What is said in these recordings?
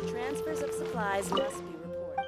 Transfers of supplies must be reported.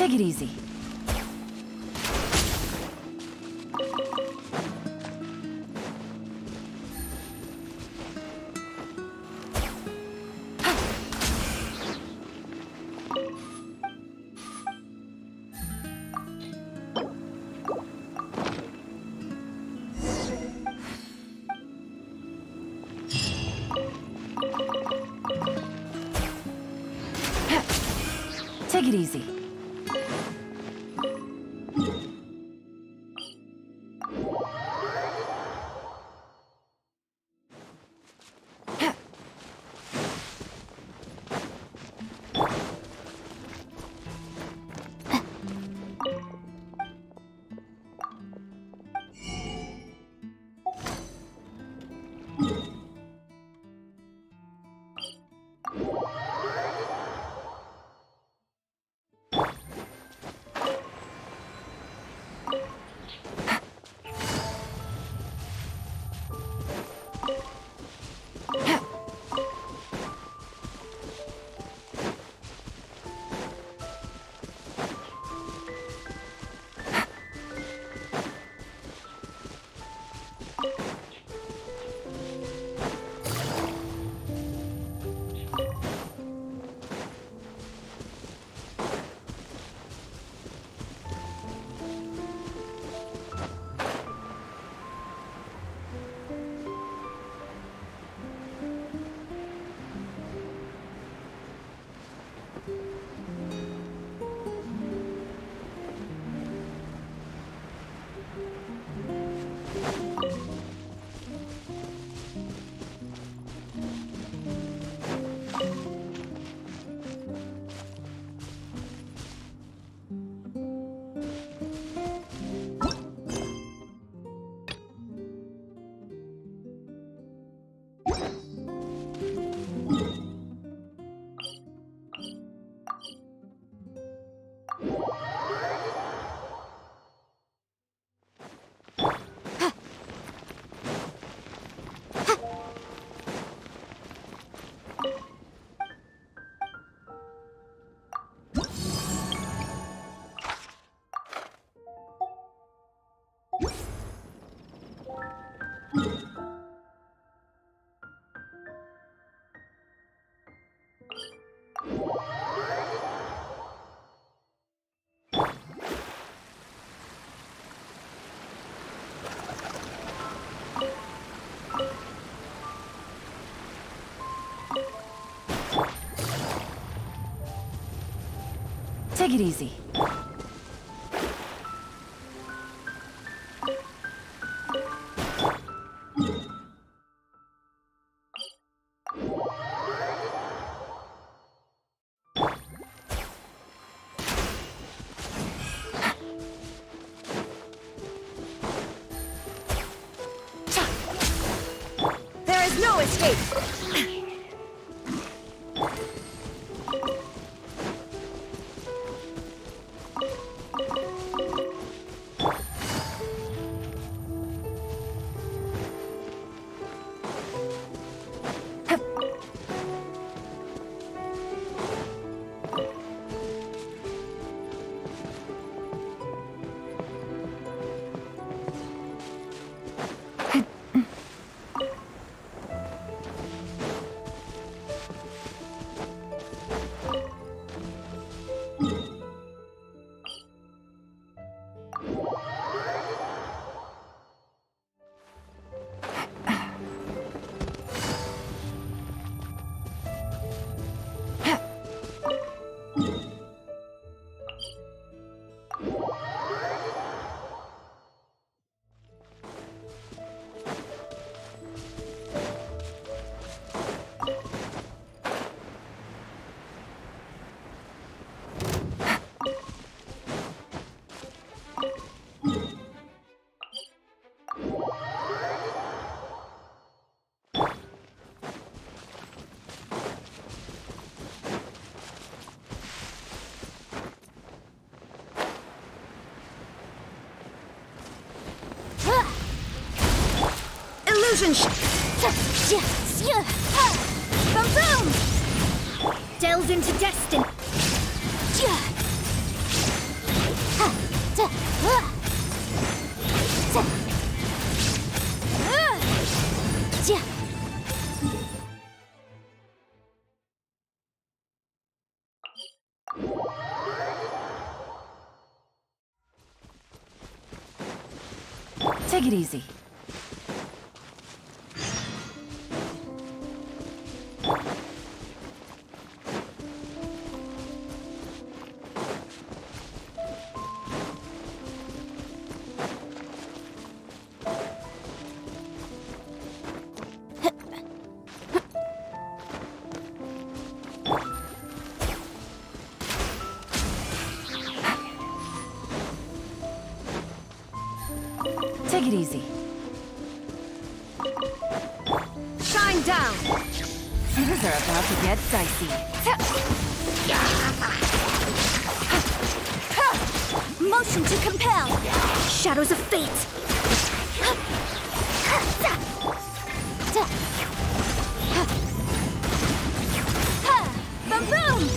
Take it easy. Take it easy. Take it easy. There is no escape! Illusion Boom boom! Delve into destiny. Take it easy. Take it easy. Shine down! Things are about to get dicey. Motion to compel! Shadows of fate! Boom boom!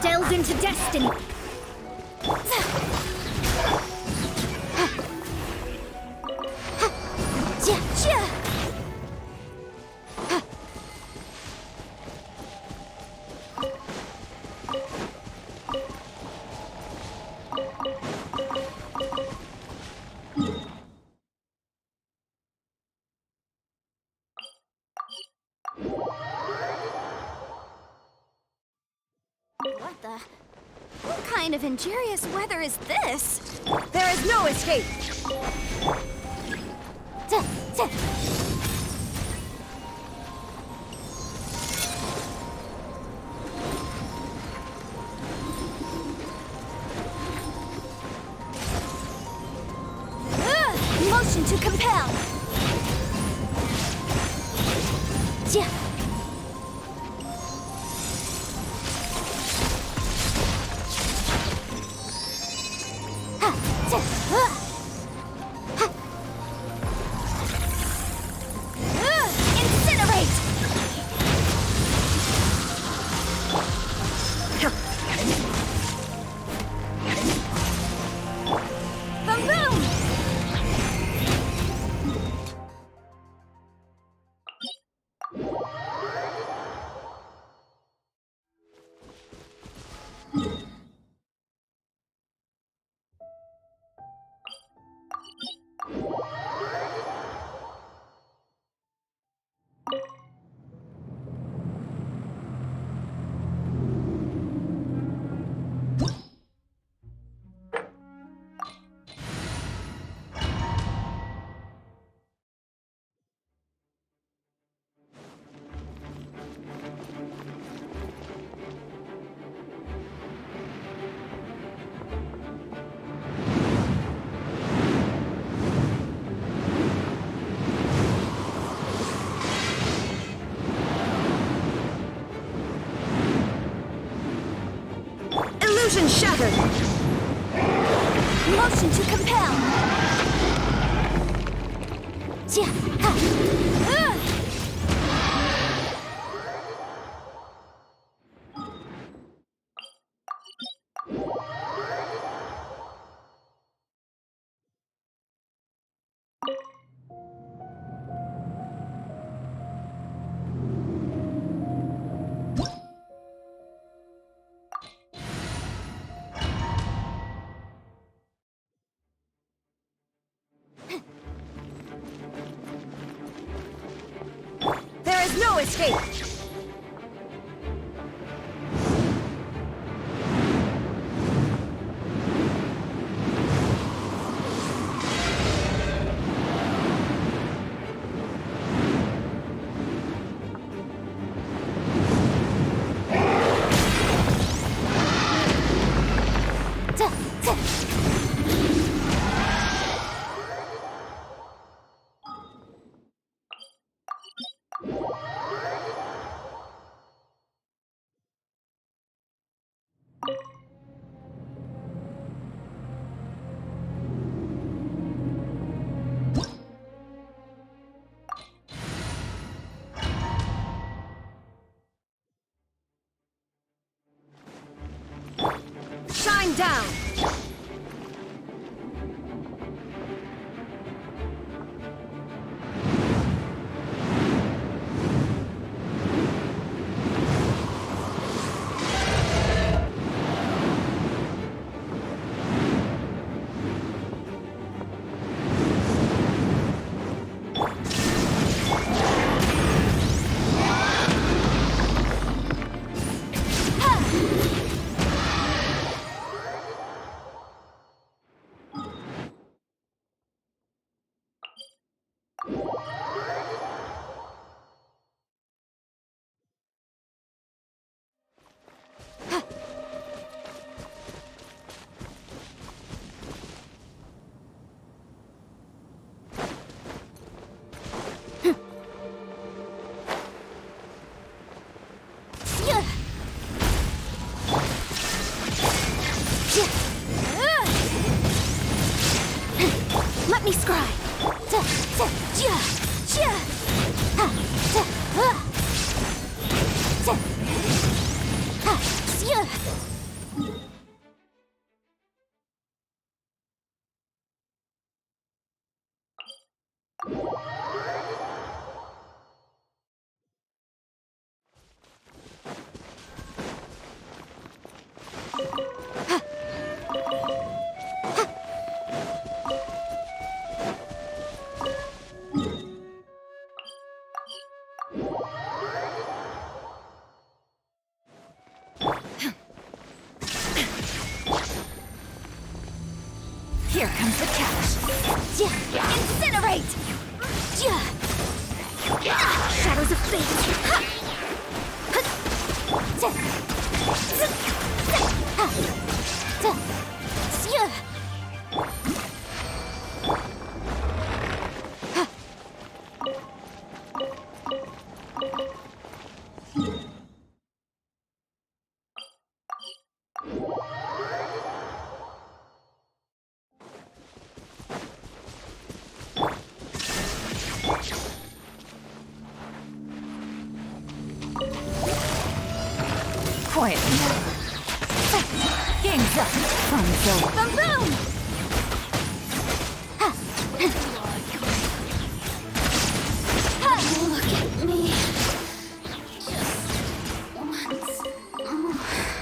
Delve into destiny. What the? What kind of injurious weather is this? There is no escape! Motion to compel. Yeah. Incinerate! Boom boom! Illusion shattered! Motion to compel. Yeah. There is no escape! Shine down! Let me scry. Quiet now. Game's up. Fun's over. Boom, boom! Look at me. Just once more.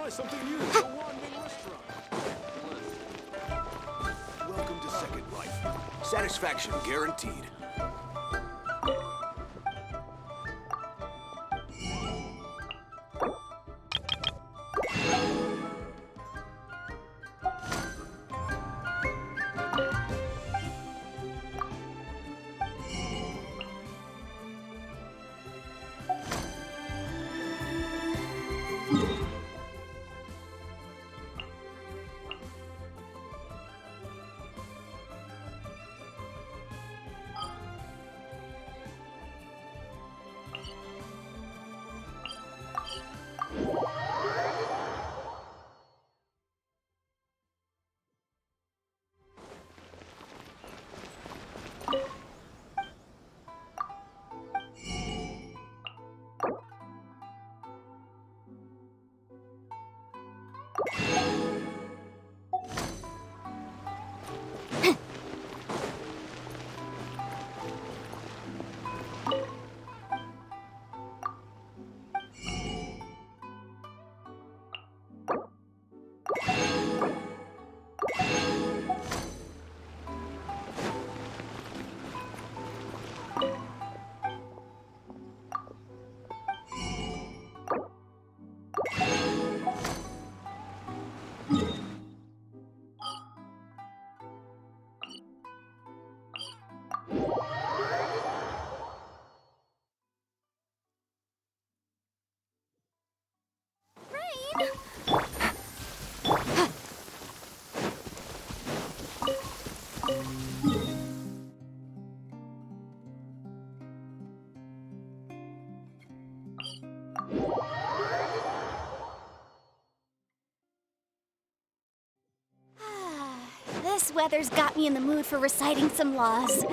try something new at the Wanding Restaurant. Welcome to Second Life. Satisfaction guaranteed. This weather's got me in the mood for reciting some laws.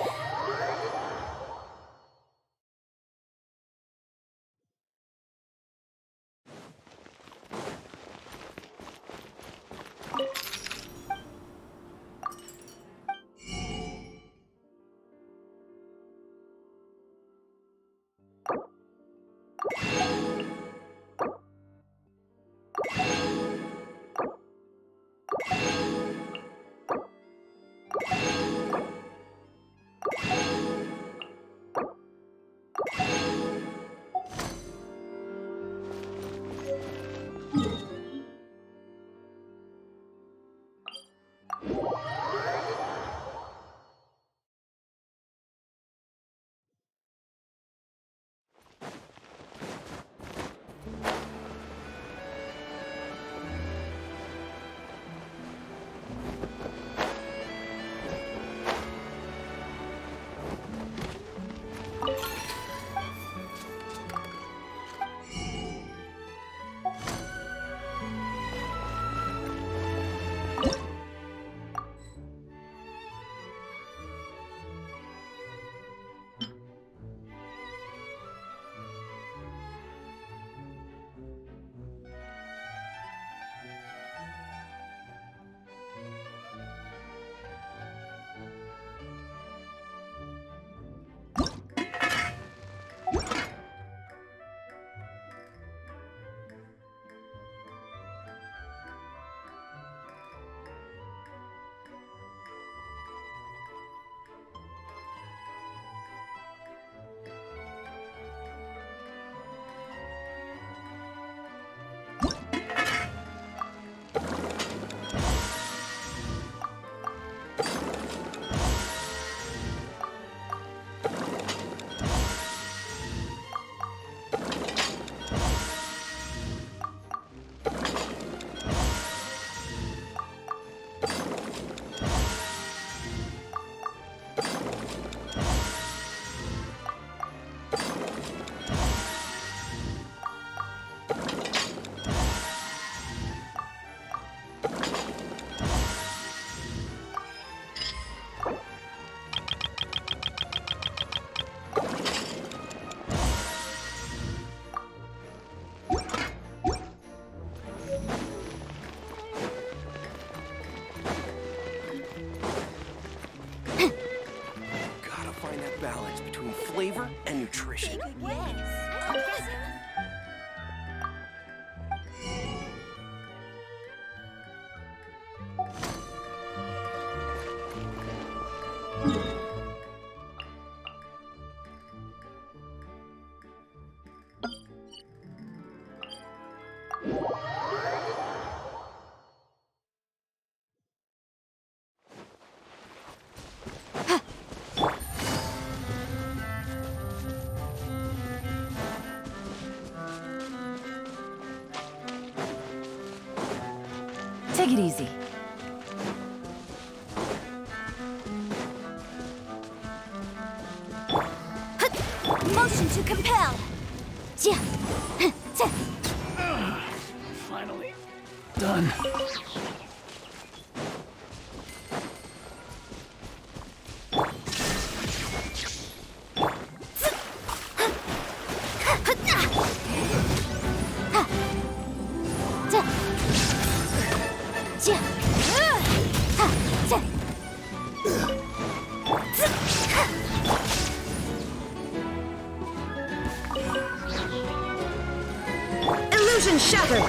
Flavor and nutrition. Yes. Take it easy. Motion to compel. Finally. Done. Illusion shattered.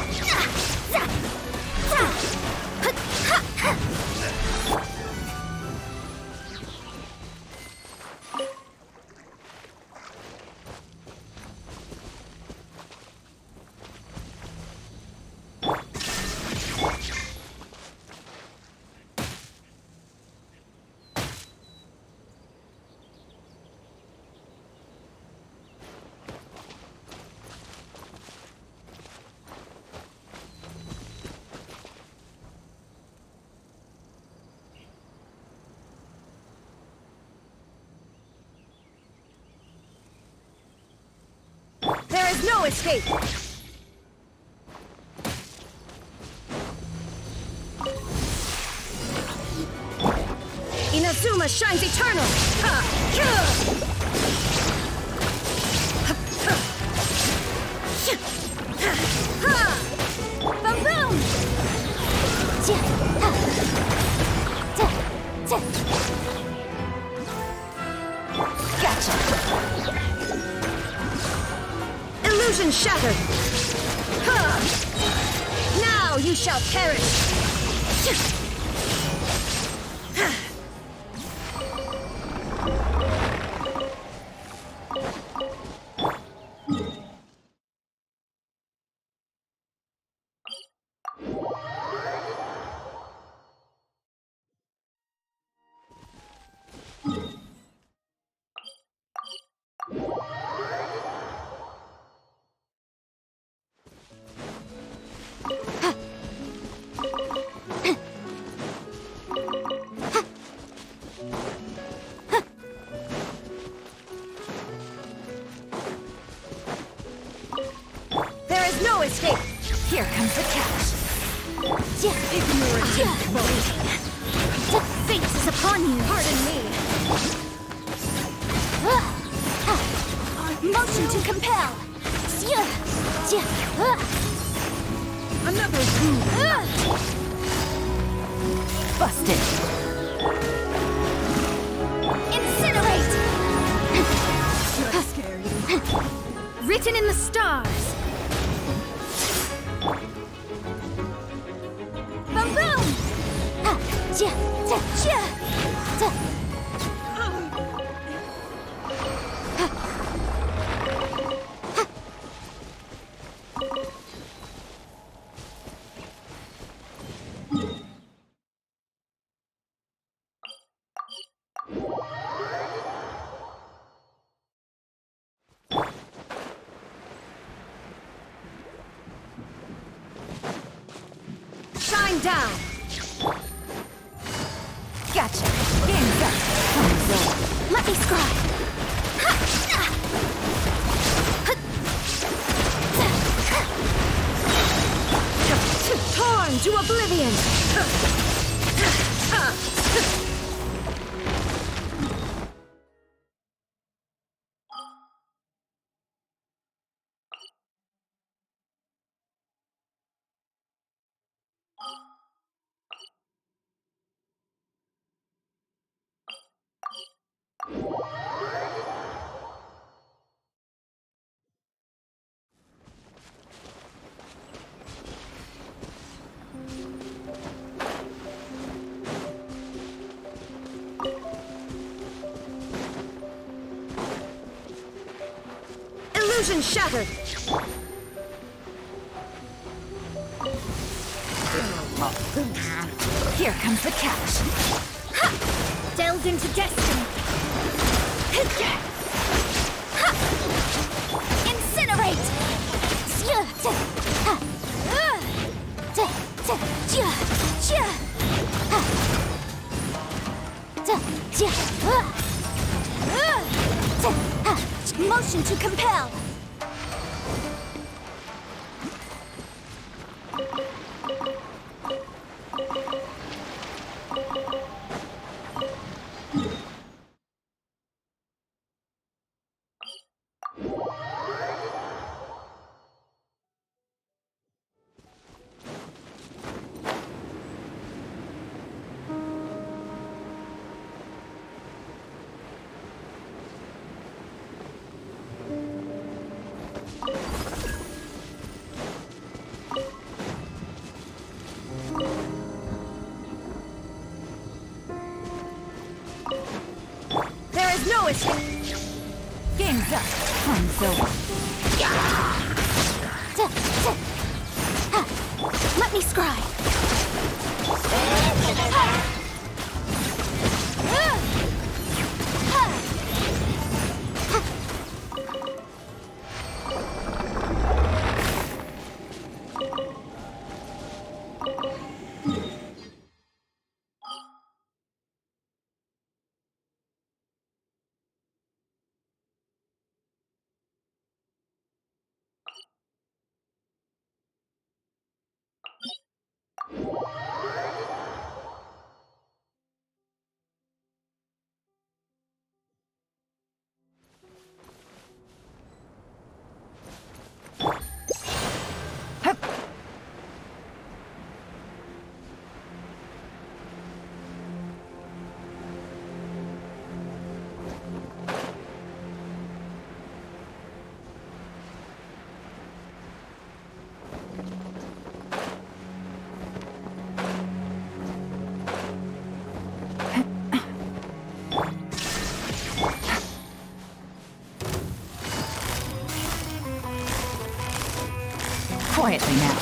There is no escape! Inazuma shines eternal! Boom boom. Gotcha. Illusion shattered! Now you shall perish! There is no escape! Here comes the catch. Ignorant and Fate is upon you. Pardon me! Motion to compel. Another wound! Busted. Incinerate. Not scary. Written in the stars. Boom boom. Shine down! Gotcha. Game's up. Thumbs up. Let me scribe. Torn to oblivion! Illusion shattered! Here comes the catch. Delved into destiny. Incinerate. Motion to compel. There is no escape. Game's up. Time's over. Let me scry. Quietly now.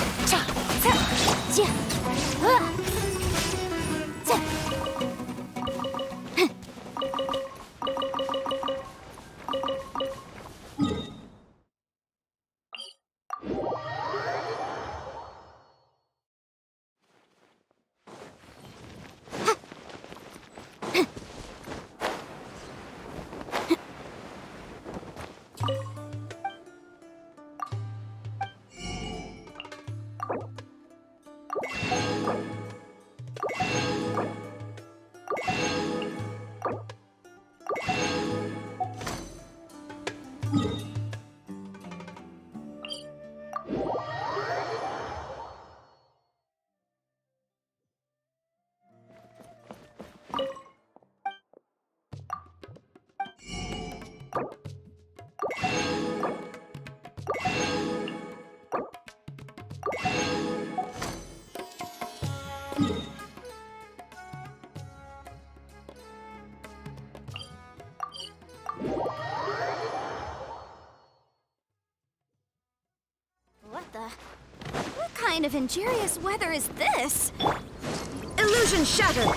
What the? What kind of injurious weather is this? Illusion shattered.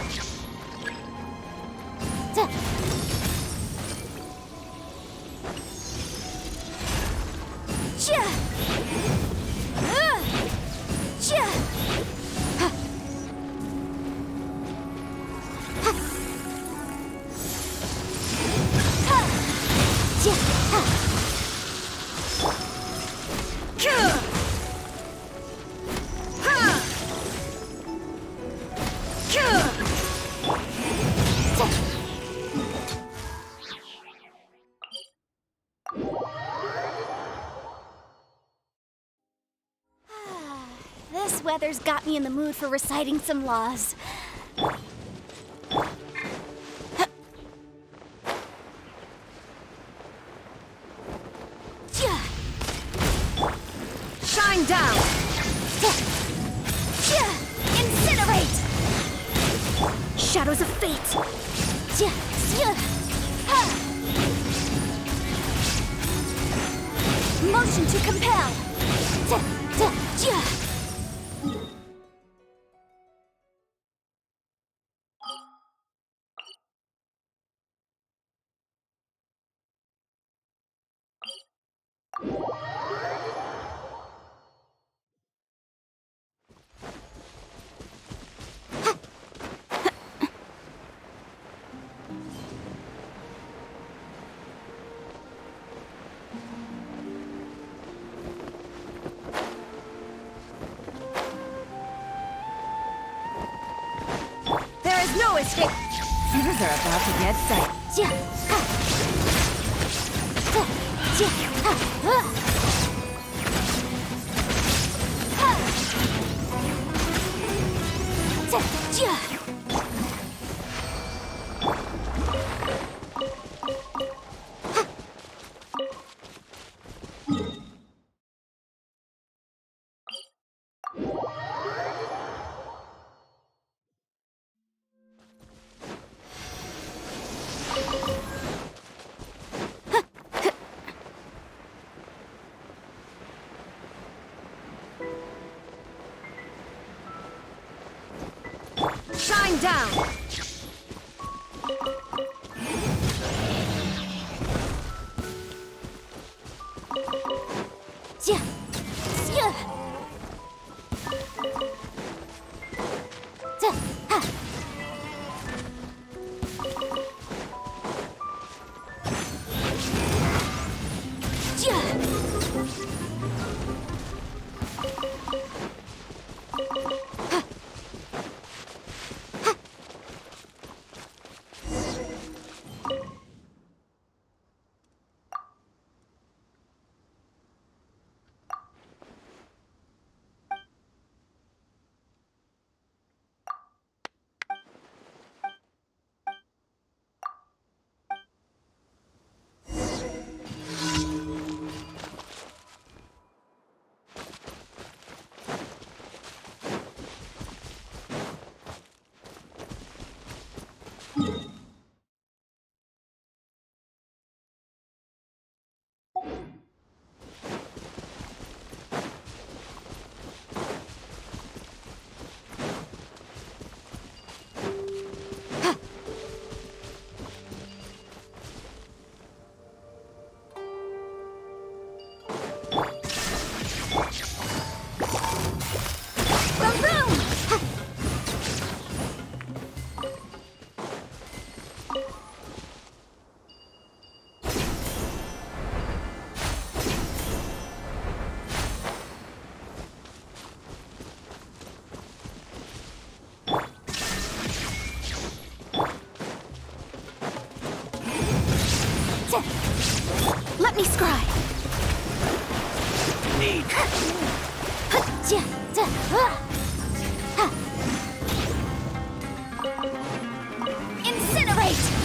This weather's got me in the mood for reciting some laws. Shine down. Incinerate! Shadows of fate. Motion to compel. Things are about to get set. Shine down! Let me scry. Need. Incinerate.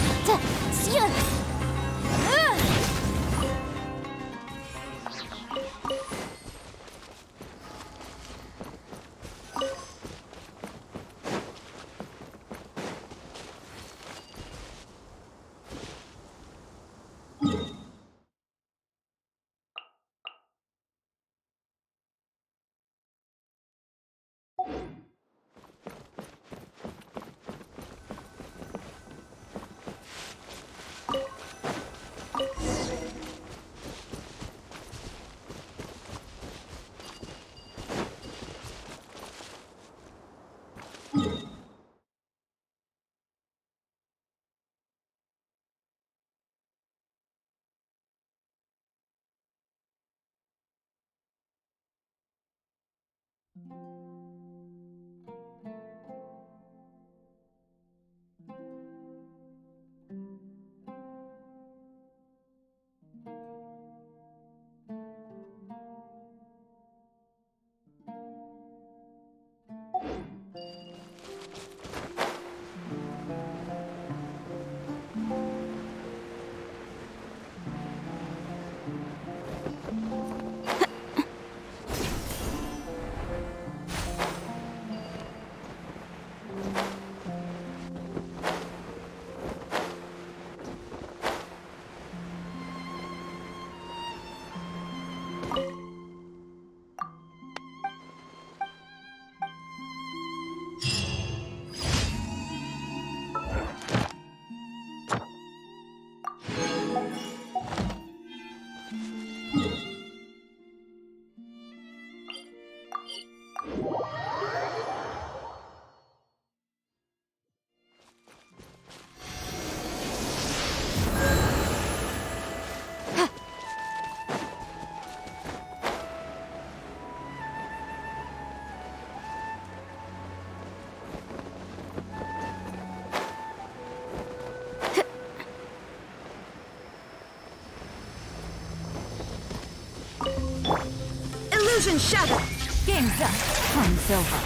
Illusion shattered! Game's up. Fun's over.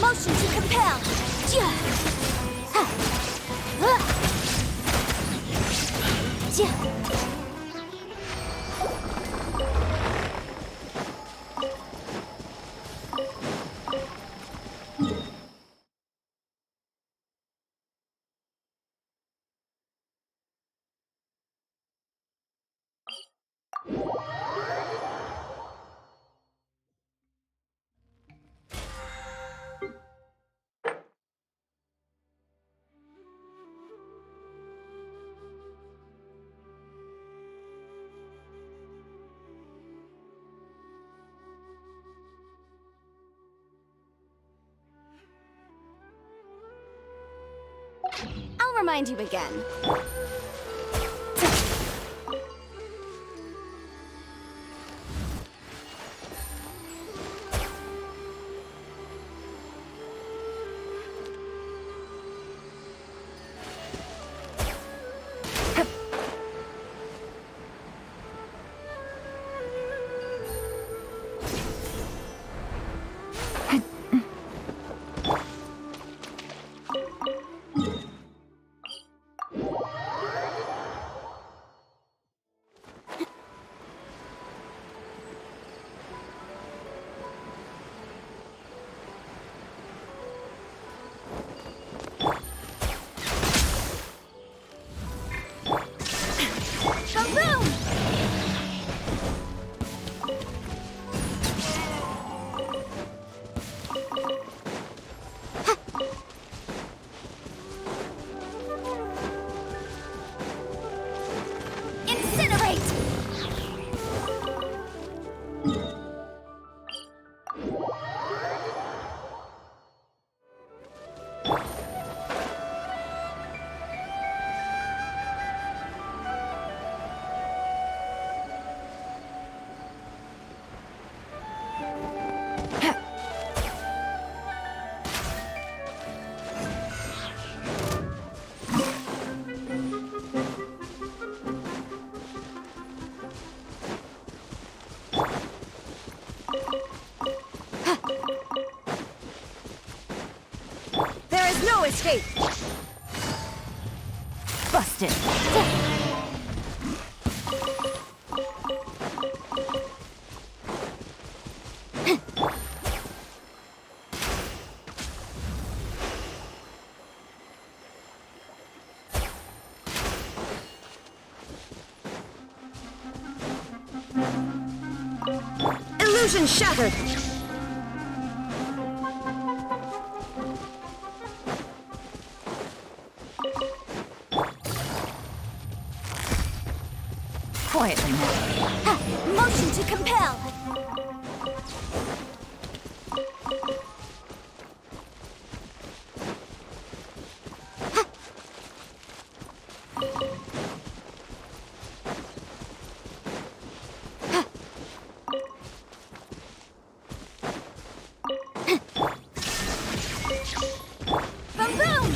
Motion to compel. Ja. Ha. Ja. I'll remind you again. Boom! Incinerate! There is no escape! Busted. Illusion shattered! Quietly now. Ha. Motion to compel. Boom boom!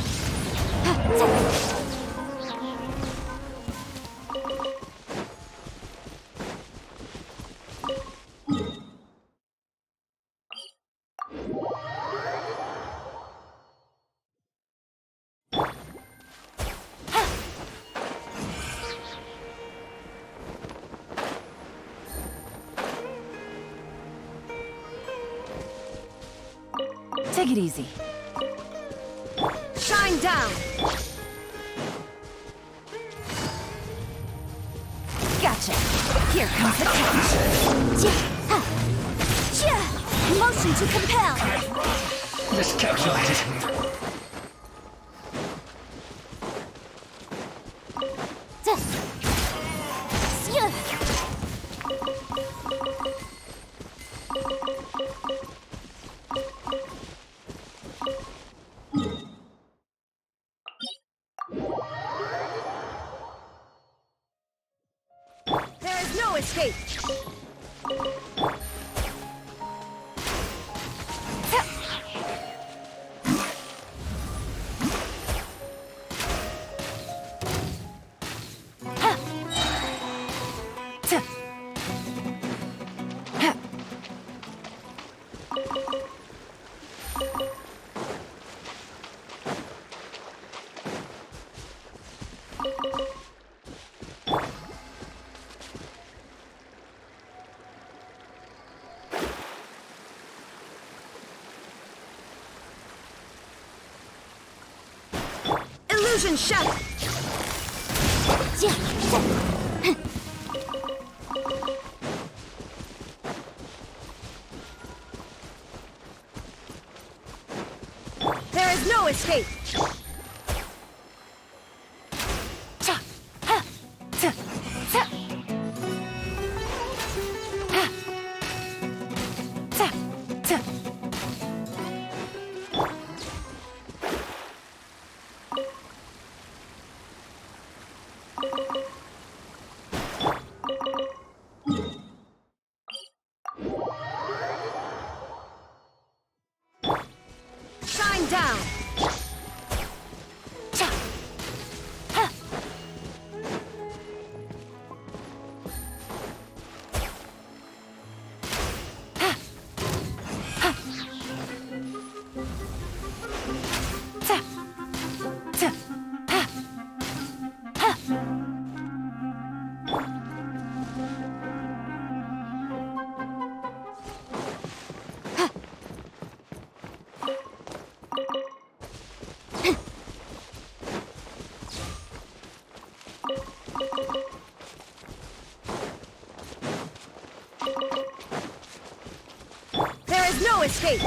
Take it easy. Shine down! Gotcha. Here comes the catch. Ja. Ha. Ja. Motion to compel. Miscalculated. Ja. Ja. There is no escape! Illusion shattered. There is no escape. Shine down. There is no escape.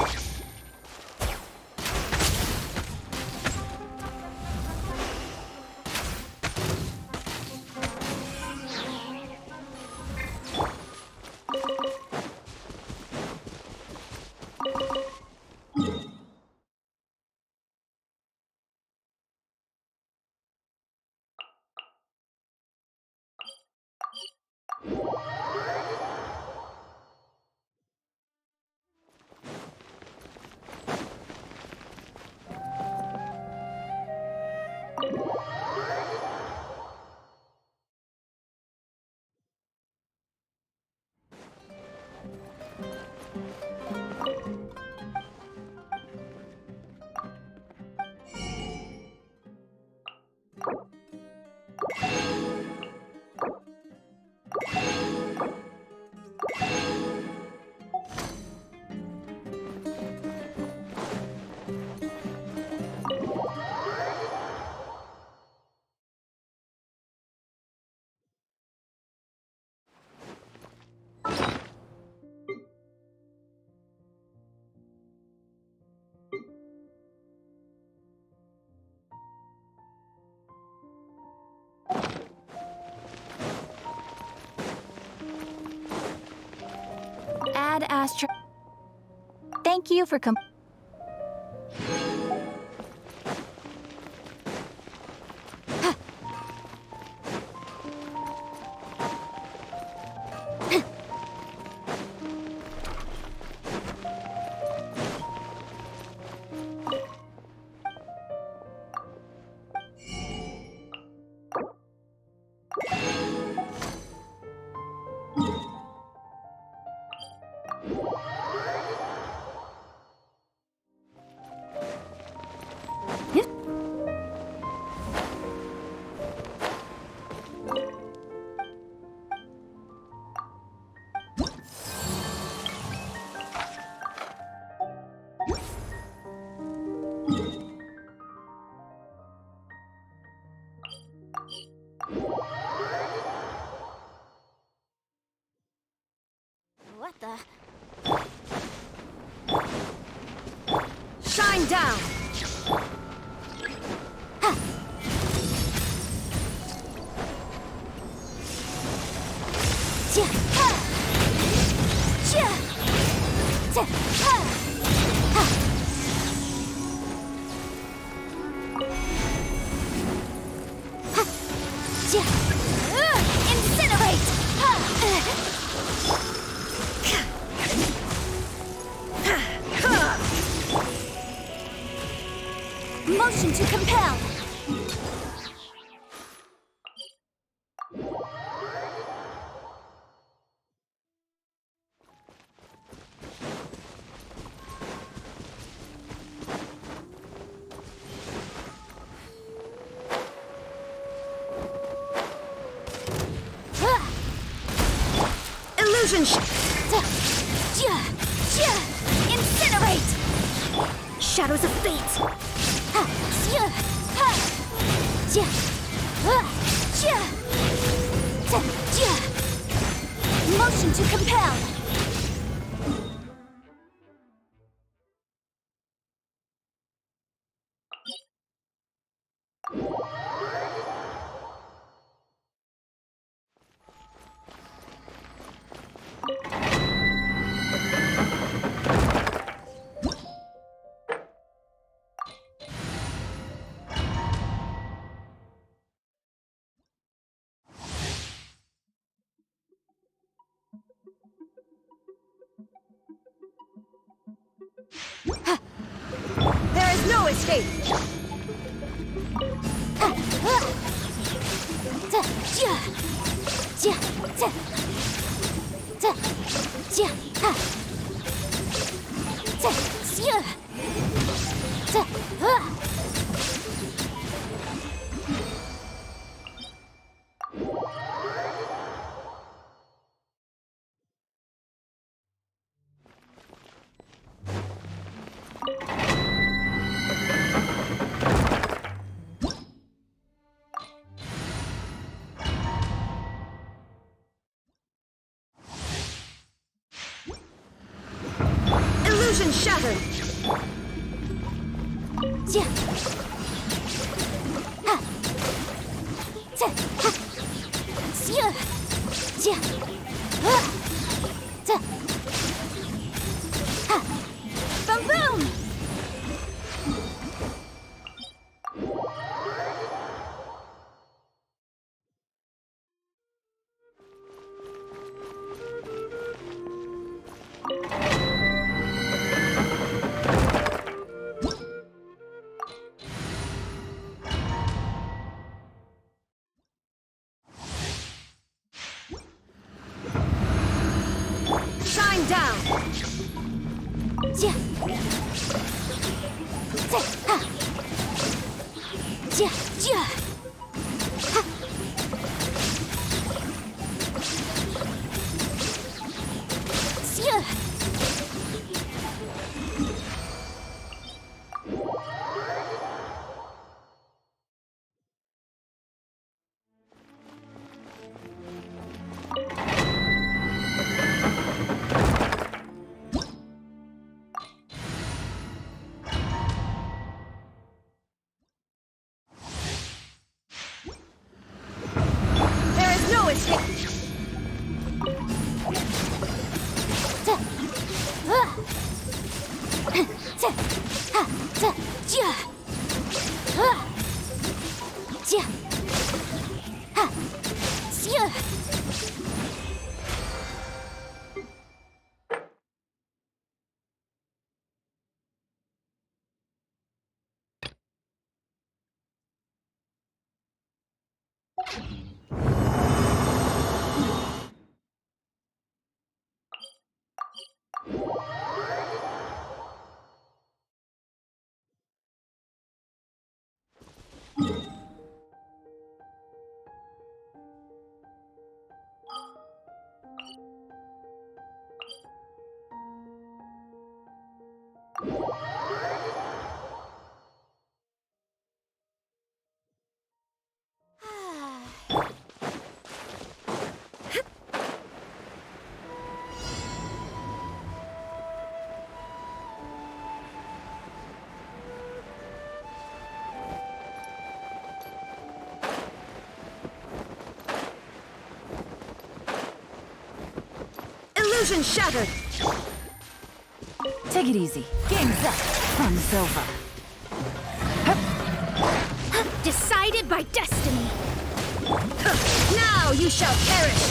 Add Astro. Thank you for What the? Shine down. Motion to compel. Illusion Incinerate! shadows of fate. Ha! Motion to compel. There is no escape! Illusion shattered! Boom boom! Shine down! There is no escape! Illusion shattered! Take it easy. Game's up. Fun's over. Decided by destiny. Now you shall perish!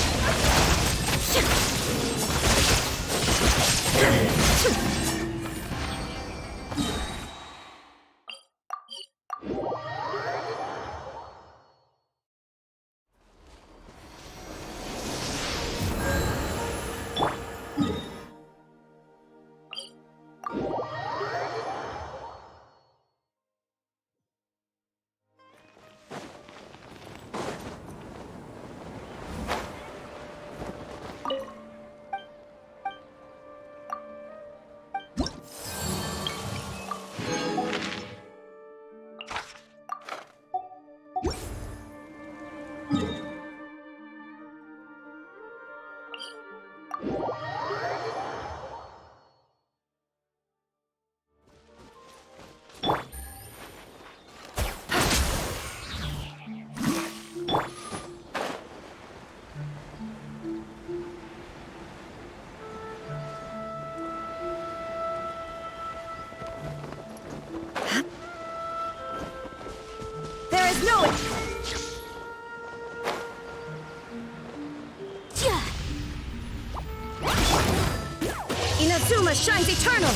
Asuma shines eternal!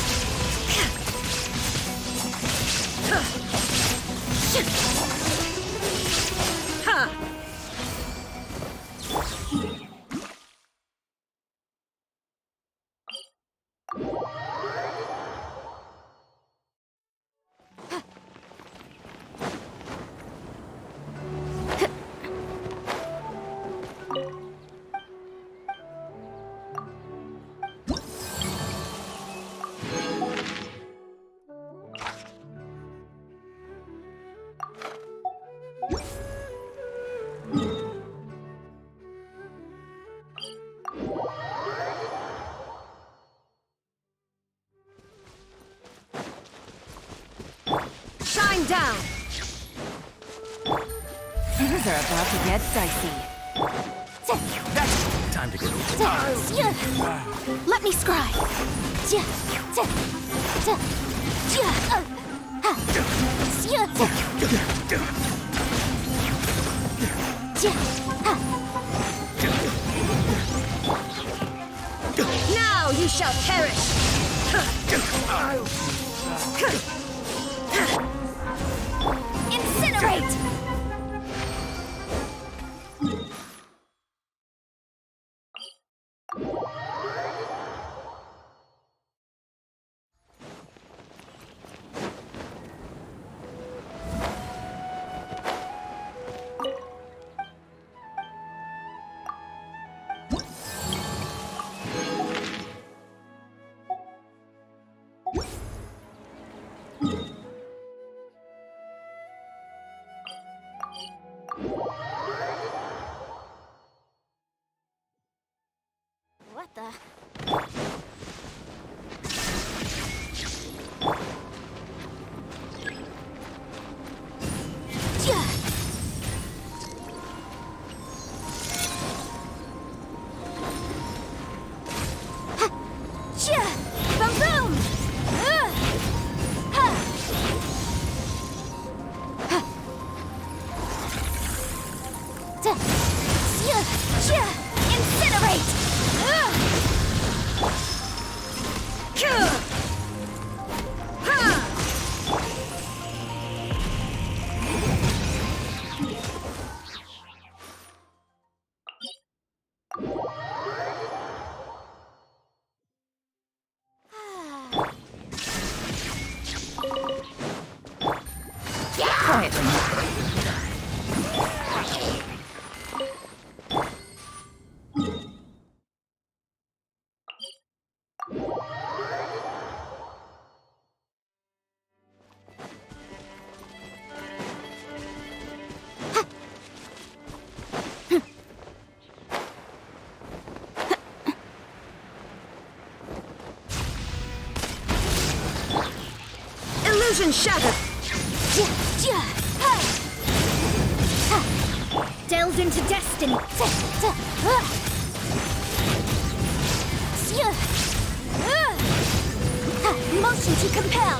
Ha! Shine down! Things are about to get dicey. Time to go. Let me scry. Now you shall perish! Incinerate! What the? Boom boom! Incinerate! Quietly. Illusion shattered! Delve into destiny! Motion to compel!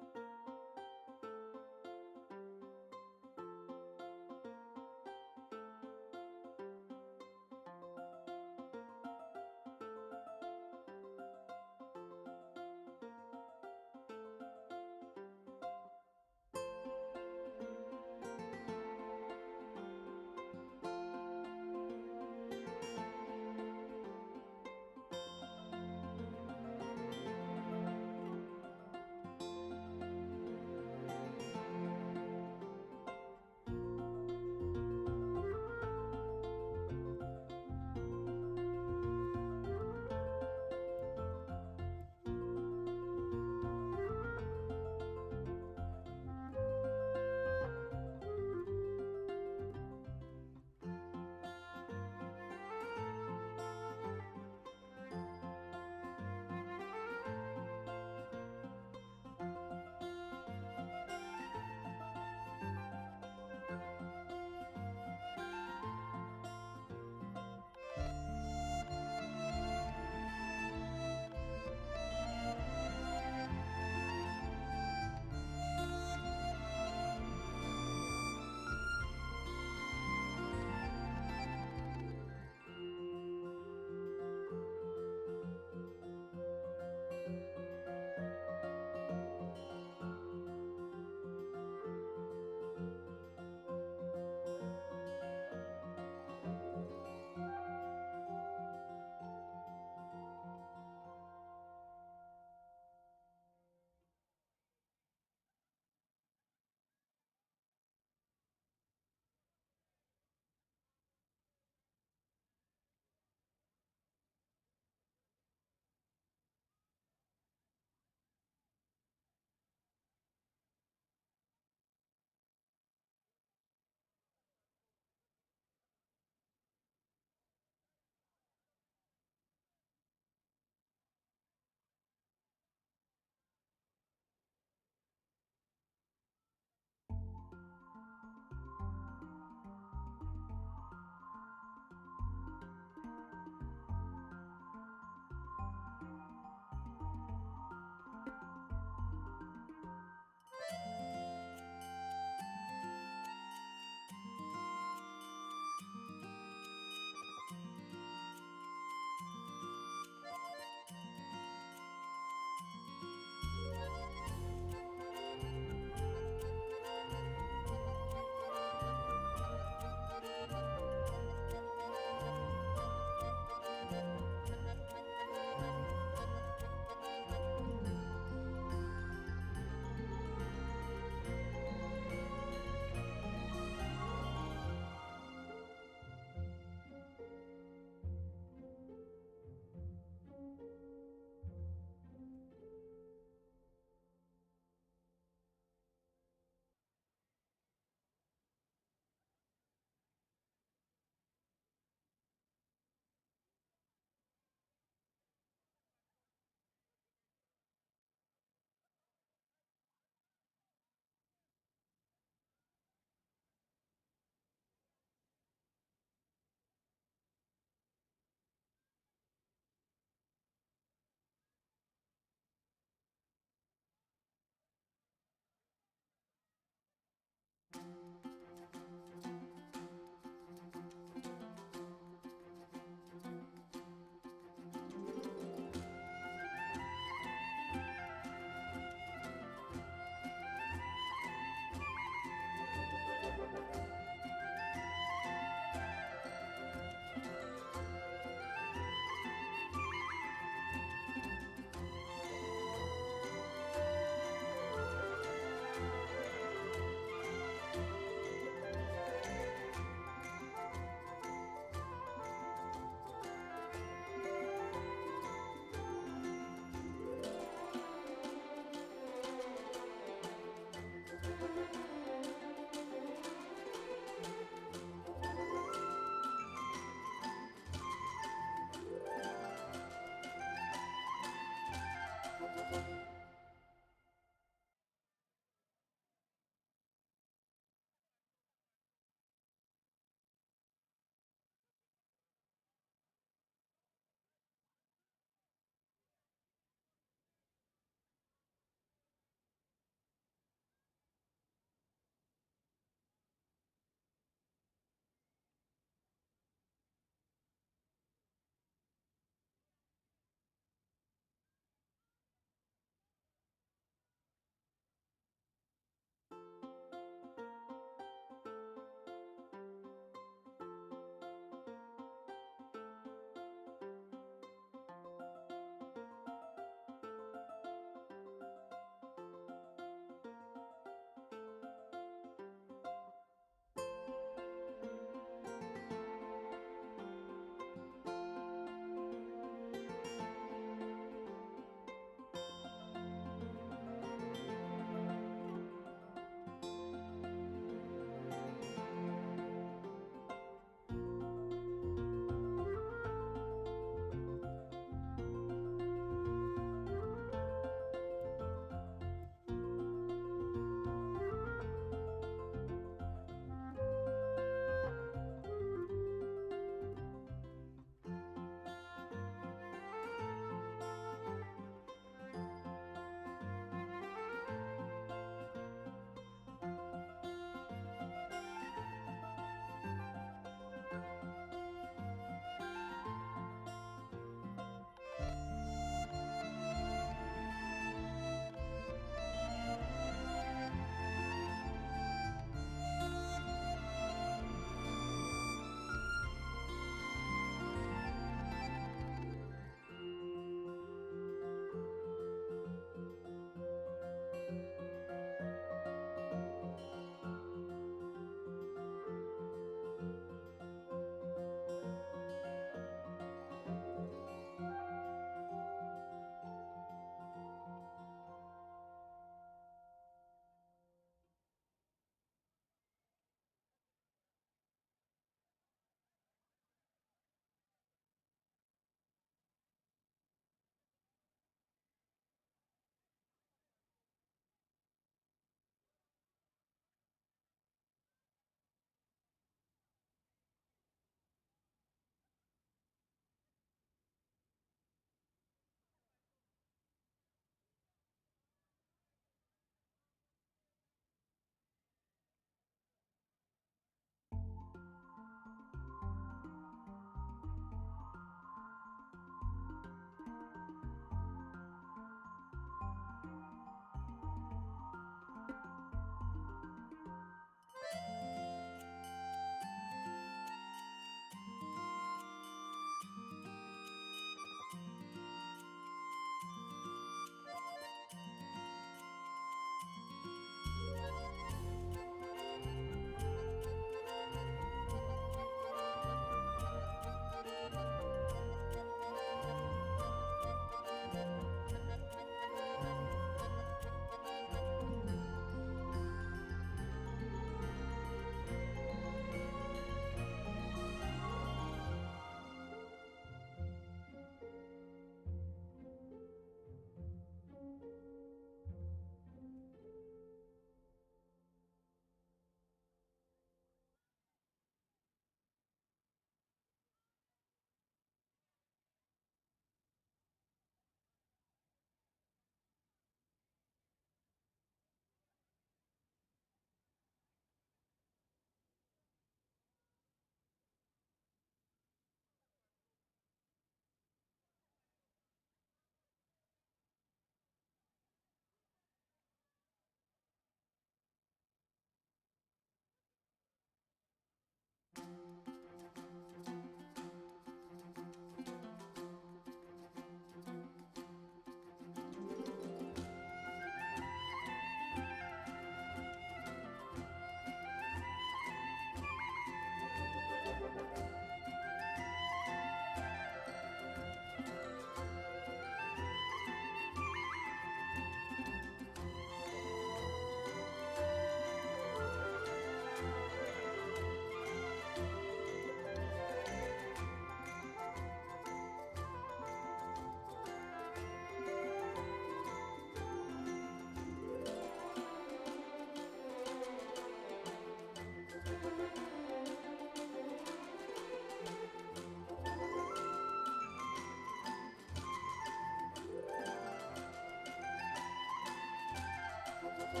It's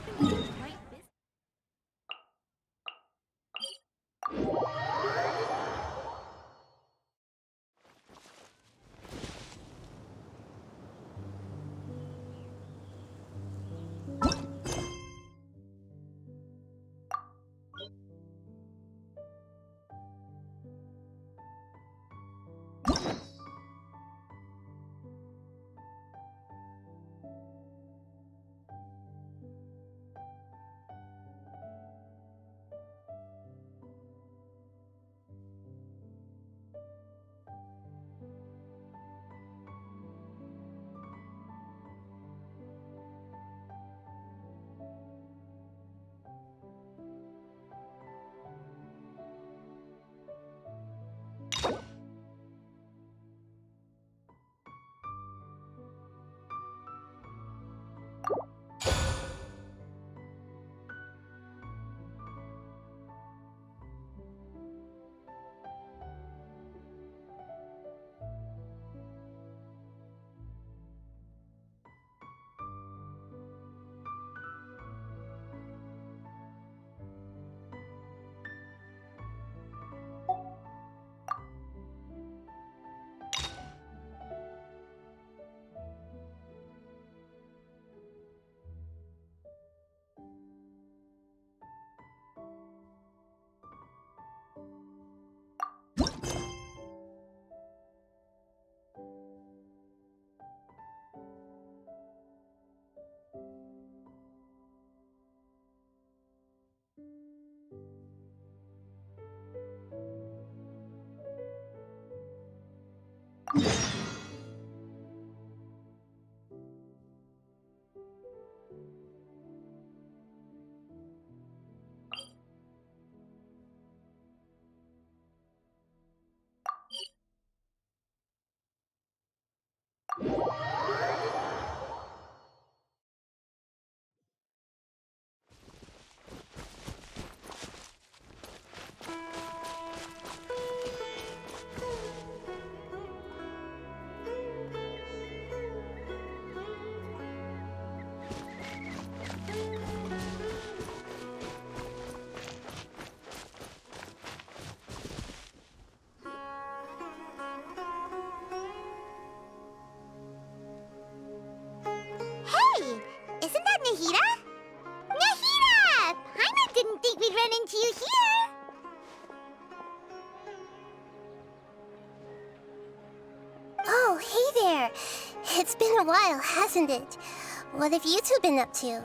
been getting quite busy. there. It's been a while, hasn't it? What have you two been up to?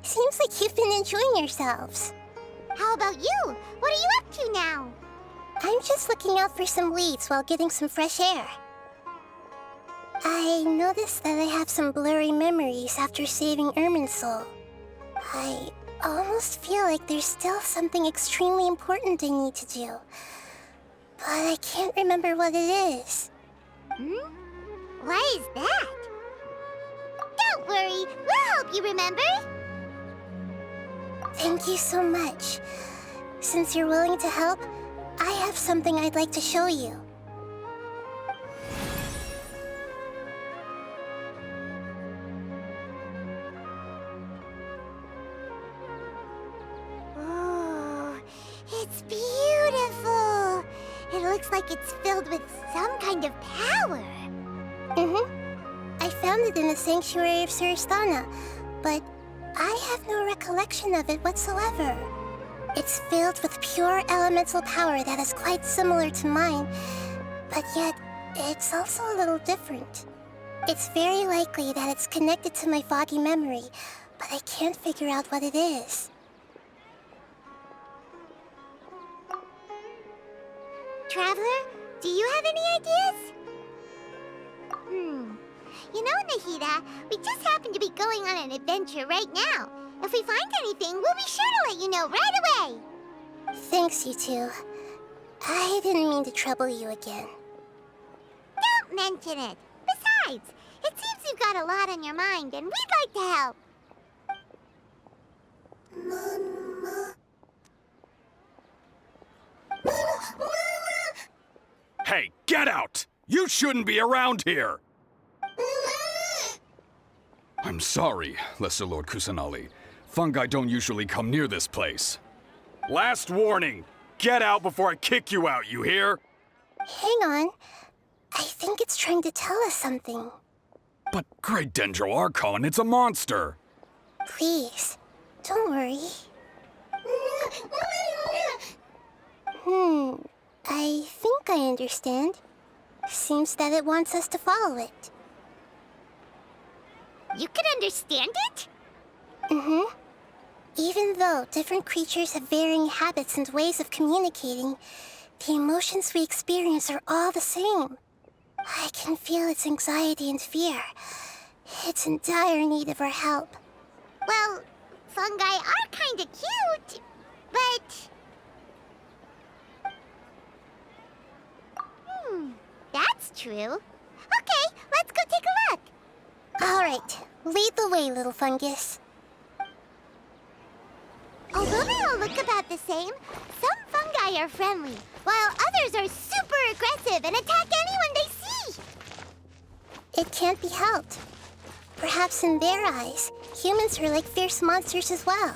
Seems like you've been enjoying yourselves. How about you? What are you up to now? I'm just looking out for some leads while getting some fresh air. I noticed that I have some blurry memories after saving Irminsul. I almost feel like there's still something extremely important I need to do. But I can't remember what it is. What is that? Don't worry, we'll help you remember. Thank you so much. Since you're willing to help, I have something I'd like to show you. Oh, it's beautiful. It looks like it's filled with some kind of power. I found it in the sanctuary of Suristana, but I have no recollection of it whatsoever. It's filled with pure elemental power that is quite similar to mine, but yet it's also a little different. It's very likely that it's connected to my foggy memory, but I can't figure out what it is. Traveler, do you have any ideas? You know, Nahida, we just happen to be going on an adventure right now. If we find anything, we'll be sure to let you know right away. Thanks, you two. I didn't mean to trouble you again. Don't mention it. Besides, it seems you've got a lot on your mind, and we'd like to help. Hey, get out! You shouldn't be around here! I'm sorry, Lesser Lord Kusanali. Fungi don't usually come near this place. Last warning! Get out before I kick you out, you hear? Hang on. I think it's trying to tell us something. But Great Dendro Archon, it's a monster! Please, don't worry. I think I understand. Seems that it wants us to follow it. You can understand it? Even though different creatures have varying habits and ways of communicating, the emotions we experience are all the same. I can feel its anxiety and fear. It's in dire need of our help. Well, fungi are kinda cute, but... that's true. Okay, let's go take a look. All right, lead the way, little fungus. Although they all look about the same, some fungi are friendly, while others are super aggressive and attack anyone they see. It can't be helped. Perhaps in their eyes, humans are like fierce monsters as well.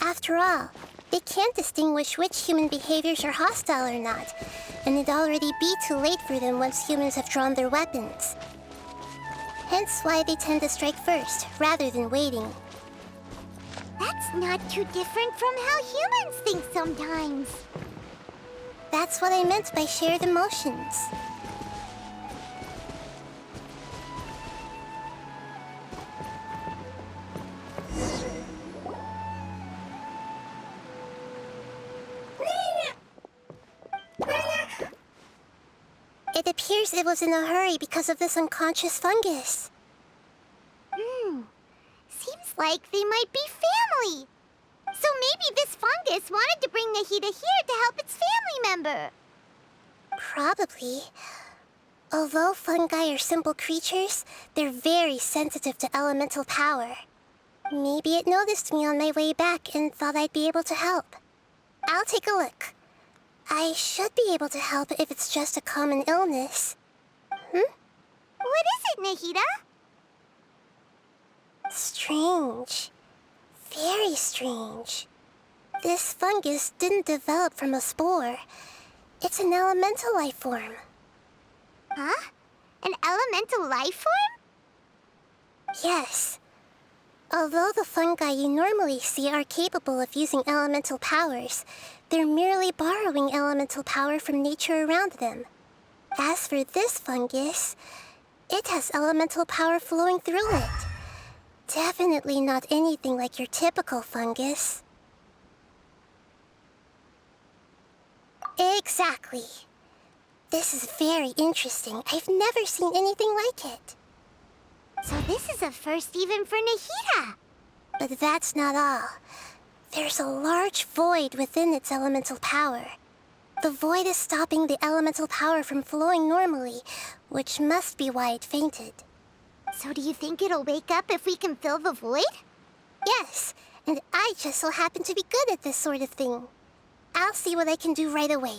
After all, they can't distinguish which human behaviors are hostile or not, and it'd already be too late for them once humans have drawn their weapons. Hence why they tend to strike first, rather than waiting. That's not too different from how humans think sometimes. That's what I meant by shared emotions. It appears it was in a hurry because of this unconscious fungus. Seems like they might be family. So maybe this fungus wanted to bring Nahida here to help its family member. Probably. Although fungi are simple creatures, they're very sensitive to elemental power. Maybe it noticed me on my way back and thought I'd be able to help. I'll take a look. I should be able to help if it's just a common illness. What is it, Nahida? Strange. Very strange. This fungus didn't develop from a spore. It's an elemental life form. Huh? An elemental life form? Yes. Although the fungi you normally see are capable of using elemental powers, They're merely borrowing elemental power from nature around them. As for this fungus, it has elemental power flowing through it. Definitely not anything like your typical fungus. Exactly. This is very interesting. I've never seen anything like it. So this is a first even for Nahida. But that's not all. There's a large void within its elemental power. The void is stopping the elemental power from flowing normally, which must be why it fainted. So do you think it'll wake up if we can fill the void? Yes, and I just so happen to be good at this sort of thing. I'll see what I can do right away.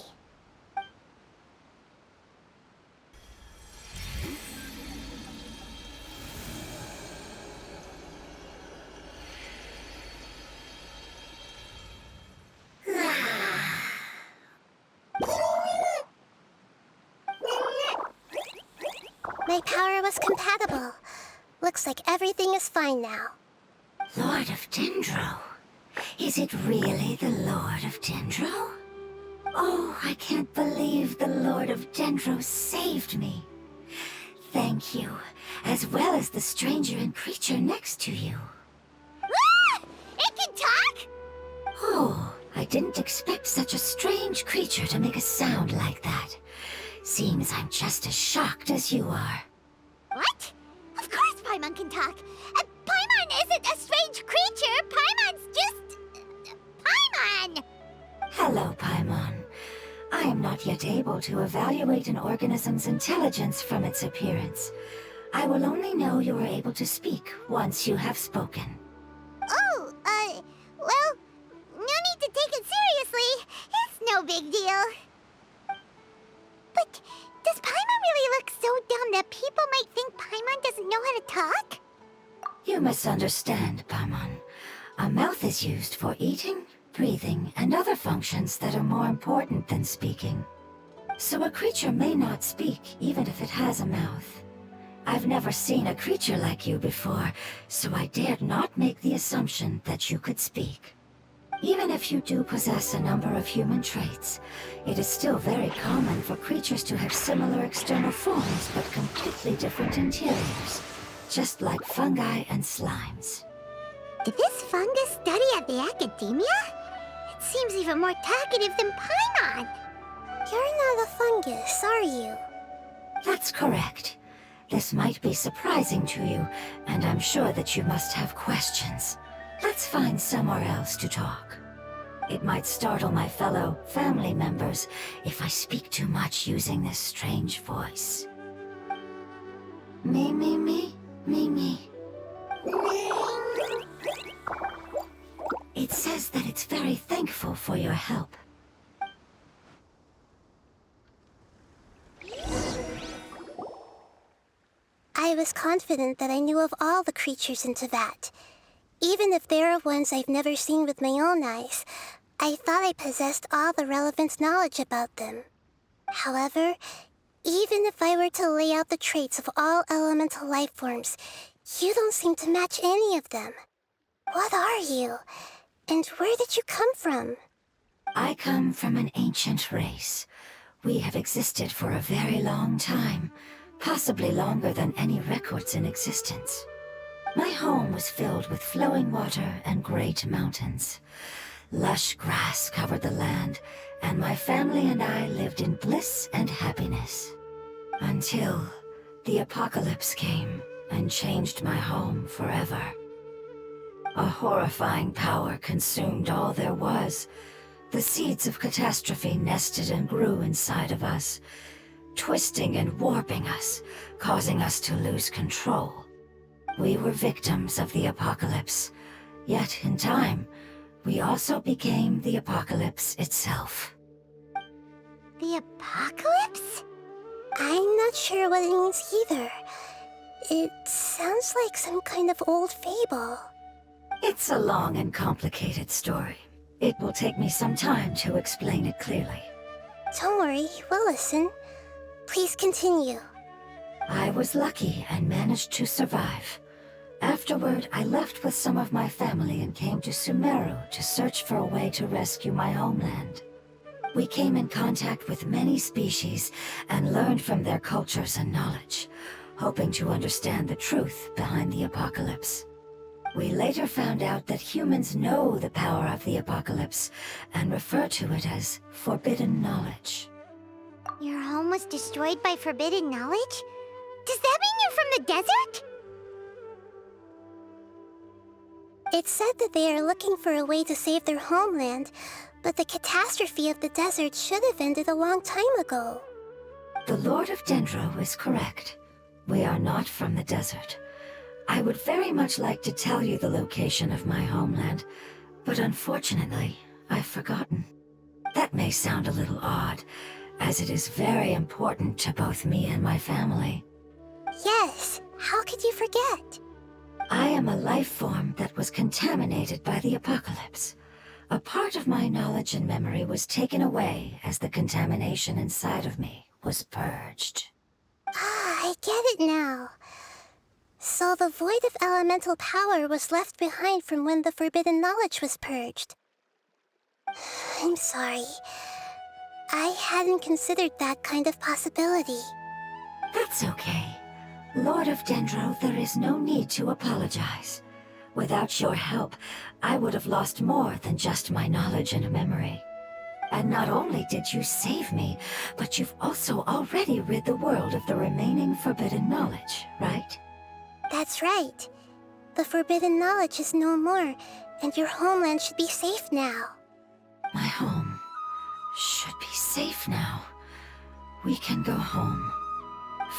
My power was compatible. Looks like everything is fine now. Lord of Dendro? Is it really the Lord of Dendro? Oh, I can't believe the Lord of Dendro saved me. Thank you, as well as the stranger and creature next to you. Ah! It can talk? Oh, I didn't expect such a strange creature to make a sound like that. Seems I'm just as shocked as you are. What? Of course Paimon can talk. Paimon isn't a strange creature. Paimon's just... Paimon! Hello, Paimon. I am not yet able to evaluate an organism's intelligence from its appearance. I will only know you are able to speak once you have spoken. Oh, well, no need to take it seriously. It's no big deal. But does Paimon really look so dumb that people might think Paimon doesn't know how to talk? You misunderstand, Paimon. A mouth is used for eating, breathing, and other functions that are more important than speaking. So a creature may not speak even if it has a mouth. I've never seen a creature like you before, so I dared not make the assumption that you could speak. Even if you do possess a number of human traits, it is still very common for creatures to have similar external forms but completely different interiors, just like fungi and slimes. Did this fungus study at the academia? It seems even more talkative than Paimon. You're not a fungus, are you? That's correct. This might be surprising to you, and I'm sure that you must have questions. Let's find somewhere else to talk. It might startle my fellow family members if I speak too much using this strange voice. Me, me, me, me, me. It says that it's very thankful for your help. I was confident that I knew of all the creatures in Teyvat. Even if there are ones I've never seen with my own eyes, I thought I possessed all the relevant knowledge about them. However, even if I were to lay out the traits of all elemental life forms, you don't seem to match any of them. What are you? And where did you come from? I come from an ancient race. We have existed for a very long time, possibly longer than any records in existence. My home was filled with flowing water and great mountains. Lush grass covered the land, and my family and I lived in bliss and happiness. Until the apocalypse came and changed my home forever. A horrifying power consumed all there was. The seeds of catastrophe nested and grew inside of us, twisting and warping us, causing us to lose control. We were victims of the apocalypse, yet in time, we also became the apocalypse itself. The apocalypse? I'm not sure what it means either. It sounds like some kind of old fable. It's a long and complicated story. It will take me some time to explain it clearly. Don't worry, we'll listen. Please continue. I was lucky and managed to survive. Afterward, I left with some of my family and came to Sumeru to search for a way to rescue my homeland. We came in contact with many species and learned from their cultures and knowledge, hoping to understand the truth behind the apocalypse. We later found out that humans know the power of the apocalypse and refer to it as forbidden knowledge. Your home was destroyed by forbidden knowledge? Does that mean you're from the desert? It's said that they are looking for a way to save their homeland, but the catastrophe of the desert should have ended a long time ago. The Lord of Dendro is correct. We are not from the desert. I would very much like to tell you the location of my homeland, but unfortunately, I've forgotten. That may sound a little odd, as it is very important to both me and my family. Yes, how could you forget? I am a life form that was contaminated by the apocalypse. A part of my knowledge and memory was taken away as the contamination inside of me was purged. Ah, I get it now. So the void of elemental power was left behind from when the forbidden knowledge was purged. I'm sorry. I hadn't considered that kind of possibility. That's okay. Lord of Dendro, there is no need to apologize. Without your help, I would have lost more than just my knowledge and memory. And not only did you save me, but you've also already rid the world of the remaining forbidden knowledge, right? That's right. The forbidden knowledge is no more, and your homeland should be safe now. My home should be safe now. We can go home.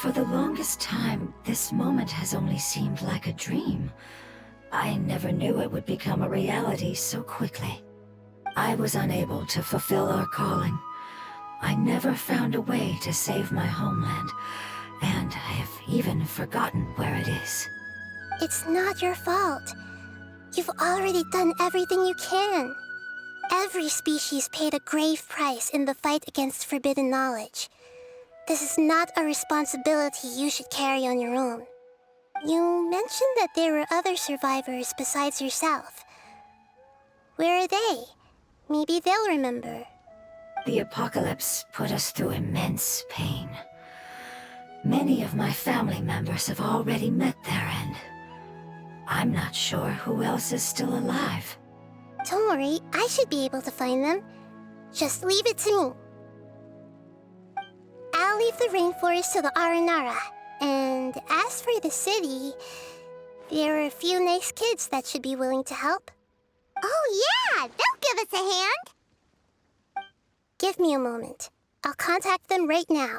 For the longest time, this moment has only seemed like a dream. I never knew it would become a reality so quickly. I was unable to fulfill our calling. I never found a way to save my homeland, and I have even forgotten where it is. It's not your fault. You've already done everything you can. Every species paid a grave price in the fight against forbidden knowledge. This is not a responsibility you should carry on your own. You mentioned that there were other survivors besides yourself. Where are they? Maybe they'll remember. The apocalypse put us through immense pain. Many of my family members have already met their end. I'm not sure who else is still alive. Don't worry, I should be able to find them. Just leave it to me. I'll leave the rainforest to the Aranara. And as for the city, there are a few nice kids that should be willing to help. Oh yeah, they'll give us a hand. Give me a moment. I'll contact them right now.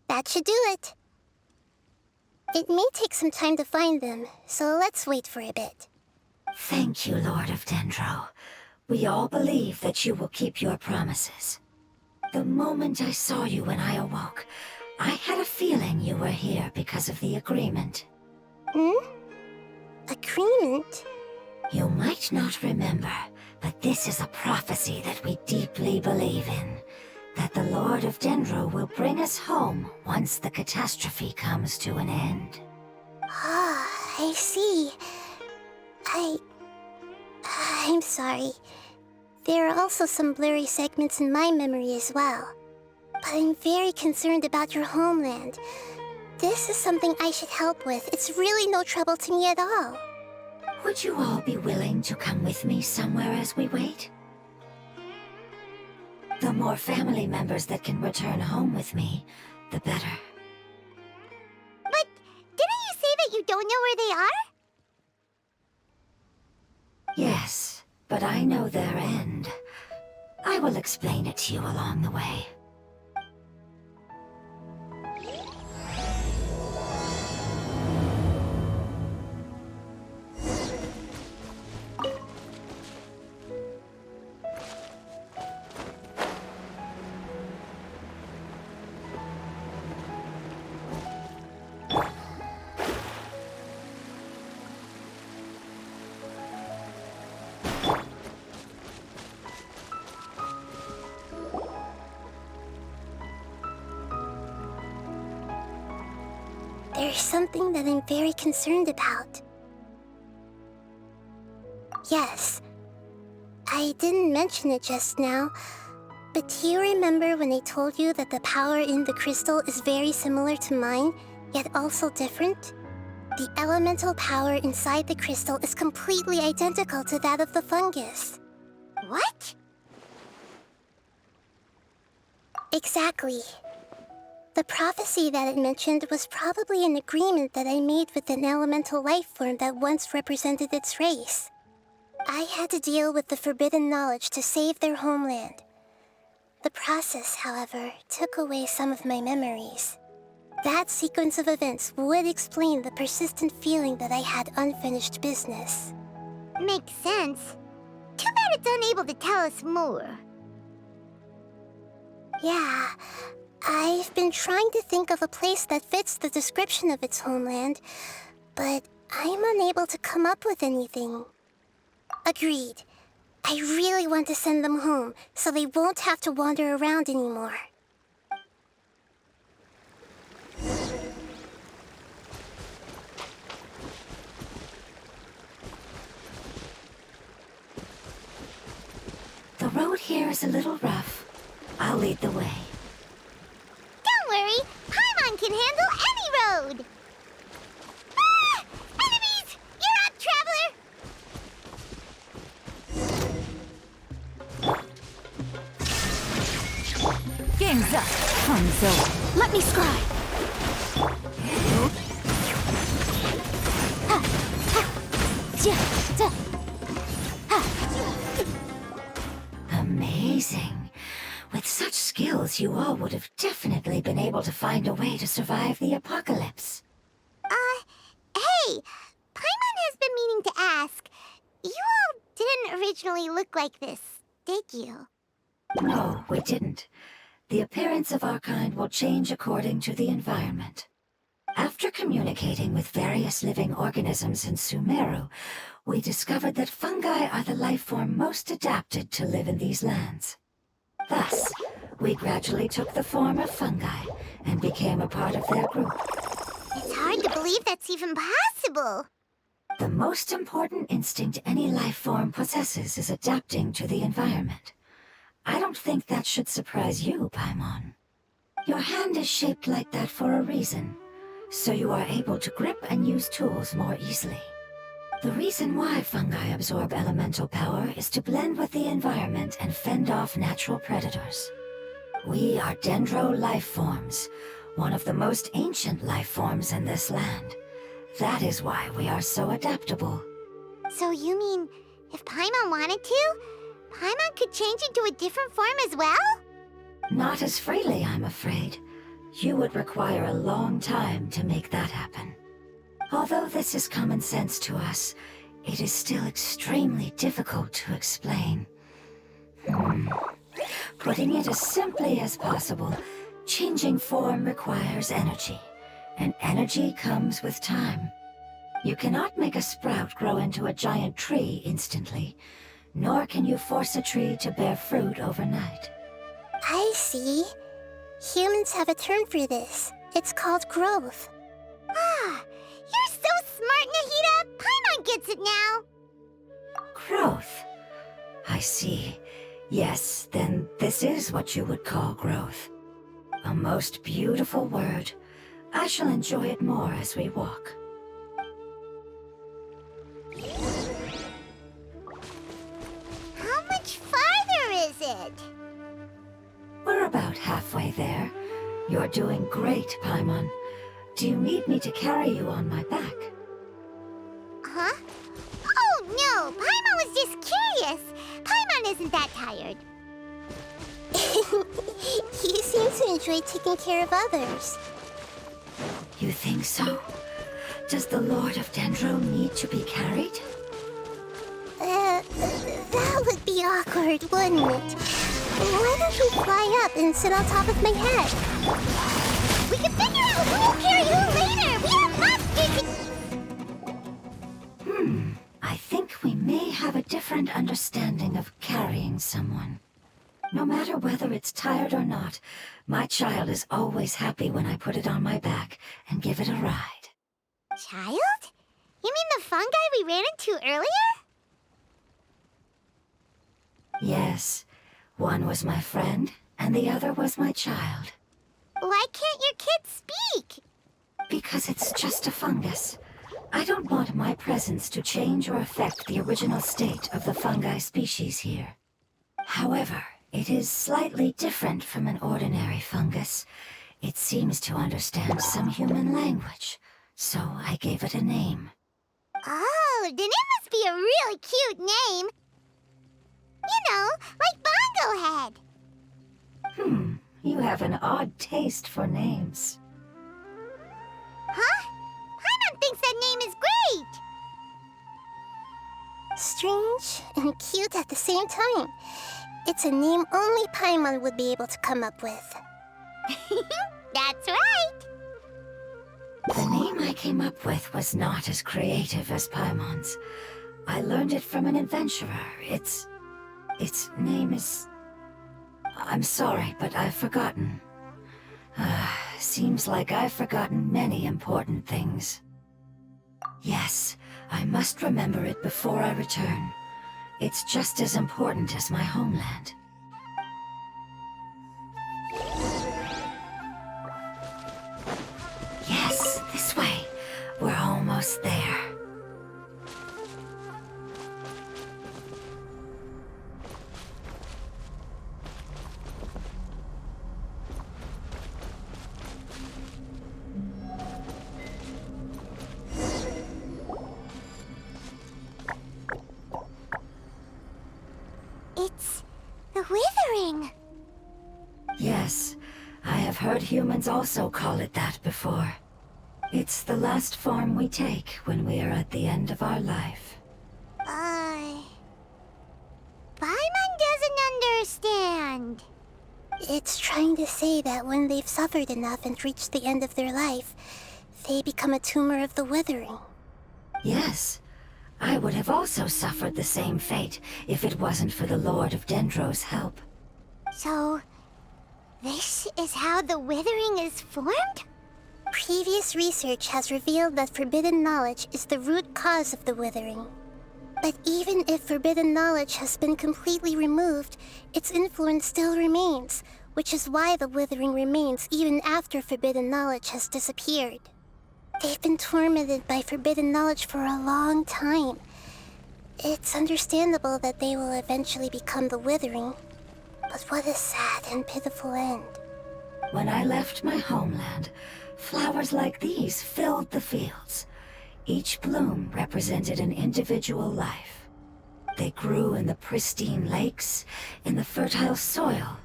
That should do it. It may take some time to find them, so let's wait for a bit. Thank you, Lord of Dendro. We all believe that you will keep your promises. The moment I saw you when I awoke, I had a feeling you were here because of the agreement. Agreement? You might not remember, but this is a prophecy that we deeply believe in. That the Lord of Dendro will bring us home once the catastrophe comes to an end. Ah, I see. I'm sorry. There are also some blurry segments in my memory as well. But I'm very concerned about your homeland. This is something I should help with. It's really no trouble to me at all. Would you all be willing to come with me somewhere as we wait? The more family members that can return home with me, the better. But didn't you say that you don't know where they are? Yes, but I know their end. I will explain it to you along the way. there's something that I'm very concerned about. Yes, I didn't mention it just now, but do you remember when I told you that the power in the crystal is very similar to mine, yet also different? The elemental power inside the crystal is completely identical to that of the fungus. What? Exactly. The prophecy that it mentioned was probably an agreement that I made with an elemental life form that once represented its race. I had to deal with the forbidden knowledge to save their homeland. The process, however, took away some of my memories. That sequence of events would explain the persistent feeling that I had unfinished business. Makes sense. Too bad it's unable to tell us more. Yeah, I've been trying to think of a place that fits the description of its homeland, but I'm unable to come up with anything. Agreed. I really want to send them home, so they won't have to wander around anymore. The road here is a little rough. I'll lead the way. Don't worry, Paimon can handle any road! Ah! Enemies! You're up, traveler! Game's up. Fun's over. Let me scry. Amazing. With such skills, you all would have definitely been able to find a way to survive the apocalypse. Hey! Paimon has been meaning to ask. You all didn't originally look like this, did you? No, we didn't. The appearance of our kind will change according to the environment. After communicating with various living organisms in Sumeru, we discovered that fungi are the life form most adapted to live in these lands. Thus, we gradually took the form of fungi and became a part of their group. It's hard to believe that's even possible. The most important instinct any life form possesses is adapting to the environment. I don't think that should surprise you, Paimon. Your hand is shaped like that for a reason, so you are able to grip and use tools more easily. The reason why fungi absorb elemental power is to blend with the environment and fend off natural predators. We are dendro life forms, one of the most ancient life forms in this land. That is why we are so adaptable. So you mean, if Paimon wanted to, Paimon could change into a different form as well? Not as freely, I'm afraid. You would require a long time to make that happen. Although this is common sense to us, it is still extremely difficult to explain. Putting it as simply as possible, changing form requires energy, and energy comes with time. You cannot make a sprout grow into a giant tree instantly, nor can you force a tree to bear fruit overnight. I see. Humans have a term for this. It's called growth. Ah, you're so smart, Nahida! Paimon gets it now! Growth. I see. Yes, then this is what you would call growth. A most beautiful word. I shall enjoy it more as we walk. How much farther is it? We're about halfway there. You're doing great, Paimon. Do you need me to carry you on my back? Huh? Oh, no! Paimon was just curious! Paimon isn't that tired. You seem to enjoy taking care of others. You think so? Does the Lord of Dendro need to be carried? That would be awkward, wouldn't it? Why don't you fly up and sit on top of my head? We can figure out who will carry who later! We have I think we may have a different understanding of carrying someone. No matter whether it's tired or not, my child is always happy when I put it on my back and give it a ride. Child? You mean the fungi we ran into earlier? Yes, one was my friend, and the other was my child. Why can't your kid speak? Because it's just a fungus. I don't want my presence to change or affect the original state of the fungi species here. However, it is slightly different from an ordinary fungus. It seems to understand some human language, so I gave it a name. Oh, then it must be a really cute name. You know, like Bongo Head. You have an odd taste for names. Huh? Paimon thinks that name is great. Strange and cute at the same time. It's a name only Paimon would be able to come up with. That's right. The name I came up with was not as creative as Paimon's. I learned it from an adventurer. Its name is... I'm sorry, but I've forgotten. Seems like I've forgotten many important things. Yes, I must remember it before I return. It's just as important as my homeland. Yes, this way. We're almost there. It's the Withering. Yes, I have heard humans also call it that before. It's the last form we take when we are at the end of our life. Paimon doesn't understand. It's trying to say that when they've suffered enough and reached the end of their life, they become a tumor of the Withering. Yes, I would have also suffered the same fate if it wasn't for the Lord of Dendro's help. So, this is how the Withering is formed? Previous research has revealed that forbidden knowledge is the root cause of the Withering. But even if forbidden knowledge has been completely removed, its influence still remains, which is why the Withering remains even after forbidden knowledge has disappeared. They've been tormented by forbidden knowledge for a long time. It's understandable that they will eventually become the Withering. But what a sad and pitiful end. When I left my homeland, flowers like these filled the fields. Each bloom represented an individual life. They grew in the pristine lakes, in the fertile soil,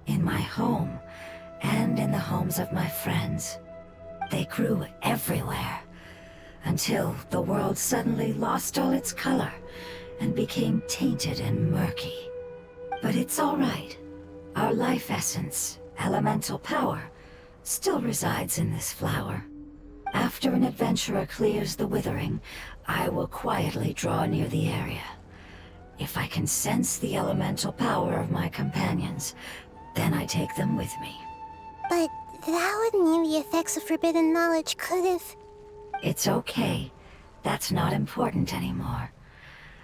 in my home, and in the homes of my friends. They grew everywhere, until the world suddenly lost all its color and became tainted and murky. But it's all right. Our life essence, elemental power, still resides in this flower. After an adventurer clears the Withering, I will quietly draw near the area. If I can sense the elemental power of my companions, then I take them with me. But that would mean the effects of forbidden knowledge could have... It's okay. That's not important anymore.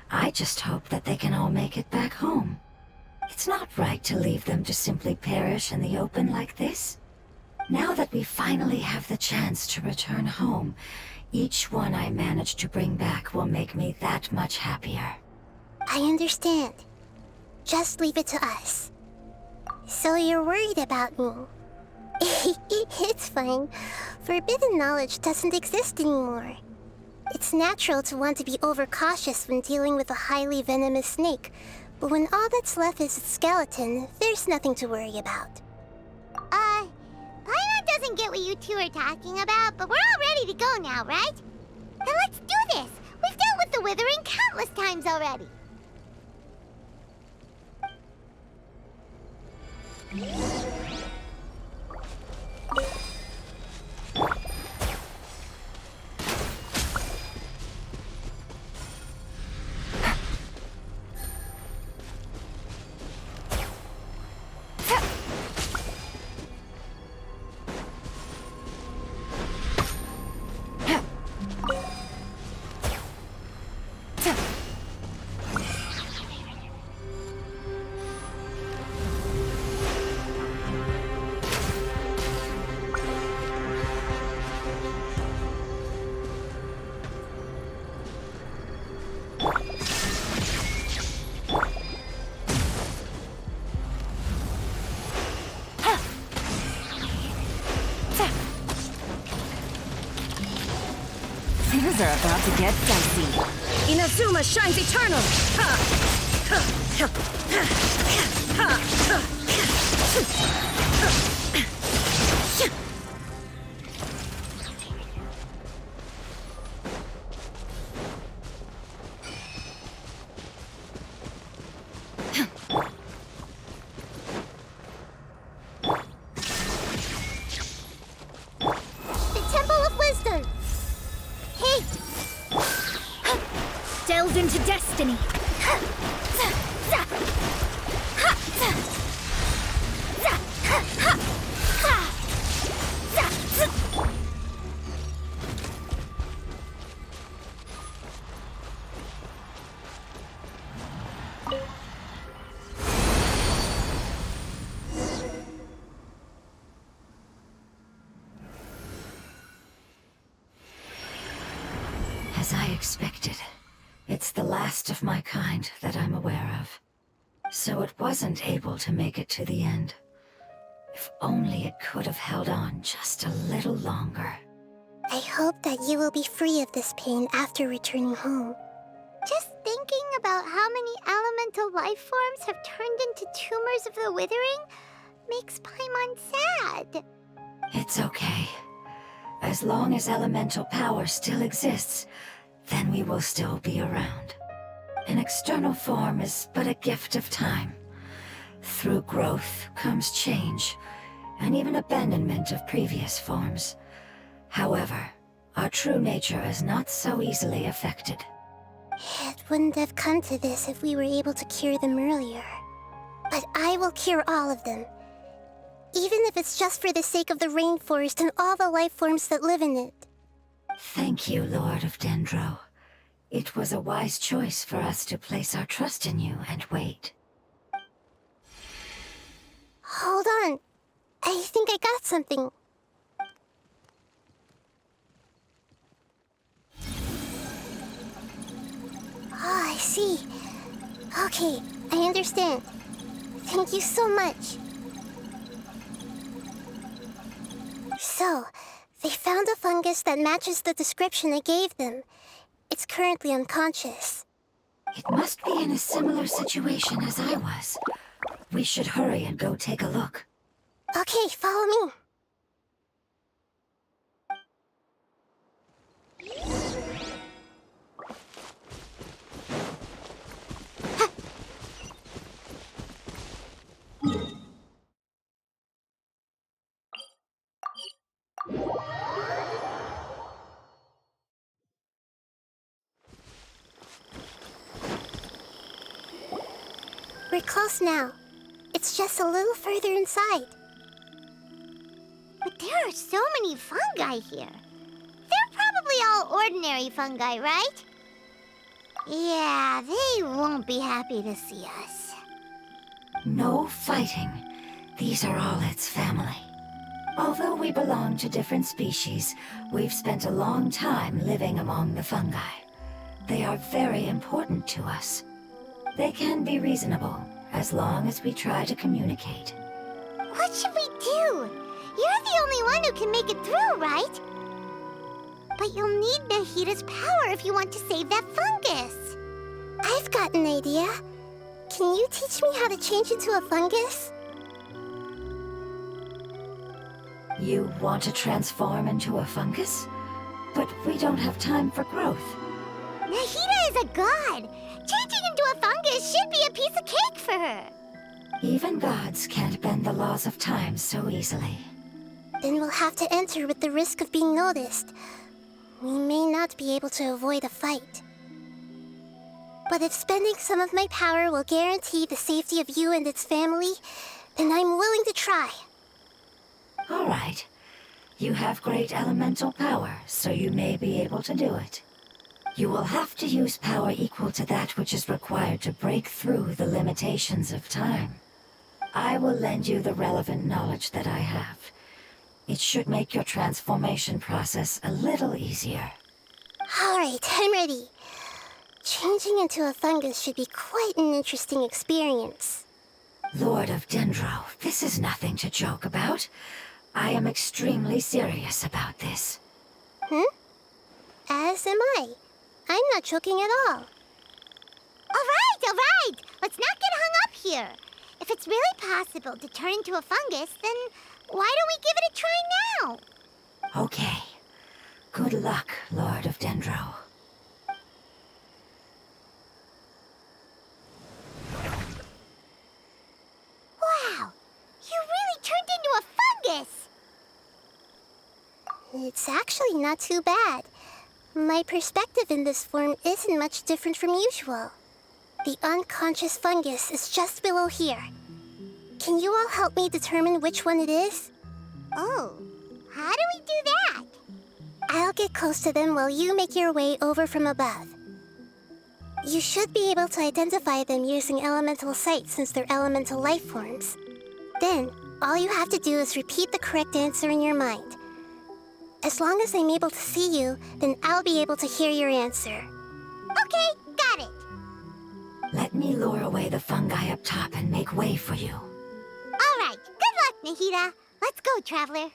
I just hope that they can all make it back home. It's not right to leave them to simply perish in the open like this. Now that we finally have the chance to return home, each one I manage to bring back will make me that much happier. I understand. Just leave it to us. So you're worried about me? It's fine. Forbidden knowledge doesn't exist anymore. It's natural to want to be overcautious when dealing with a highly venomous snake, but when all that's left is its skeleton, there's nothing to worry about. Paimon doesn't get what you two are talking about, but we're all ready to go now, right? Then let's do this! We've dealt with the Withering countless times already! Things are about to get dicey. Inazuma shines eternal! The Temple of Wisdom! Hey! Delved into destiny. As I expected, it's the last of my kind that I'm aware of. So it wasn't able to make it to the end. If only it could have held on just a little longer. I hope that you will be free of this pain after returning home. Just thinking about how many elemental life forms have turned into tumors of the withering makes Paimon sad. It's okay. As long as elemental power still exists, then we will still be around. An external form is but a gift of time. Through growth comes change, and even abandonment of previous forms. However, our true nature is not so easily affected. It wouldn't have come to this if we were able to cure them earlier. But I will cure all of them. Even if it's just for the sake of the rainforest and all the life forms that live in it. Thank you, Lord of Dendro. It was a wise choice for us to place our trust in you and wait. Hold on. I think I got something. Oh, I see. Okay, I understand. Thank you so much. So, they found a fungus that matches the description I gave them. It's currently unconscious. It must be in a similar situation as I was. We should hurry and go take a look. Okay, follow me. We're close now. It's just a little further inside. But there are so many fungi here. They're probably all ordinary fungi, right? Yeah, they won't be happy to see us. No fighting. These are all its family. Although we belong to different species, we've spent a long time living among the fungi. They are very important to us. They can be reasonable, as long as we try to communicate. What should we do? You're the only one who can make it through, right? But you'll need Nahida's power if you want to save that fungus. I've got an idea. Can you teach me how to change into a fungus? You want to transform into a fungus? But we don't have time for growth. Nahida is a god. Changing into a fungus should be a piece of cake for her. Even gods can't bend the laws of time so easily. Then we'll have to enter with the risk of being noticed. We may not be able to avoid a fight. But if spending some of my power will guarantee the safety of you and its family, then I'm willing to try. All right. You have great elemental power, so you may be able to do it. You will have to use power equal to that which is required to break through the limitations of time. I will lend you the relevant knowledge that I have. It should make your transformation process a little easier. All right, I'm ready. Changing into a fungus should be quite an interesting experience. Lord of Dendro, this is nothing to joke about. I am extremely serious about this. As am I. I'm not joking at all. All right. Let's not get hung up here. If it's really possible to turn into a fungus, then why don't we give it a try now? Okay. Good luck, Lord of Dendro. Wow, you really turned into a fungus! It's actually not too bad. My perspective in this form isn't much different from usual. The unconscious fungus is just below here. Can you all help me determine which one it is? Oh, how do we do that? I'll get close to them while you make your way over from above. You should be able to identify them using elemental sight since they're elemental life forms. Then, all you have to do is repeat the correct answer in your mind. As long as I'm able to see you, then I'll be able to hear your answer. Okay, got it. Let me lure away the fungi up top and make way for you. All right, good luck, Nahida. Let's go, Traveler.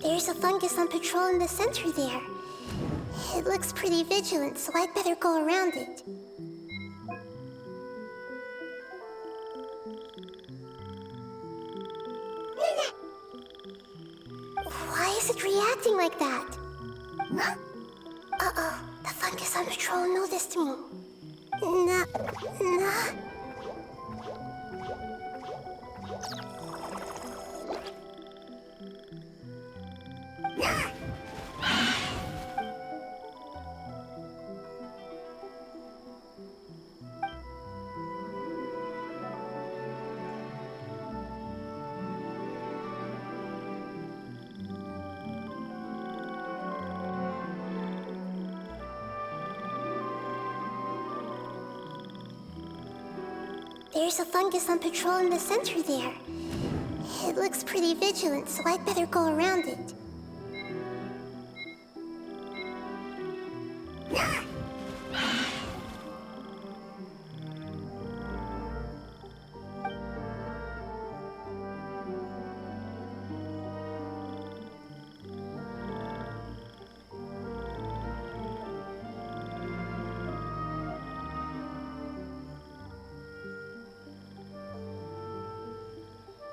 There's a fungus on patrol in the center there. It looks pretty vigilant, so I'd better go around it. Why is it reacting like that? Huh? Uh-oh, the fungus on patrol noticed me. Nah. There's a fungus on patrol in the center there. It looks pretty vigilant, so I'd better go around it.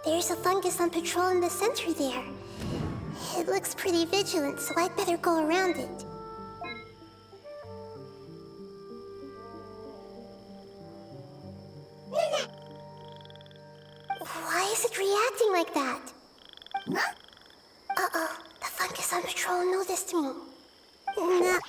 There's a fungus on patrol in the center there. It looks pretty vigilant, so I'd better go around it. Why is it reacting like that? Huh? Uh-oh, the fungus on patrol noticed me. Nah.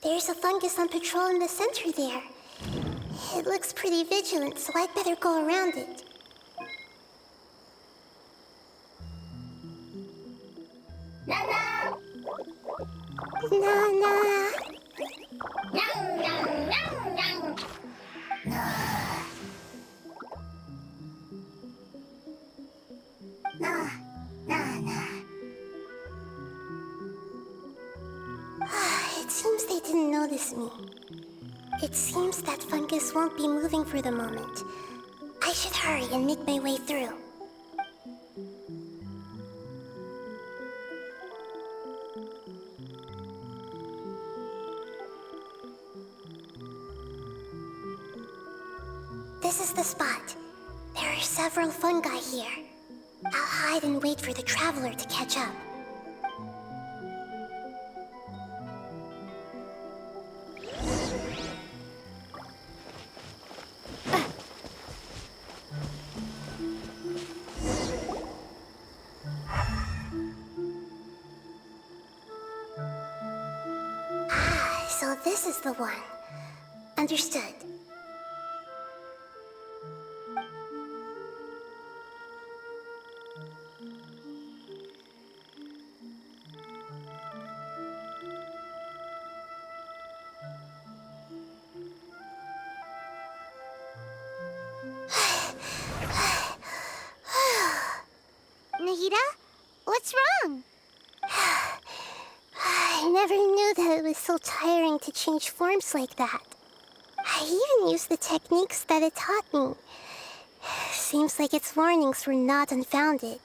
There's a fungus on patrol in the center there. It looks pretty vigilant, so I'd better go around it. Na. It seems they didn't notice me. It seems that fungus won't be moving for the moment. I should hurry and make my way through. This is the spot. There are several fungi here. I'll hide and wait for the traveler to catch up. So this is the one. Understood. Nahida, what's wrong? I never knew that it was so tiring to change forms like that. I even used the techniques that it taught me. Seems like its warnings were not unfounded.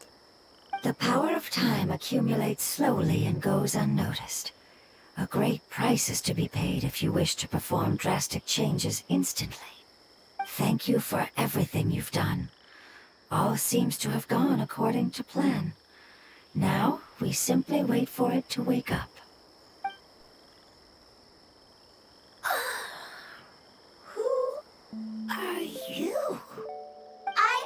The power of time accumulates slowly and goes unnoticed. A great price is to be paid if you wish to perform drastic changes instantly. Thank you for everything you've done. All seems to have gone according to plan. Now, we simply wait for it to wake up. Who are you? I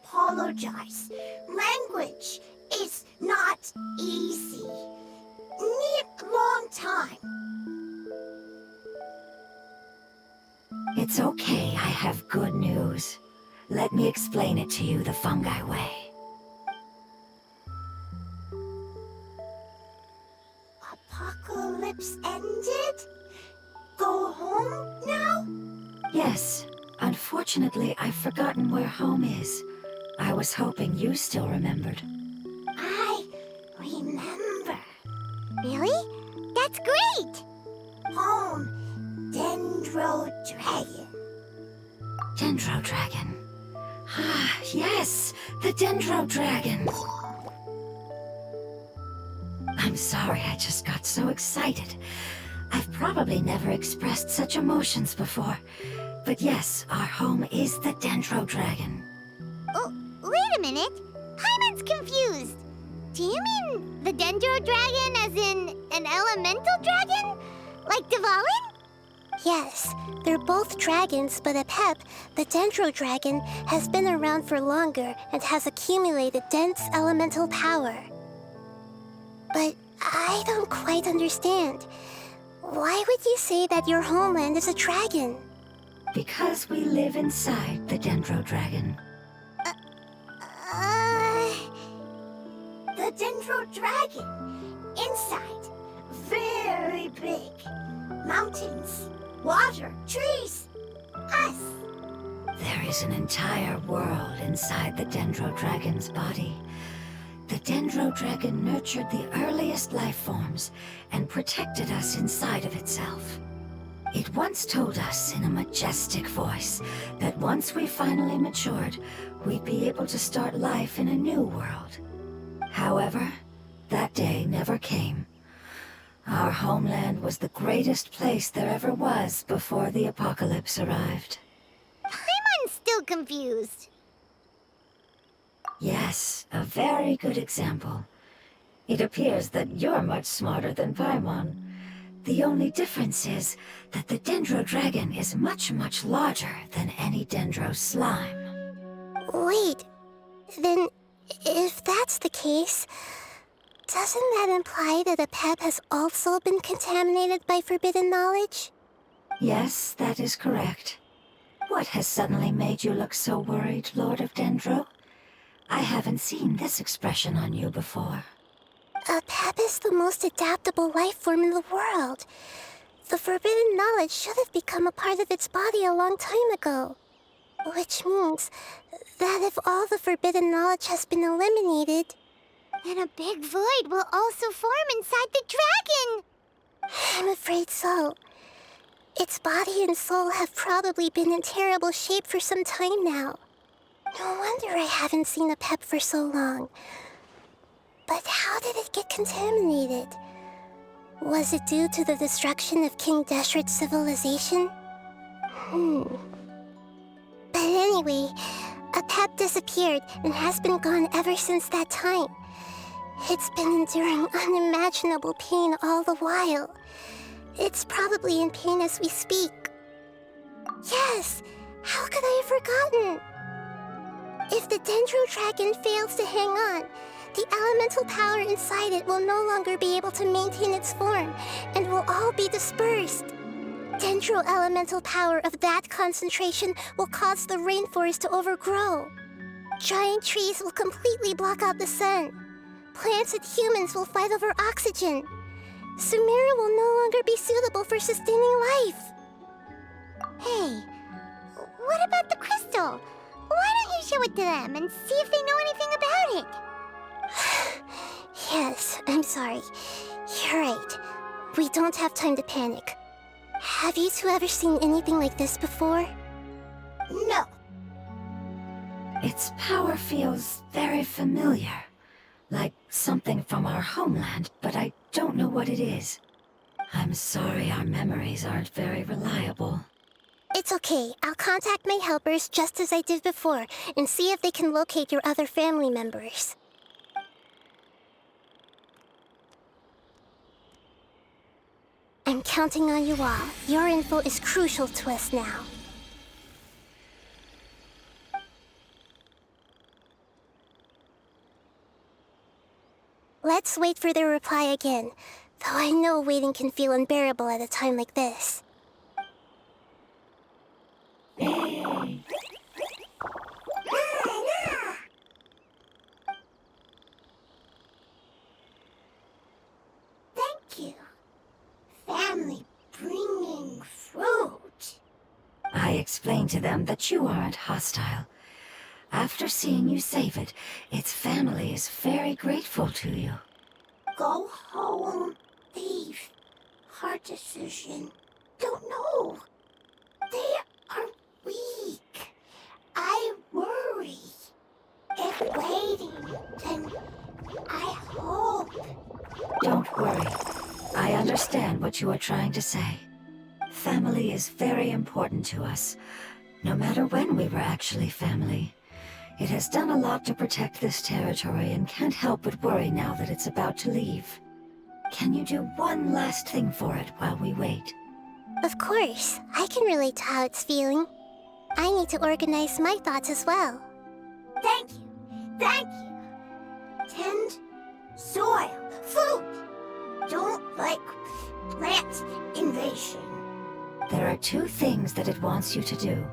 apologize. Language is not easy. Need long time. It's okay, I have good news. Let me explain it to you the fungi way. Apocalypse ended? Go home now? Yes. Unfortunately, I've forgotten where home is. I was hoping you still remembered. I remember. Really? That's great! Home, Dendro Dragon. Dendro Dragon. Ah, yes! The Dendro Dragon! I'm sorry, I just got so excited. I've probably never expressed such emotions before. But yes, our home is the Dendro Dragon. Oh, wait a minute. Paimon's confused. Do you mean the Dendro Dragon as in an elemental dragon? Like Dvalin? Yes, they're both dragons, but Apep, the Dendro Dragon, has been around for longer and has accumulated dense elemental power. But I don't quite understand. Why would you say that your homeland is a dragon? Because we live inside the Dendro Dragon. The Dendro Dragon. Inside. Very big. Mountains, water, trees. Us. There is an entire world inside the Dendro Dragon's body. The Dendro Dragon nurtured the earliest life forms and protected us inside of itself. It once told us in a majestic voice that once we finally matured, we'd be able to start life in a new world. However, that day never came. Our homeland was the greatest place there ever was before the apocalypse arrived. Paimon's still confused. Yes, a very good example. It appears that you're much smarter than Paimon. The only difference is that the Dendro Dragon is much, much larger than any Dendro slime. Wait, then if that's the case, doesn't that imply that Apep has also been contaminated by forbidden knowledge? Yes, that is correct. What has suddenly made you look so worried, Lord of Dendro? I haven't seen this expression on you before. A pep is the most adaptable life form in the world. The forbidden knowledge should have become a part of its body a long time ago. Which means that if all the forbidden knowledge has been eliminated, then a big void will also form inside the dragon! I'm afraid so. Its body and soul have probably been in terrible shape for some time now. No wonder I haven't seen a pep for so long. But how did it get contaminated? Was it due to the destruction of King Deshret's civilization? But anyway, a pep disappeared and has been gone ever since that time. It's been enduring unimaginable pain all the while. It's probably in pain as we speak. Yes! How could I have forgotten? If the Dendro Dragon fails to hang on, the elemental power inside it will no longer be able to maintain its form and will all be dispersed. Dendro elemental power of that concentration will cause the rainforest to overgrow. Giant trees will completely block out the sun. Plants and humans will fight over oxygen. Sumeru will no longer be suitable for sustaining life. Hey, what about the crystal? Why don't you show it to them and see if they know anything about it? Yes, I'm sorry. You're right. We don't have time to panic. Have you two ever seen anything like this before? No. Its power feels very familiar. Like something from our homeland, but I don't know what it is. I'm sorry our memories aren't very reliable. It's okay. I'll contact my helpers just as I did before and see if they can locate your other family members. I'm counting on you all. Your info is crucial to us now. Let's wait for their reply again, though I know waiting can feel unbearable at a time like this. Thank you. Family bringing fruit. I explained to them that you aren't hostile. After seeing you save it, its family is very grateful to you. Go home, leave. Hard decision. Don't know. They are weak. I worry. If waiting, then I hope. Don't worry. I understand what you are trying to say. Family is very important to us, no matter when we were actually family. It has done a lot to protect this territory and can't help but worry now that it's about to leave. Can you do one last thing for it while we wait? Of course, I can relate to how it's feeling. I need to organize my thoughts as well. Thank you. Thank you. Tend soil, food. Don't like plant invasion. There are two things that it wants you to do.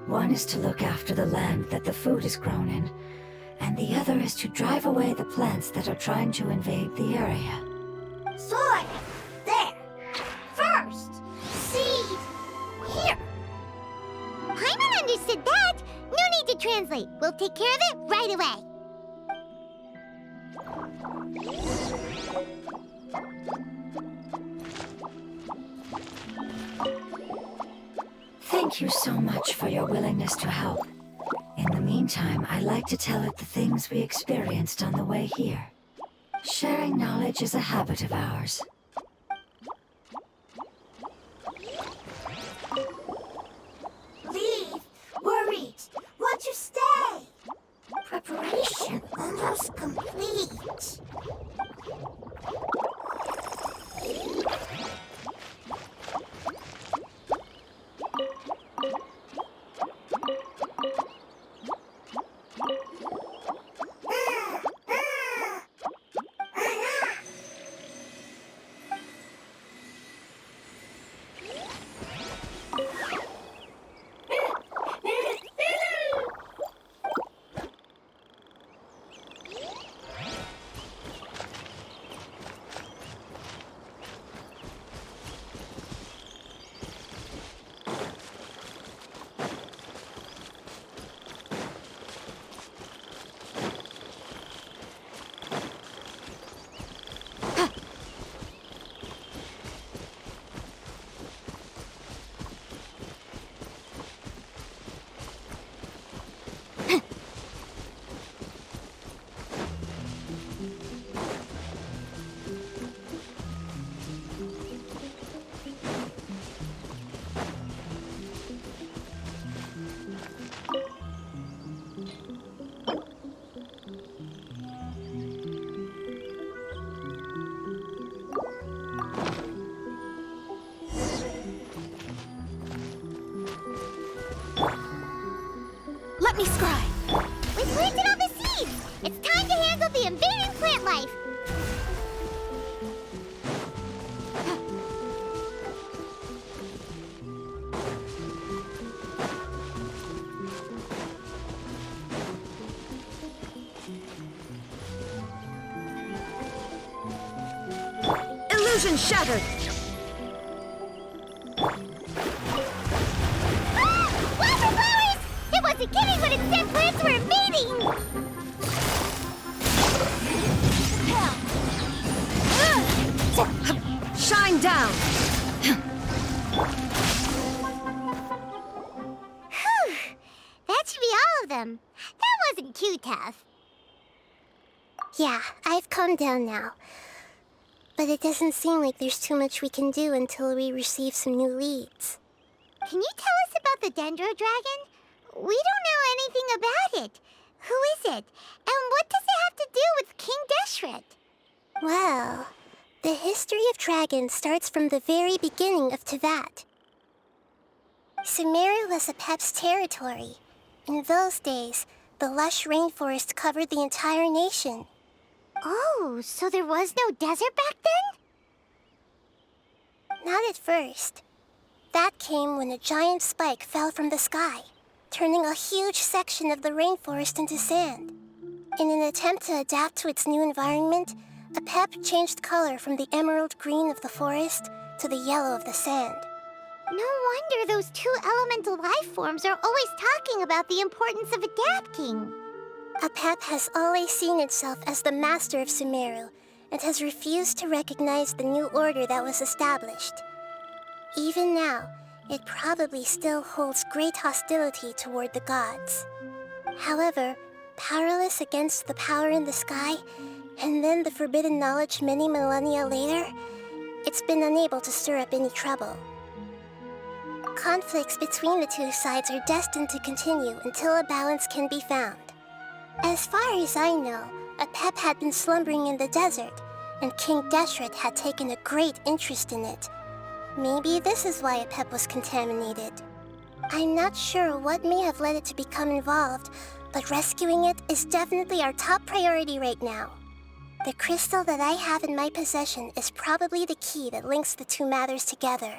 One is to look after the land that the food is grown in, and the other is to drive away the plants that are trying to invade the area. Soil. There. First. Seed. Here. Paimon understood that! No need to translate. We'll take care of it right away. Thank you so much for your willingness to help. In the meantime, I'd like to tell it the things we experienced on the way here. Sharing knowledge is a habit of ours. Leave. Worried. Want to stay. Preparation almost complete. Let me scry. We planted all the seeds! It's time to handle the invading plant life! Illusion shattered! Ah! Wildflower flowers! It wasn't kidding when it said plants were invading! Shine down! Whew! That should be all of them. That wasn't too tough. Yeah, I've calmed down now. But it doesn't seem like there's too much we can do until we receive some new leads. Can you tell us about the Dendro Dragon? We don't know anything about it. Who is it? And what does it have to do with King Deshret? Well, the history of dragons starts from the very beginning of Tevat. Sumeru was Apep's territory. In those days, the lush rainforest covered the entire nation. Oh, so there was no desert back then? Not at first. That came when a giant spike fell from the sky, turning a huge section of the rainforest into sand. In an attempt to adapt to its new environment, Apep changed color from the emerald green of the forest to the yellow of the sand. No wonder those two elemental life forms are always talking about the importance of adapting. Apep has always seen itself as the master of Sumeru and has refused to recognize the new order that was established. Even now, it probably still holds great hostility toward the gods. However, powerless against the power in the sky, and then the forbidden knowledge many millennia later, it's been unable to stir up any trouble. Conflicts between the two sides are destined to continue until a balance can be found. As far as I know, Apep had been slumbering in the desert, and King Deshret had taken a great interest in it. Maybe this is why Apep was contaminated. I'm not sure what may have led it to become involved, but rescuing it is definitely our top priority right now. The crystal that I have in my possession is probably the key that links the two matters together.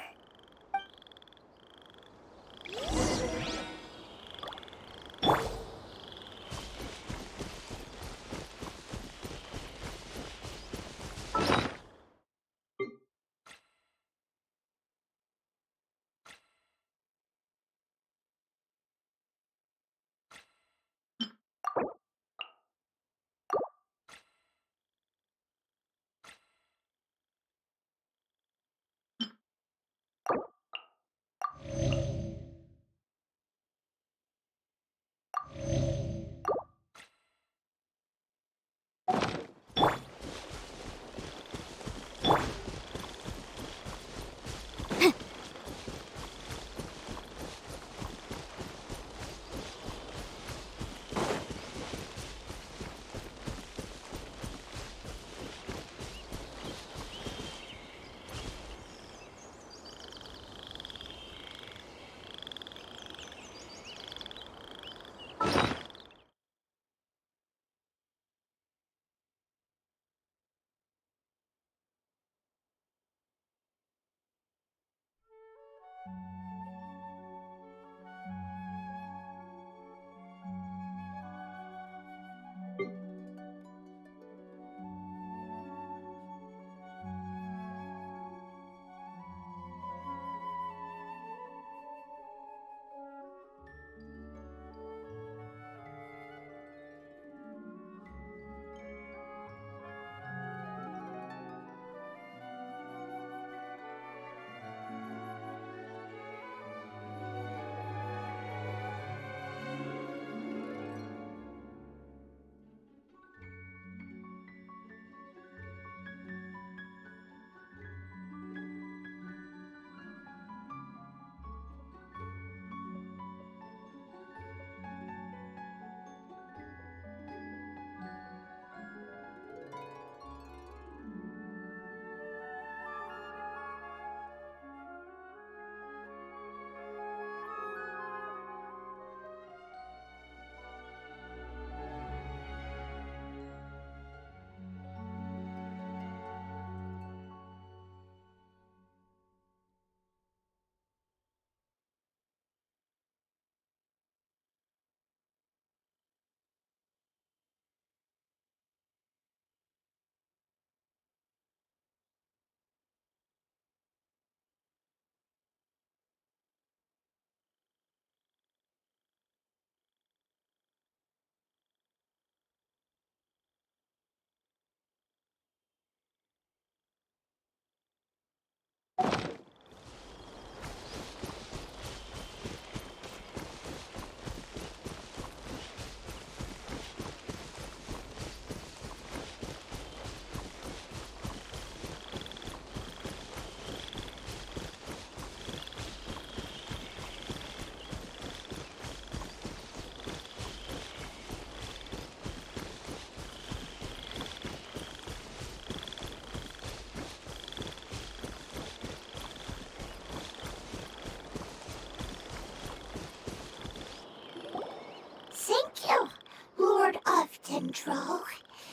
Dendro.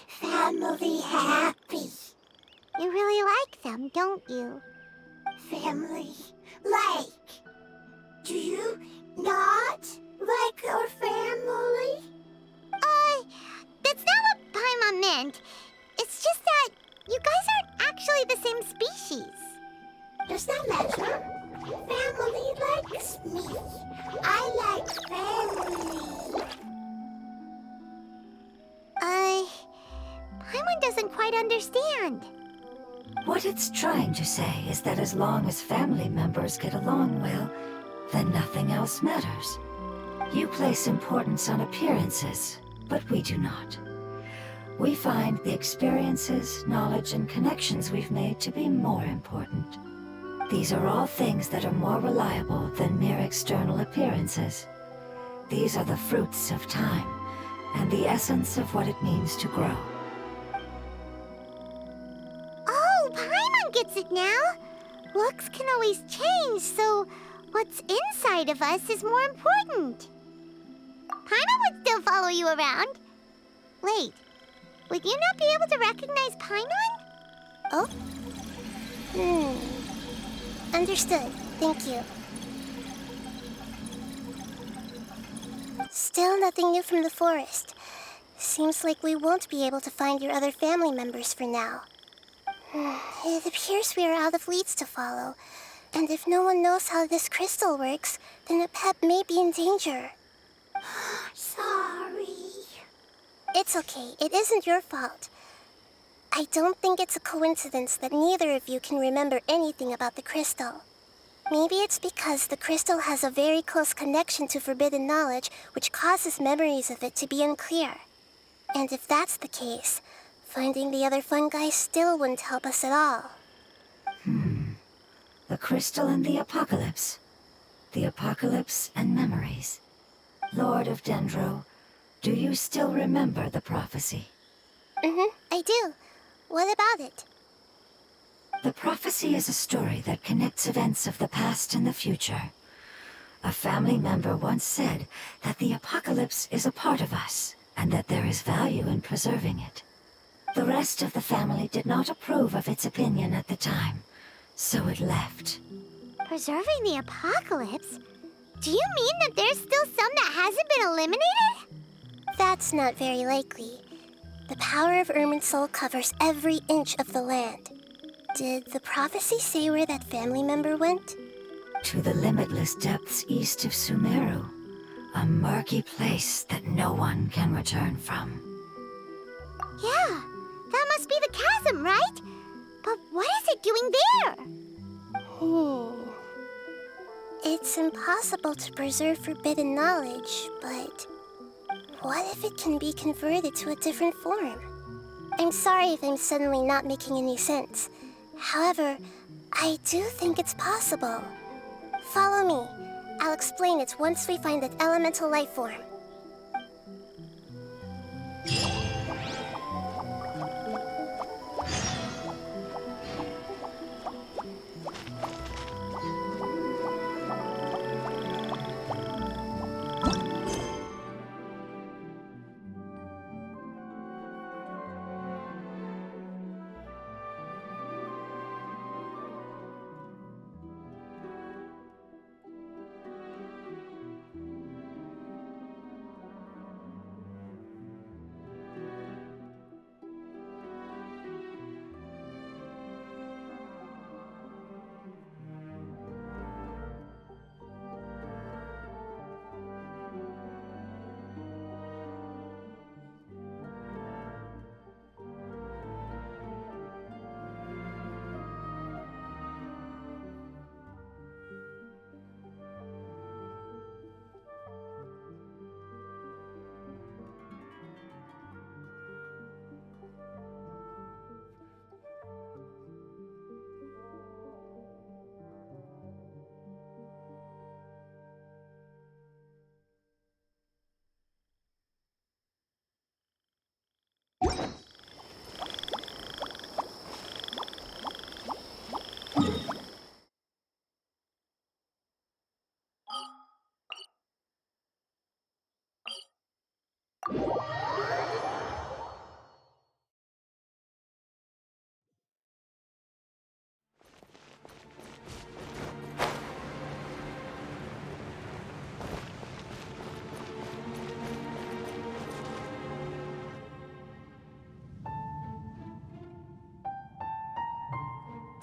Family happy. You really like them, don't you? Family like. Do you not like your family? That's not what Paimon meant. It's just that you guys aren't actually the same species. Does that matter? Family likes me. I like family. Paimon doesn't quite understand. What it's trying to say is that as long as family members get along well, then nothing else matters. You place importance on appearances, but we do not. We find the experiences, knowledge, and connections we've made to be more important. These are all things that are more reliable than mere external appearances. These are the fruits of time, and the essence of what it means to grow. Oh, Paimon gets it now. Looks can always change, so what's inside of us is more important. Paimon would still follow you around. Wait, would you not be able to recognize Paimon? Oh? Understood. Thank you. Still nothing new from the forest. Seems like we won't be able to find your other family members for now. It appears we are out of leads to follow. And if no one knows how this crystal works, then a pet may be in danger. Sorry. It's okay. It isn't your fault. I don't think it's a coincidence that neither of you can remember anything about the crystal. Maybe it's because the crystal has a very close connection to forbidden knowledge, which causes memories of it to be unclear. And if that's the case, finding the other fungi still wouldn't help us at all. The crystal and the apocalypse. The apocalypse and memories. Lord of Dendro, do you still remember the prophecy? I do. What about it? The prophecy is a story that connects events of the past and the future. A family member once said that the apocalypse is a part of us, and that there is value in preserving it. The rest of the family did not approve of its opinion at the time, so it left. Preserving the apocalypse? Do you mean that there's still some that hasn't been eliminated? That's not very likely. The power of Irminsul covers every inch of the land. Did the prophecy say where that family member went? To the limitless depths east of Sumeru, a murky place that no one can return from. Yeah, that must be the chasm, right? But what is it doing there? It's impossible to preserve forbidden knowledge, but what if it can be converted to a different form? I'm sorry if I'm suddenly not making any sense. However, I do think it's possible. Follow me. I'll explain it once we find that elemental life form.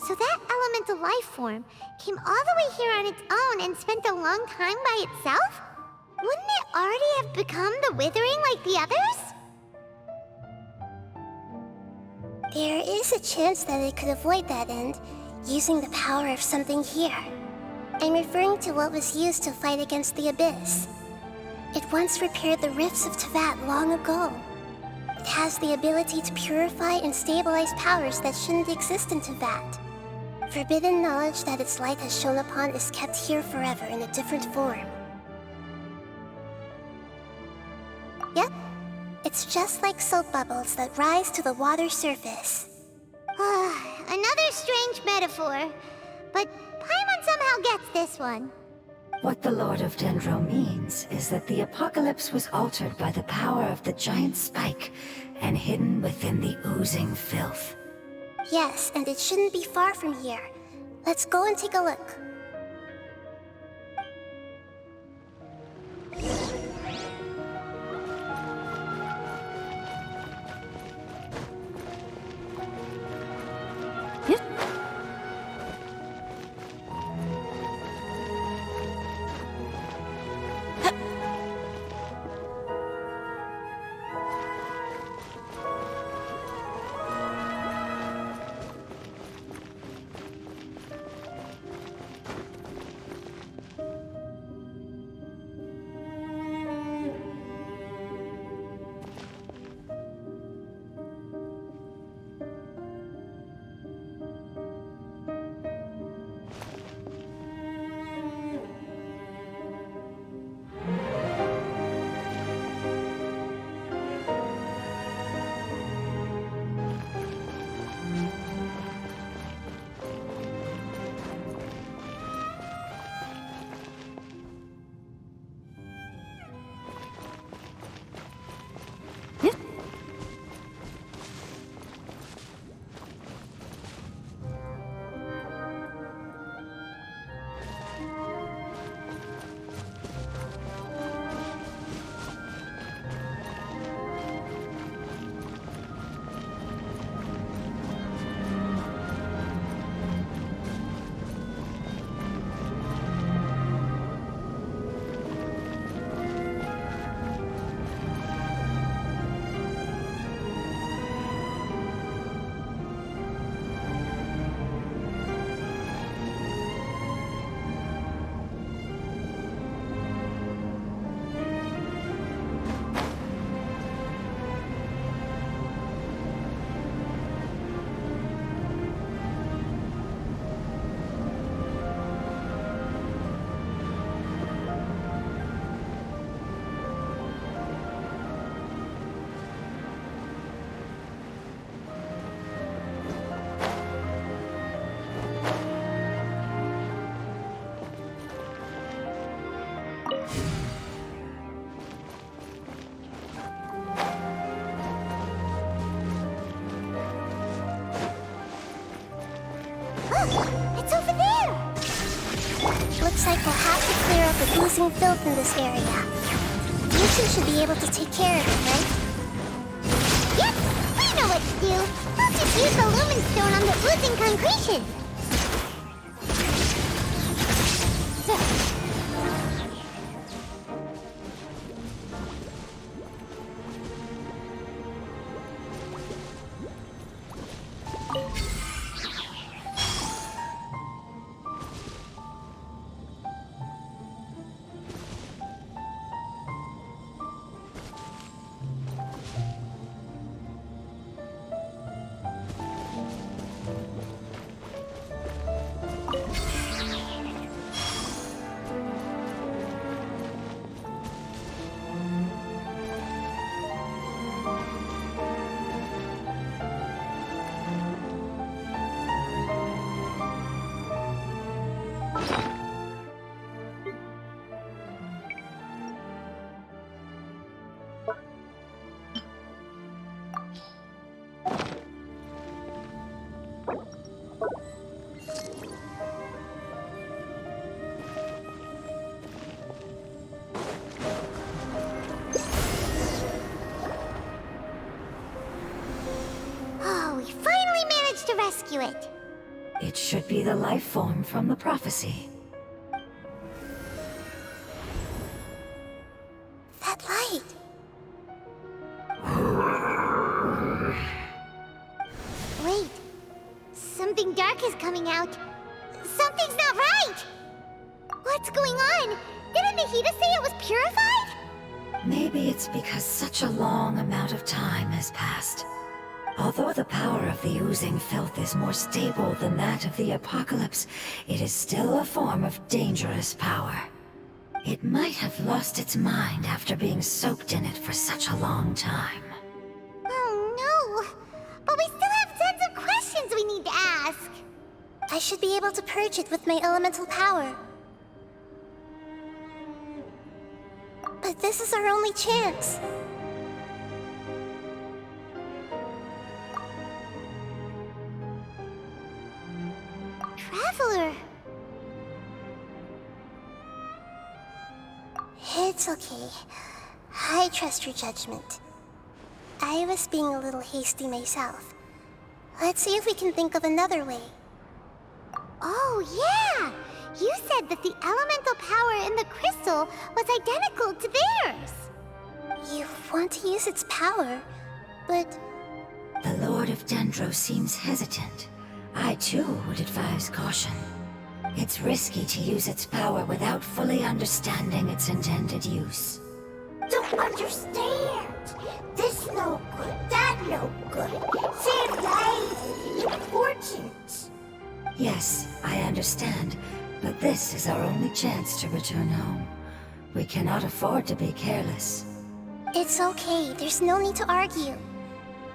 So that elemental life form came all the way here on its own and spent a long time by itself? Wouldn't it already have become the Withering like the others? There is a chance that it could avoid that end, using the power of something here. I'm referring to what was used to fight against the Abyss. It once repaired the rifts of Tevat long ago. It has the ability to purify and stabilize powers that shouldn't exist in Tevat. Forbidden knowledge that its light has shone upon is kept here forever in a different form. Yep, it's just like soap bubbles that rise to the water surface. Another strange metaphor, but Paimon somehow gets this one. What the Lord of Dendro means is that the apocalypse was altered by the power of the giant spike and hidden within the oozing filth. Yes, and it shouldn't be far from here. Let's go and take a look. It's over there! Looks like we'll have to clear up the oozing filth in this area. You two should be able to take care of it, right? Yep, we know what to do. We'll just use the lumen stone on the oozing concretion. Oh, we finally managed to rescue it. It should be the life form from the prophecy. That light. Wait. Something dark is coming out. Something's not right! What's going on? Didn't Nahida say it was purified? Maybe it's because such a long amount of time has passed. Although the power of the oozing filth is more stable than that of the apocalypse, it is still a form of dangerous power. It might have lost its mind after being soaked in it for such a long time. Oh no! But we still have tons of questions we need to ask! I should be able to purge it with my elemental power. But this is our only chance. Traveler! It's okay. I trust your judgment. I was being a little hasty myself. Let's see if we can think of another way. Oh, yeah! You said that the elemental power in the crystal was identical to theirs! You want to use its power, but The Lord of Dendro seems hesitant. I too would advise caution. It's risky to use its power without fully understanding its intended use. Don't understand. This no good, that no good. Save lives is important. Yes, I understand, but this is our only chance to return home. We cannot afford to be careless. it's okay. There's no need to argue.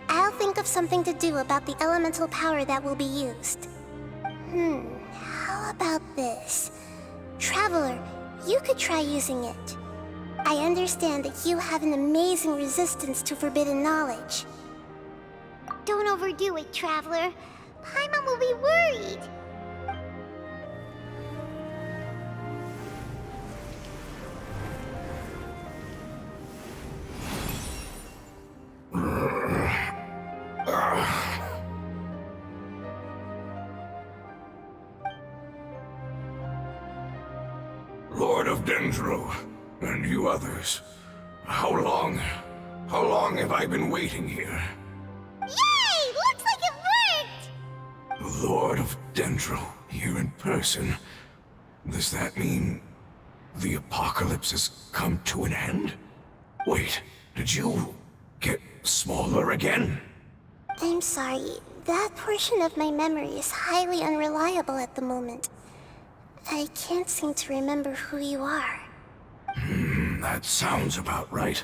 I'll think of something to do about the elemental power that will be used. How about this? Traveler, you could try using it. I understand that you have an amazing resistance to forbidden knowledge. Don't overdo it, Traveler. Paimon will be worried. Lord of Dendro, and you others. How long have I been waiting here? Yay! Looks like it worked! Lord of Dendro, here in person. Does that mean the apocalypse has come to an end? Wait, did you get smaller again? I'm sorry. That portion of my memory is highly unreliable at the moment. I can't seem to remember who you are. That sounds about right.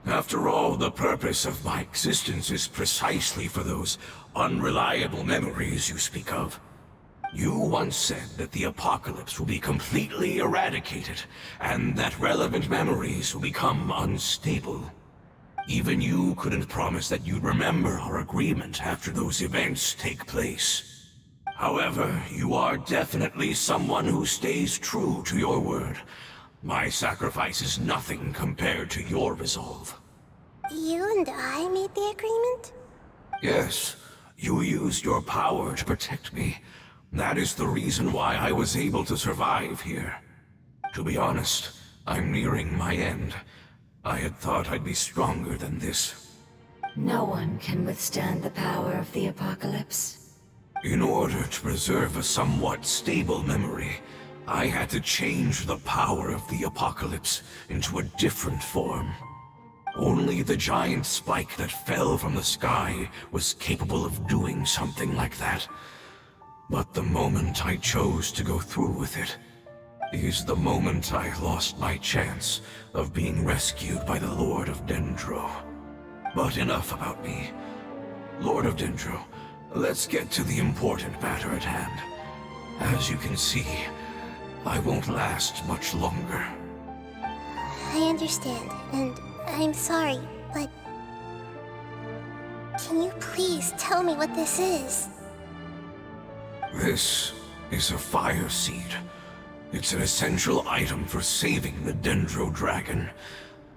After all, the purpose of my existence is precisely for those unreliable memories you speak of. You once said that the apocalypse will be completely eradicated, and that relevant memories will become unstable. Even you couldn't promise that you'd remember our agreement after those events take place. However, you are definitely someone who stays true to your word. My sacrifice is nothing compared to your resolve. You and I made the agreement? Yes, you used your power to protect me. That is the reason why I was able to survive here. To be honest, I'm nearing my end. I had thought I'd be stronger than this. No one can withstand the power of the apocalypse. In order to preserve a somewhat stable memory, I had to change the power of the apocalypse into a different form. Only the giant spike that fell from the sky was capable of doing something like that. But the moment I chose to go through with it is the moment I lost my chance of being rescued by the Lord of Dendro. But enough about me. Lord of Dendro, let's get to the important matter at hand. As you can see, I won't last much longer. I understand, and I'm sorry, but can you please tell me what this is? This is a fire seed. It's an essential item for saving the Dendro dragon.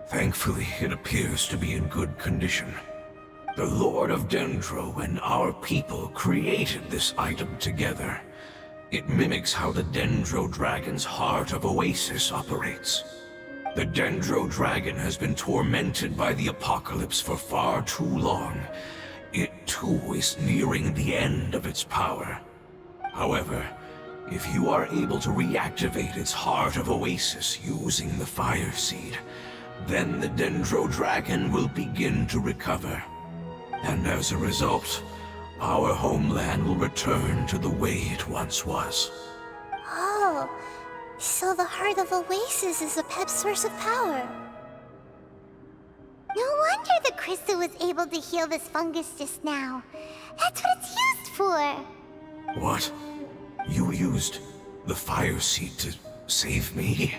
Thankfully, it appears to be in good condition. The Lord of Dendro and our people created this item together. It mimics how the Dendro Dragon's Heart of Oasis operates. The Dendro Dragon has been tormented by the apocalypse for far too long. It too is nearing the end of its power. However, if you are able to reactivate its Heart of Oasis using the Fire Seed, then the Dendro Dragon will begin to recover. And as a result, our homeland will return to the way it once was. Oh, so the Heart of Oasis is a pep source of power. No wonder the crystal was able to heal this fungus just now. That's what it's used for. What? You used the Fire Seed to save me?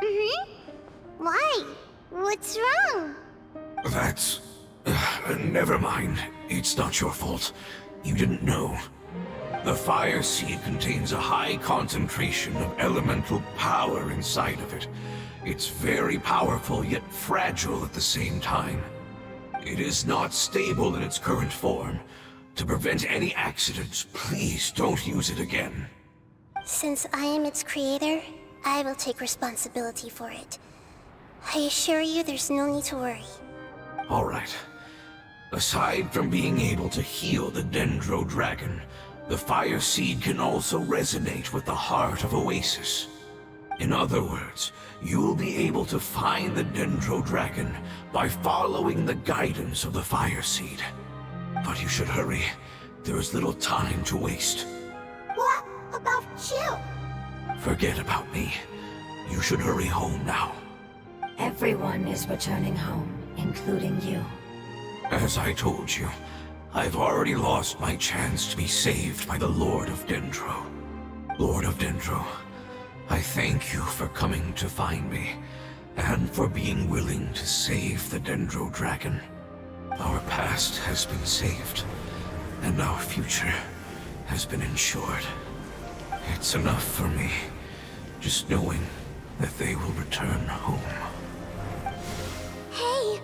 Mm-hmm. Why? What's wrong? That's... never mind. It's not your fault. You didn't know. The Fire Seed contains a high concentration of elemental power inside of it. It's very powerful, yet fragile at the same time. It is not stable in its current form. To prevent any accidents, please don't use it again. Since I am its creator, I will take responsibility for it. I assure you there's no need to worry. All right. Aside from being able to heal the Dendro Dragon, the Fire Seed can also resonate with the Heart of Oasis. In other words, you'll be able to find the Dendro Dragon by following the guidance of the Fire Seed. But you should hurry. There is little time to waste. What about you? Forget about me. You should hurry home now. Everyone is returning home, including you. As I told you, I've already lost my chance to be saved by the Lord of Dendro. Lord of Dendro, I thank you for coming to find me, and for being willing to save the Dendro Dragon. Our past has been saved, and our future has been ensured. It's enough for me, just knowing that they will return home. Hey,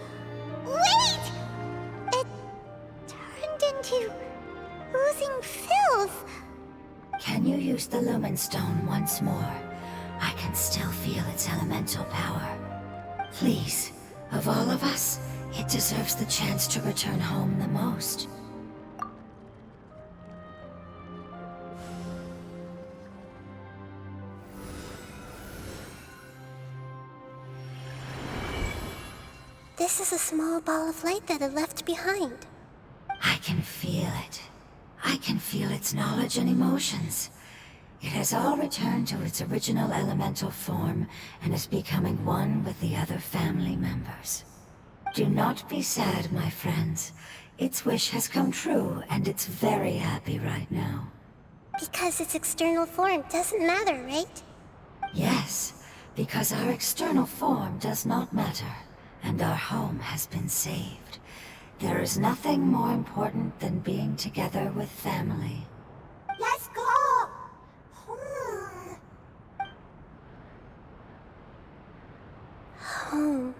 wait! It turned into oozing filth. Can you use the Lumen Stone once more? I can still feel its elemental power. Please, of all of us, it deserves the chance to return home the most. This is a small ball of light that it left behind. I can feel it. I can feel its knowledge and emotions. It has all returned to its original elemental form and is becoming one with the other family members. Do not be sad, my friends. Its wish has come true, and it's very happy right now. Because its external form doesn't matter, right? Yes, because our external form does not matter, and our home has been saved. There is nothing more important than being together with family. Let's go! Home.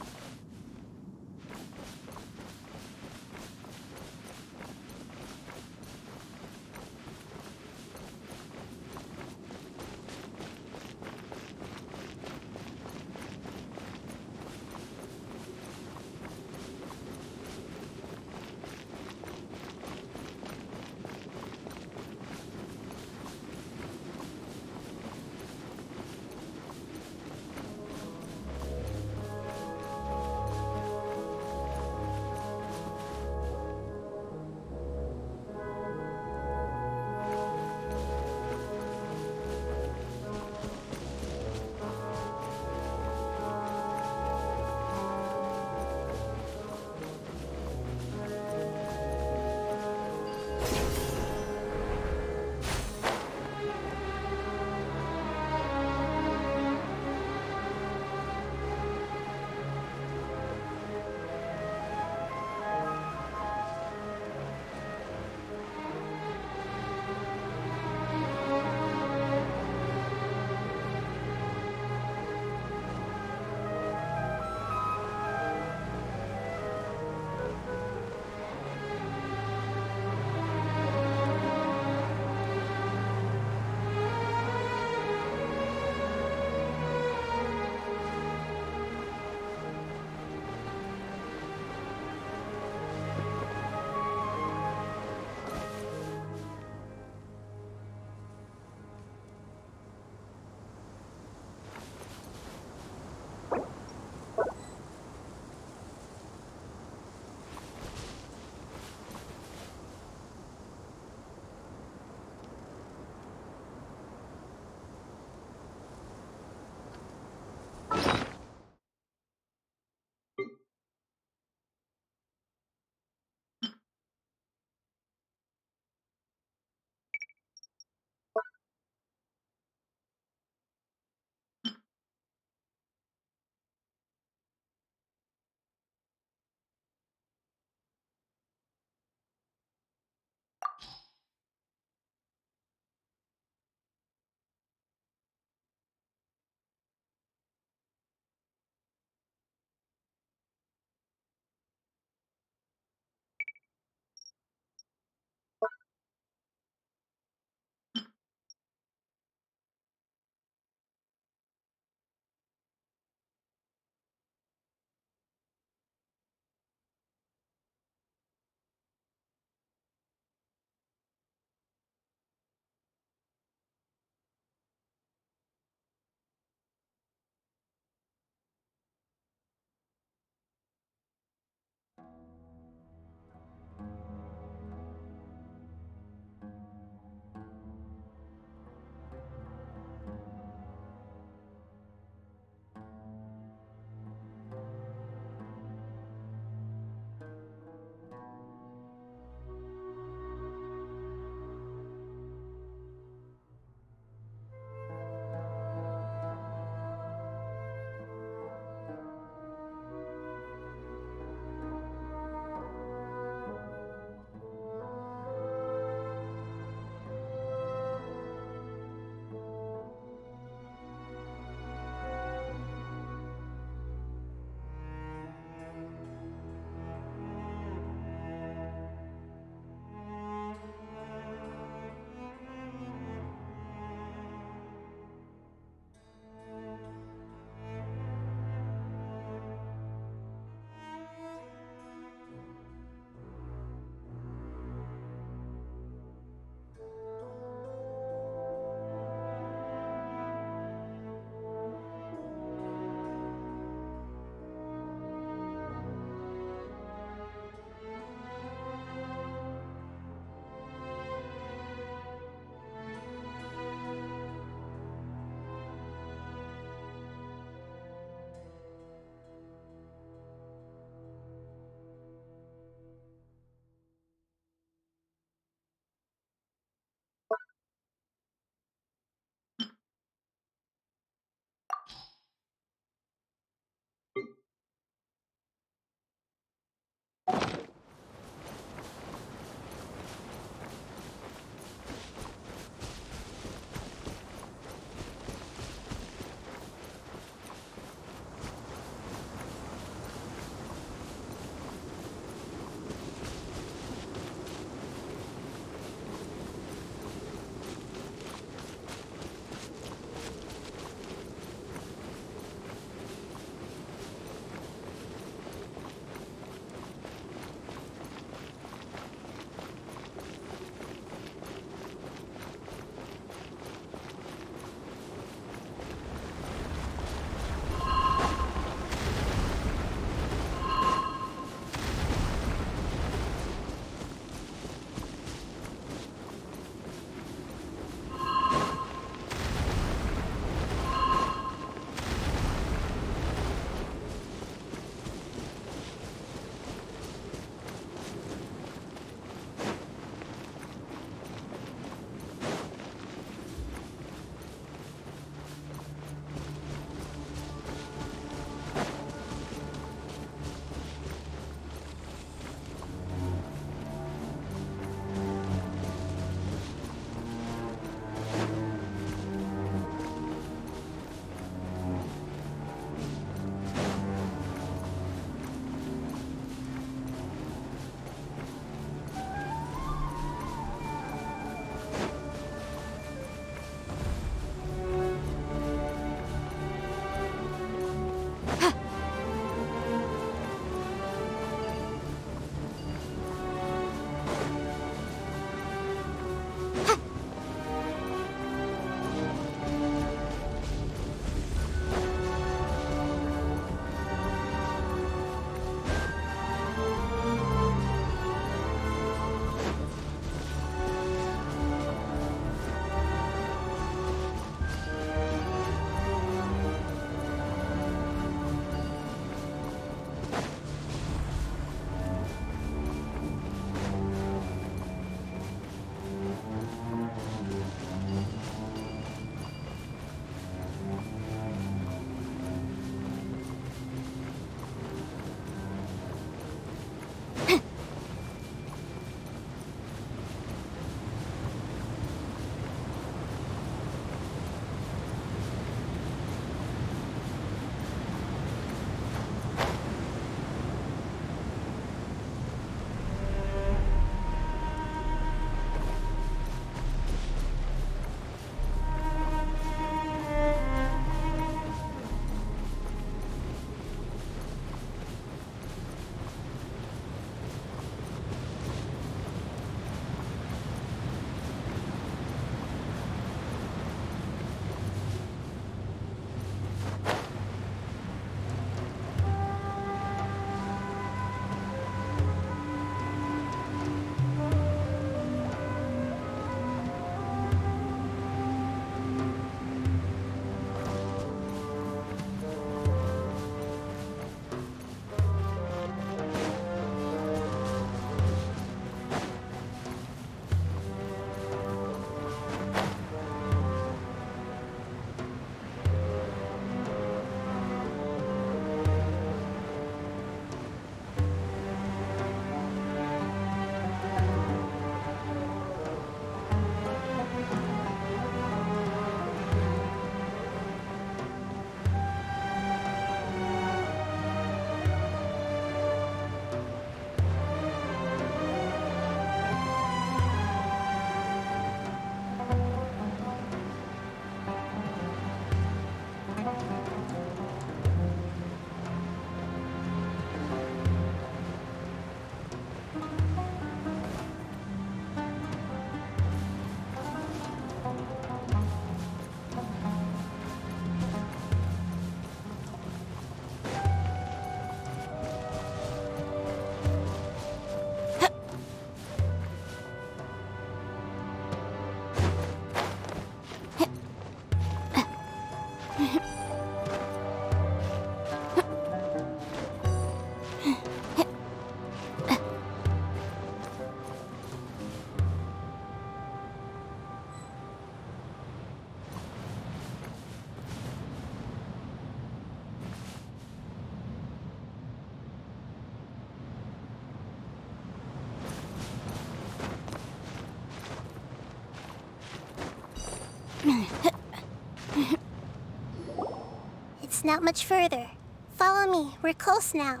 place, not much further. Follow me, we're close now.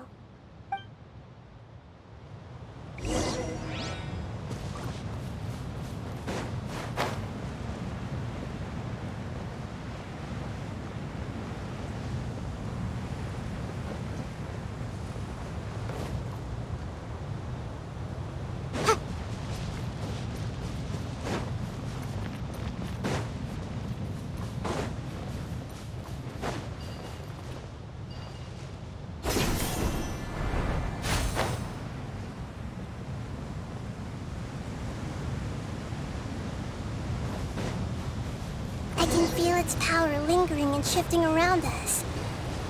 I can feel its power lingering and shifting around us.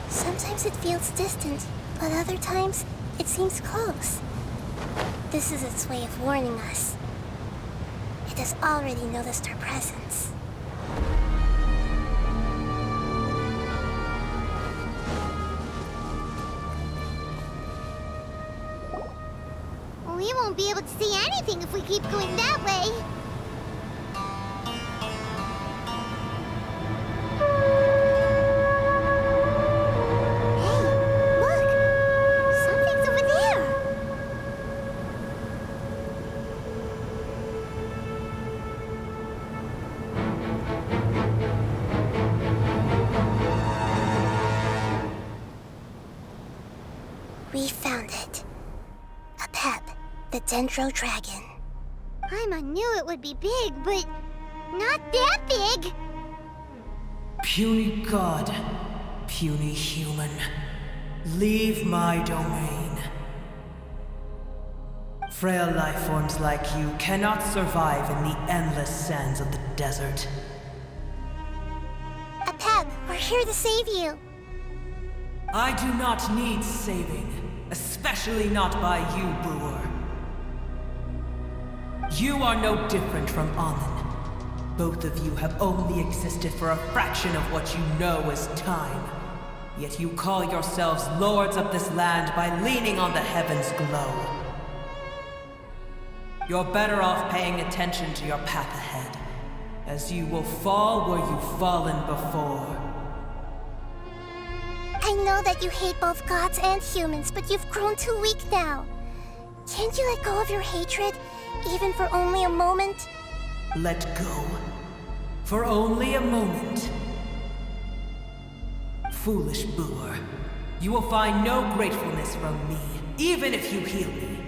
Sometimes it feels distant, but other times it seems close. This is its way of warning us. It has already noticed our presence. We won't be able to see anything if we keep going that way. We found it. A pep, the Dendro Dragon. Paimon knew it would be big, but not that big. Puny god, puny human, leave my domain. Frail life forms like you cannot survive in the endless sands of the desert. A pep, we're here to save you. I do not need saving, especially not by you, Brewer. You are no different from Amun. Both of you have only existed for a fraction of what you know as time. Yet you call yourselves lords of this land by leaning on the heavens' glow. You're better off paying attention to your path ahead, as you will fall where you've fallen before. I know that you hate both gods and humans, but you've grown too weak now. Can't you let go of your hatred, even for only a moment? Let go. For only a moment. Foolish Boor. You will find no gratefulness from me, even if you heal me.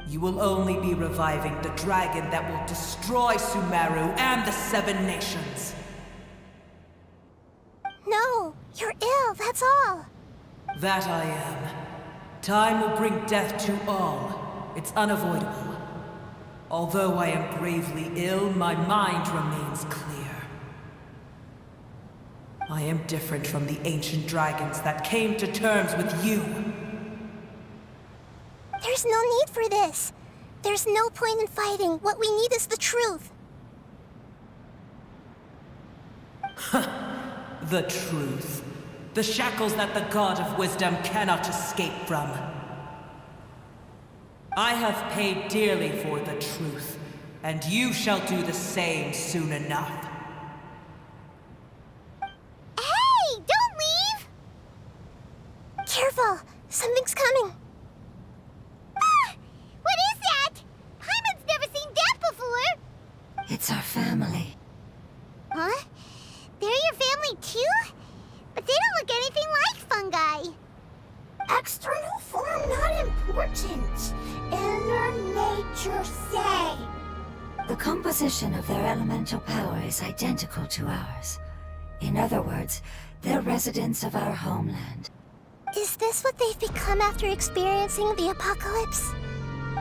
You will only be reviving the dragon that will destroy Sumeru and the Seven Nations. No, you're ill, that's all. That I am. Time will bring death to all. It's unavoidable. Although I am gravely ill, my mind remains clear. I am different from the ancient dragons that came to terms with you. There's no need for this. There's no point in fighting. What we need is the truth. The truth. The shackles that the God of Wisdom cannot escape from. I have paid dearly for the truth, and you shall do the same soon enough. Hey, don't leave! Careful, something's coming. Ah, what is that? Paimon's never seen that before. It's our family. Huh? They're your family too? But they don't look anything like fungi. External form not important. Inner nature say. The composition of their elemental power is identical to ours. In other words, they're residents of our homeland. Is this what they've become after experiencing the apocalypse?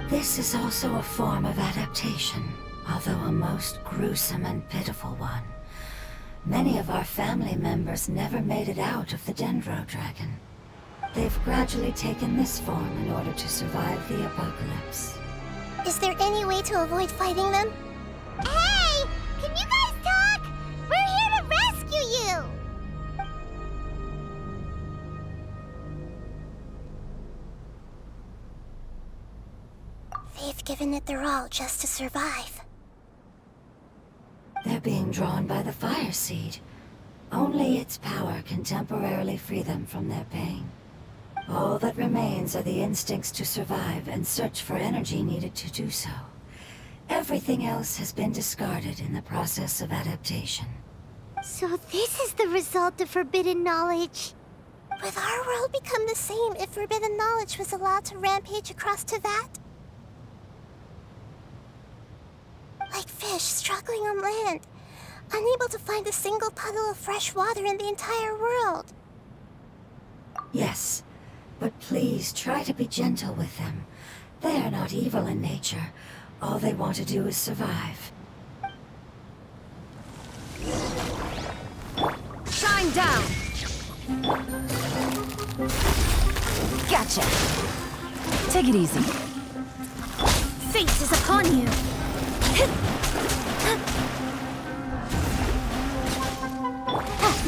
This is also a form of adaptation, although a most gruesome and pitiful one. Many of our family members never made it out of the Dendro Dragon. They've gradually taken this form in order to survive the apocalypse. Is there any way to avoid fighting them? Hey! Can you guys talk? We're here to rescue you! They've given it their all just to survive. They're being drawn by the fire seed. Only its power can temporarily free them from their pain. All that remains are the instincts to survive and search for energy needed to do so. Everything else has been discarded in the process of adaptation. So this is the result of forbidden knowledge. Would our world become the same if forbidden knowledge was allowed to rampage across Teyvat? Like fish struggling on land, unable to find a single puddle of fresh water in the entire world. Yes, but please try to be gentle with them. They are not evil in nature. All they want to do is survive. Shine down! Gotcha. Take it easy. Fate is upon you.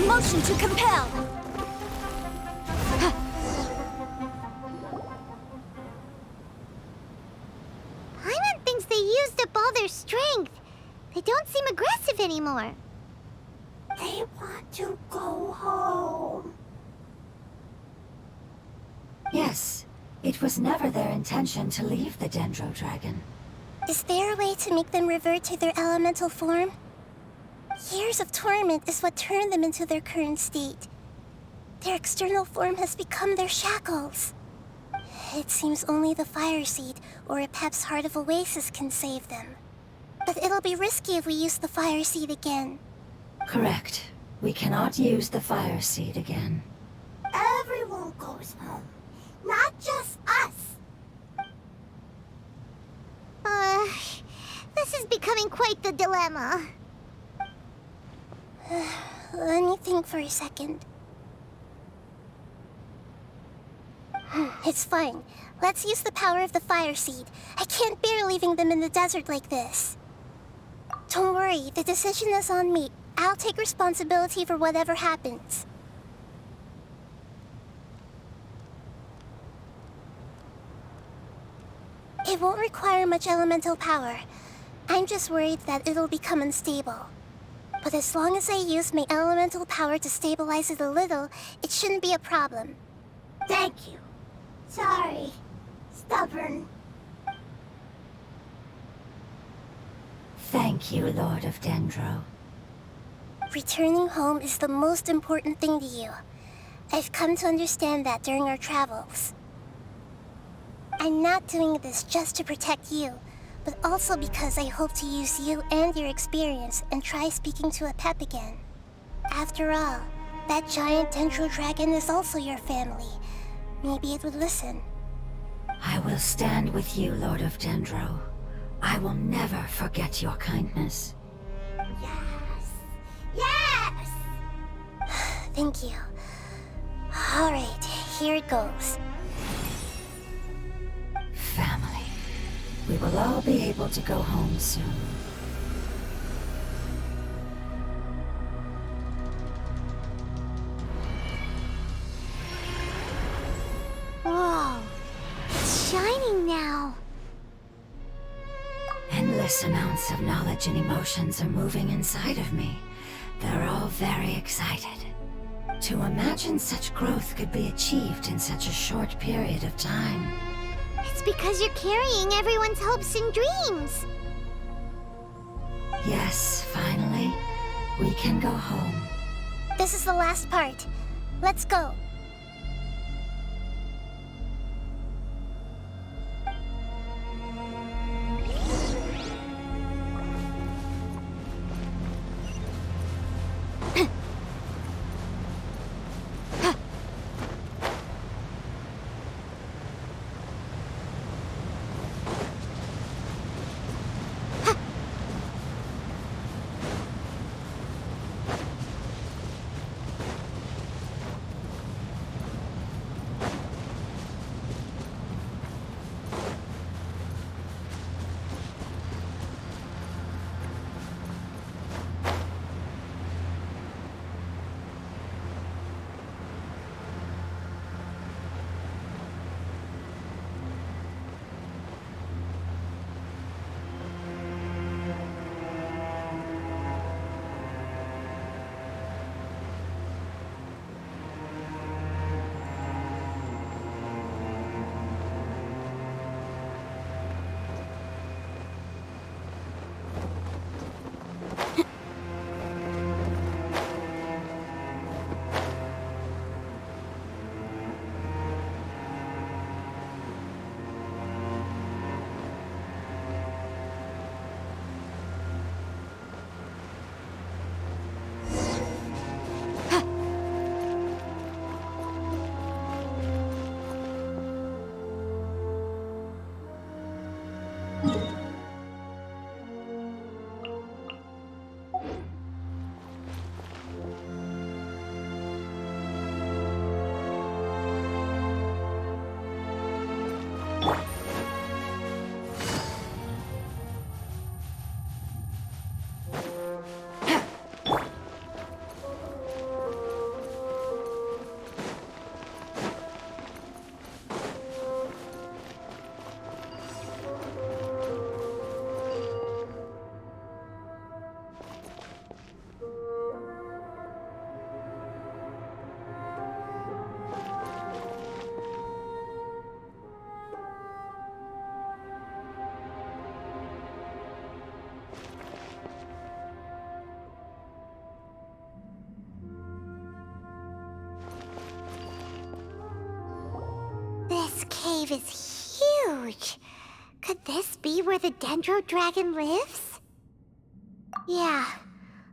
Motion to compel. Paimon thinks they used up all their strength. They don't seem aggressive anymore. They want to go home. Yes, it was never their intention to leave the Dendro Dragon. Is there a way to make them revert to their elemental form? Years of torment is what turned them into their current state. Their external form has become their shackles. It seems only the Fire Seed or Epep's Heart of Oasis can save them. But it'll be risky if we use the Fire Seed again. Correct. We cannot use the Fire Seed again. Everyone goes home, not just us. This is becoming quite the dilemma. Let me think for a second. It's fine. Let's use the power of the Fire Seed. I can't bear leaving them in the desert like this. Don't worry, the decision is on me. I'll take responsibility for whatever happens. It won't require much elemental power. I'm just worried that it'll become unstable. But as long as I use my elemental power to stabilize it a little, it shouldn't be a problem. Thank you. Sorry. Stubborn. Thank you, Lord of Dendro. Returning home is the most important thing to you. I've come to understand that during our travels. I'm not doing this just to protect you, but also because I hope to use you and your experience and try speaking to Epep again. After all, that giant Dendro Dragon is also your family. Maybe it would listen. I will stand with you, Lord of Dendro. I will never forget your kindness. Yes. Yes! Thank you. Alright, here it goes. Family. We will all be able to go home soon. Whoa, it's shining now. Endless amounts of knowledge and emotions are moving inside of me. They're all very excited. To imagine such growth could be achieved in such a short period of time. It's because you're carrying everyone's hopes and dreams. Yes, finally, we can go home. This is the last part. Let's go. cave is huge. Could this be where the Dendro Dragon lives? Yeah,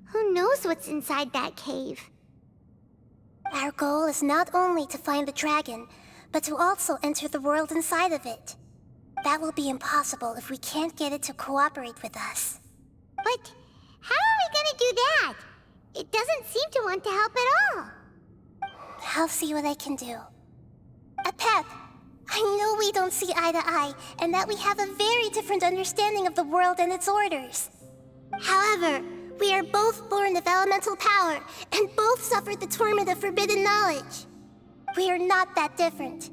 who knows what's inside that cave? Our goal is not only to find the dragon, but to also enter the world inside of it. That will be impossible if we can't get it to cooperate with us. But how are we gonna do that? It doesn't seem to want to help at all. I'll see what I can do. Pep, I know we don't see eye to eye, and that we have a very different understanding of the world and its orders. However, we are both born of elemental power, and both suffered the torment of forbidden knowledge. We are not that different.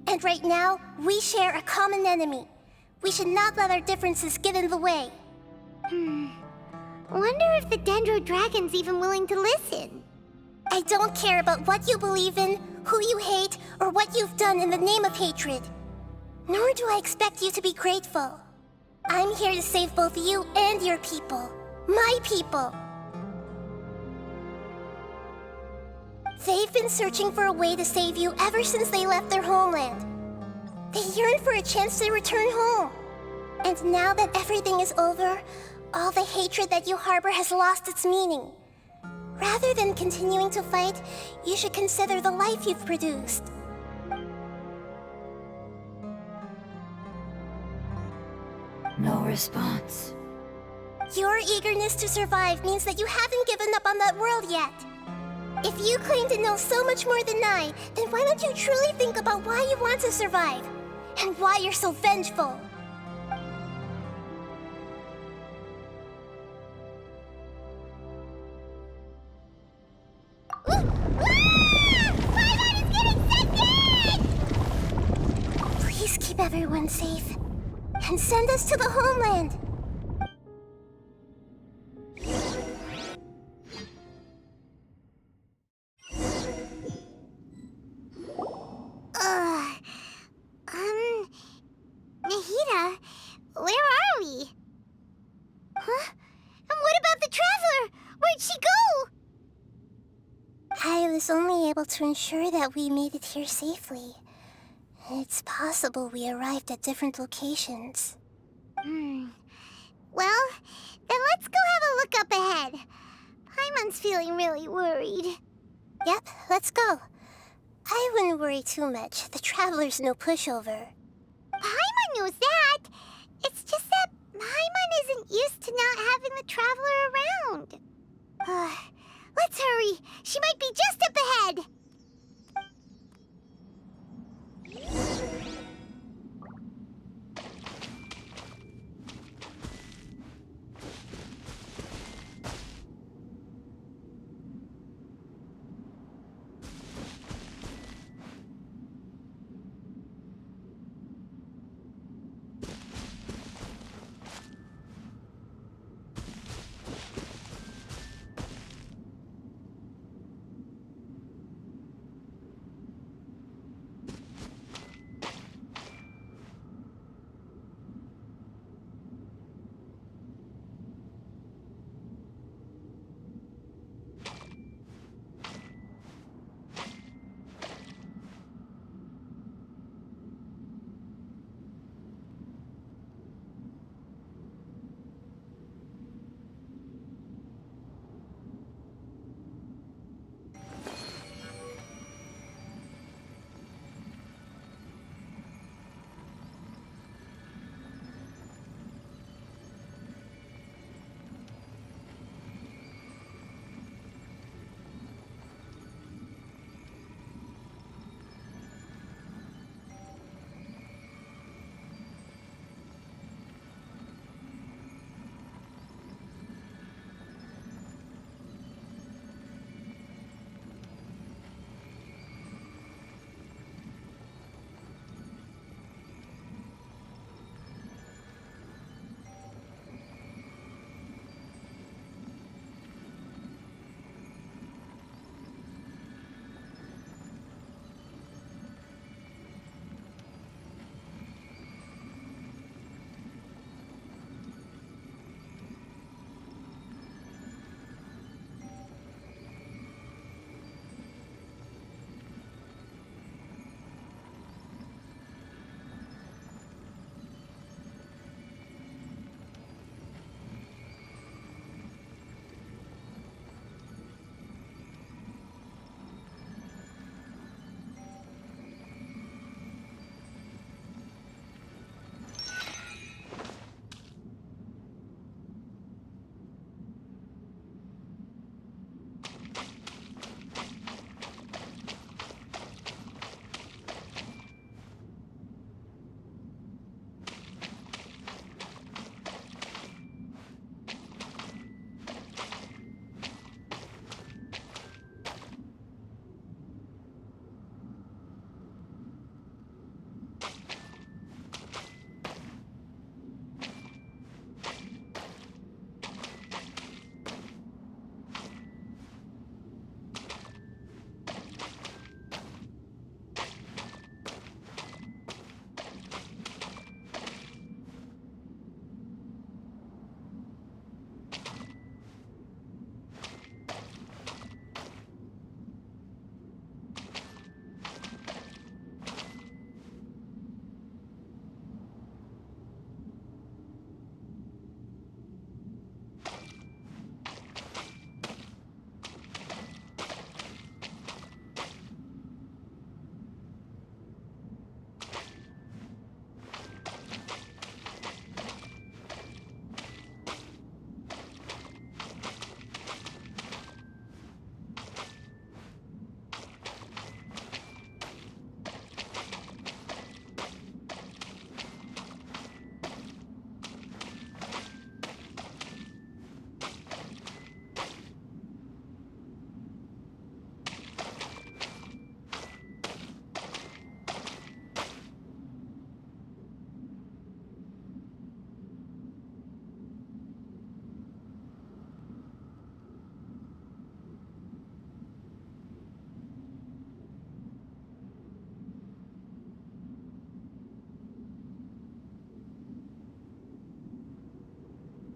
And right now, we share a common enemy. We should not let our differences get in the way. Wonder if the Dendro Dragon's even willing to listen. I don't care about what you believe in, who you hate, or what you've done in the name of hatred. Nor do I expect you to be grateful. I'm here to save both you and your people. My people. They've been searching for a way to save you ever since they left their homeland. They yearn for a chance to return home. And now that everything is over, all the hatred that you harbor has lost its meaning. Rather than continuing to fight, you should consider the life you've produced. No response. Your eagerness to survive means that you haven't given up on that world yet. If you claim to know so much more than I, then why don't you truly think about why you want to survive? And why you're so vengeful? Please keep everyone safe. And send us to the homeland. Nahida, where are we? Huh? And what about the Traveler? Where'd she go? I was only able to ensure that we made it here safely. It's possible we arrived at different locations. Well, then let's go have a look up ahead. Paimon's feeling really worried. Yep, let's go. I wouldn't worry too much. The Traveler's no pushover. Paimon knows that. It's just that Paimon isn't used to not having the Traveler around. Let's hurry. She might be just up ahead.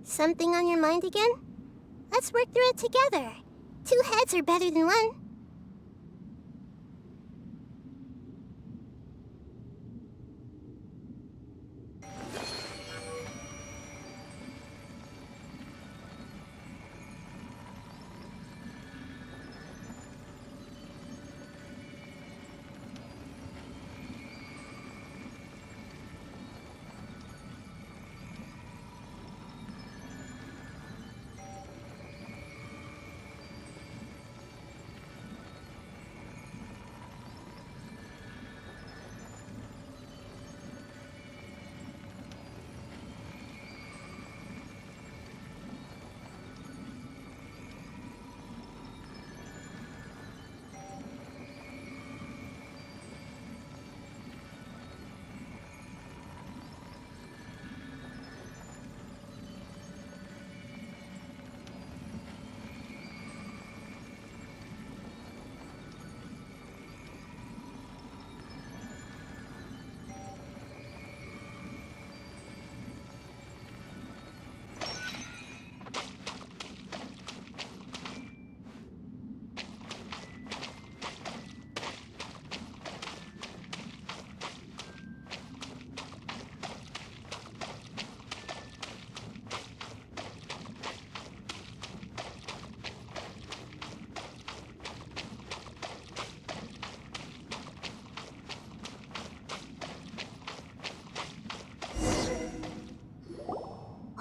Something on your mind again? Let's work through it together. 2 heads are better than 1.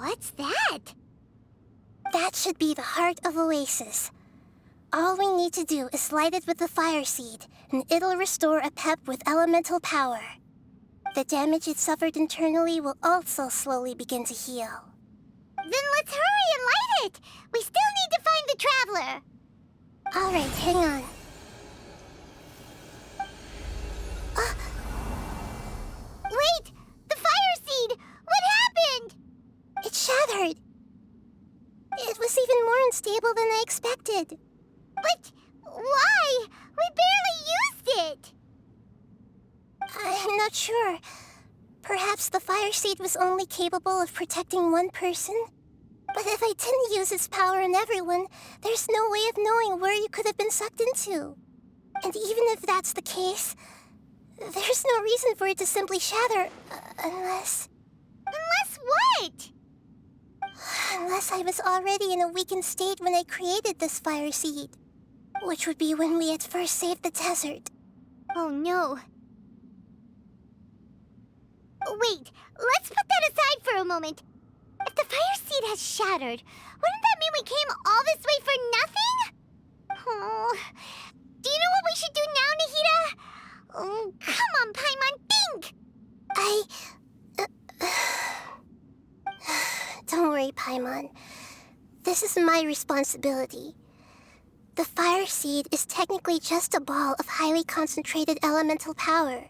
What's that? That should be the heart of Oasis. All we need to do is light it with the fire seed, and it'll restore a pep with elemental power. The damage it suffered internally will also slowly begin to heal. Then let's hurry and light it! We still need to find the Traveler! Alright, hang on. Wait! The fire seed! What happened? It shattered. It was even more unstable than I expected. But why? We barely used it! I'm not sure. Perhaps the fire seed was only capable of protecting one person? But if I didn't use its power on everyone, there's no way of knowing where you could have been sucked into. And even if that's the case, there's no reason for it to simply shatter, unless... Unless what? Unless I was already in a weakened state when I created this fire seed. Which would be when we had first saved the desert. Oh no. Wait, let's put that aside for a moment. If the fire seed has shattered, wouldn't that mean we came all this way for nothing? Oh, do you know what we should do now, Nahida? Oh, come on, Paimon, think! Don't worry, Paimon. This is my responsibility. The fire seed is technically just a ball of highly concentrated elemental power.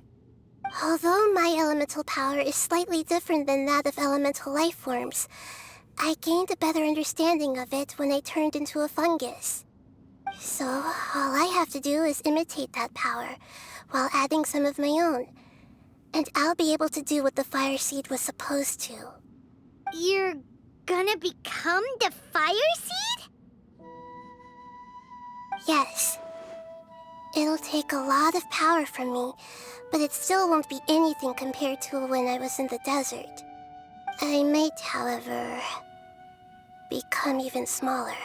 Although my elemental power is slightly different than that of elemental life forms, I gained a better understanding of it when I turned into a fungus. So, all I have to do is imitate that power, while adding some of my own. And I'll be able to do what the fire seed was supposed to. You're gonna become the fire seed? Yes. It'll take a lot of power from me, but it still won't be anything compared to when I was in the desert. I might, however, become even smaller.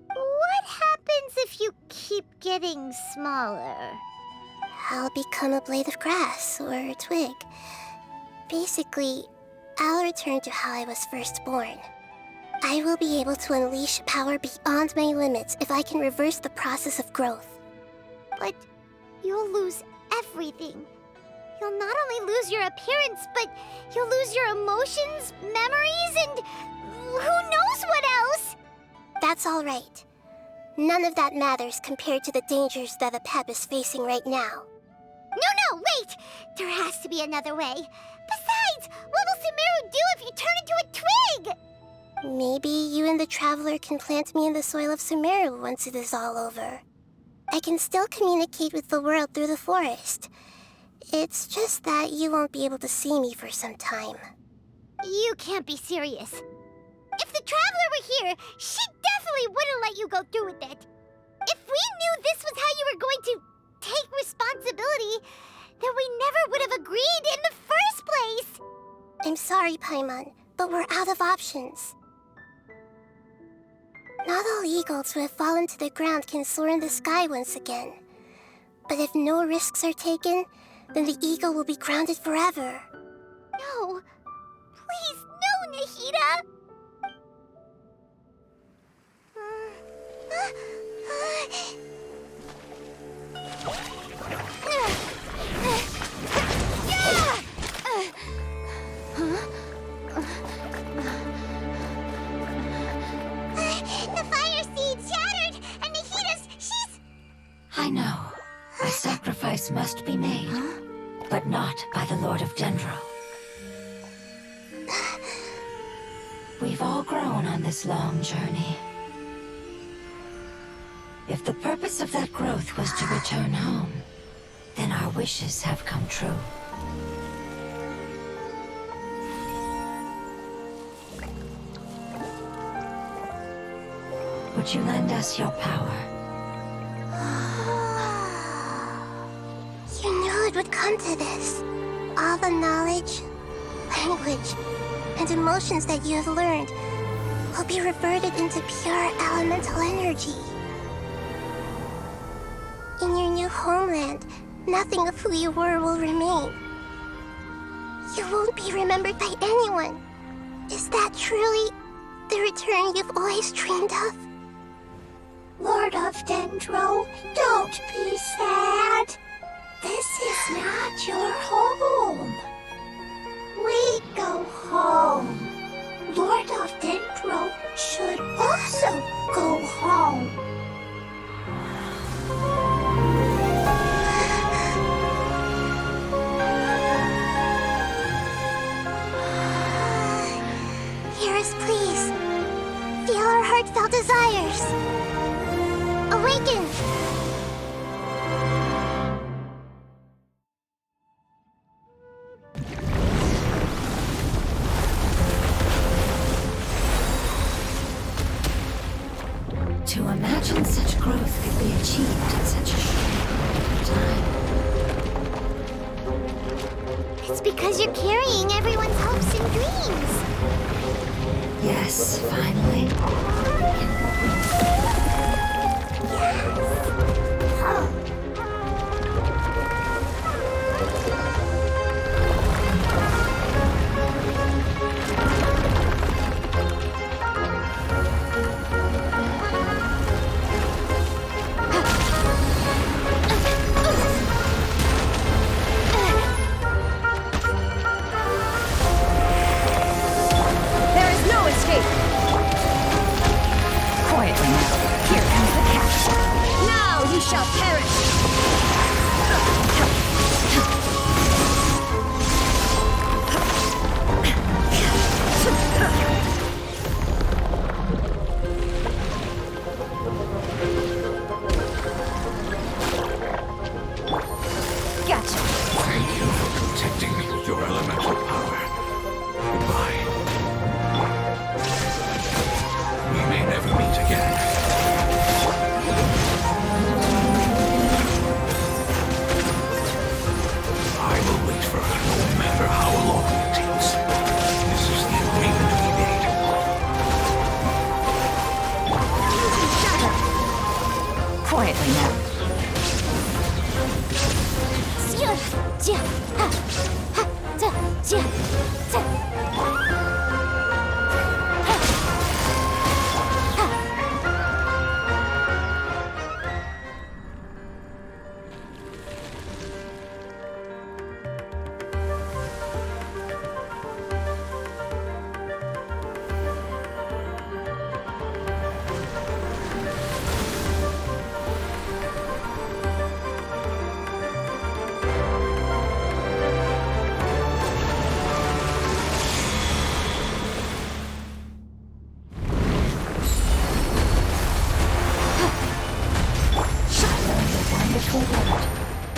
What happens if you keep getting smaller? I'll become a blade of grass or a twig. Basically, I'll return to how I was first born. I will be able to unleash power beyond my limits if I can reverse the process of growth. But you'll lose everything. You'll not only lose your appearance, but you'll lose your emotions, memories, and who knows what else? That's all right. None of that matters compared to the dangers that a pep is facing right now. No, wait! There has to be another way. Besides, what will Sumeru do if you turn into a twig? Maybe you and the Traveler can plant me in the soil of Sumeru once it is all over. I can still communicate with the world through the forest. It's just that you won't be able to see me for some time. You can't be serious. If the Traveler were here, she definitely wouldn't let you go through with it. If we knew this was how you were going to take responsibility, then we never would have agreed in the first place. I'm sorry, Paimon, but we're out of options. Not all eagles who have fallen to the ground can soar in the sky once again. But if no risks are taken, then the eagle will be grounded forever. No. Please, no, Nahida! The fire seed shattered, and she's... I know. A sacrifice must be made, but not by the Lord of Dendro. We've all grown on this long journey. If the purpose of that growth was to return home, then our wishes have come true. Would you lend us your power? You knew it would come to this. All the knowledge, language, and emotions that you have learned will be reverted into pure elemental energy. In your new homeland, nothing of who you were will remain. You won't be remembered by anyone. Is that truly the return you've always dreamed of? Lord of Dendro, don't be sad. This is not your home. We go home. Lord of Dendro should also go home. Hear us, please. Feel our heartfelt desires. Awaken! To imagine such growth could be achieved in such a short period of time. It's because you're carrying everyone's hopes and dreams. Yes, finally. There is no escape! Quietly now. Here comes the cat. Now you shall perish! Gotcha. Thank you for protecting me with your elemental power. Goodbye. We may never meet again. I will wait for her no matter how long it takes. This is the agreement we made. Quietly now.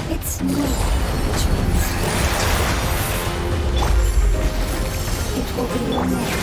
It's more which means it will be your name.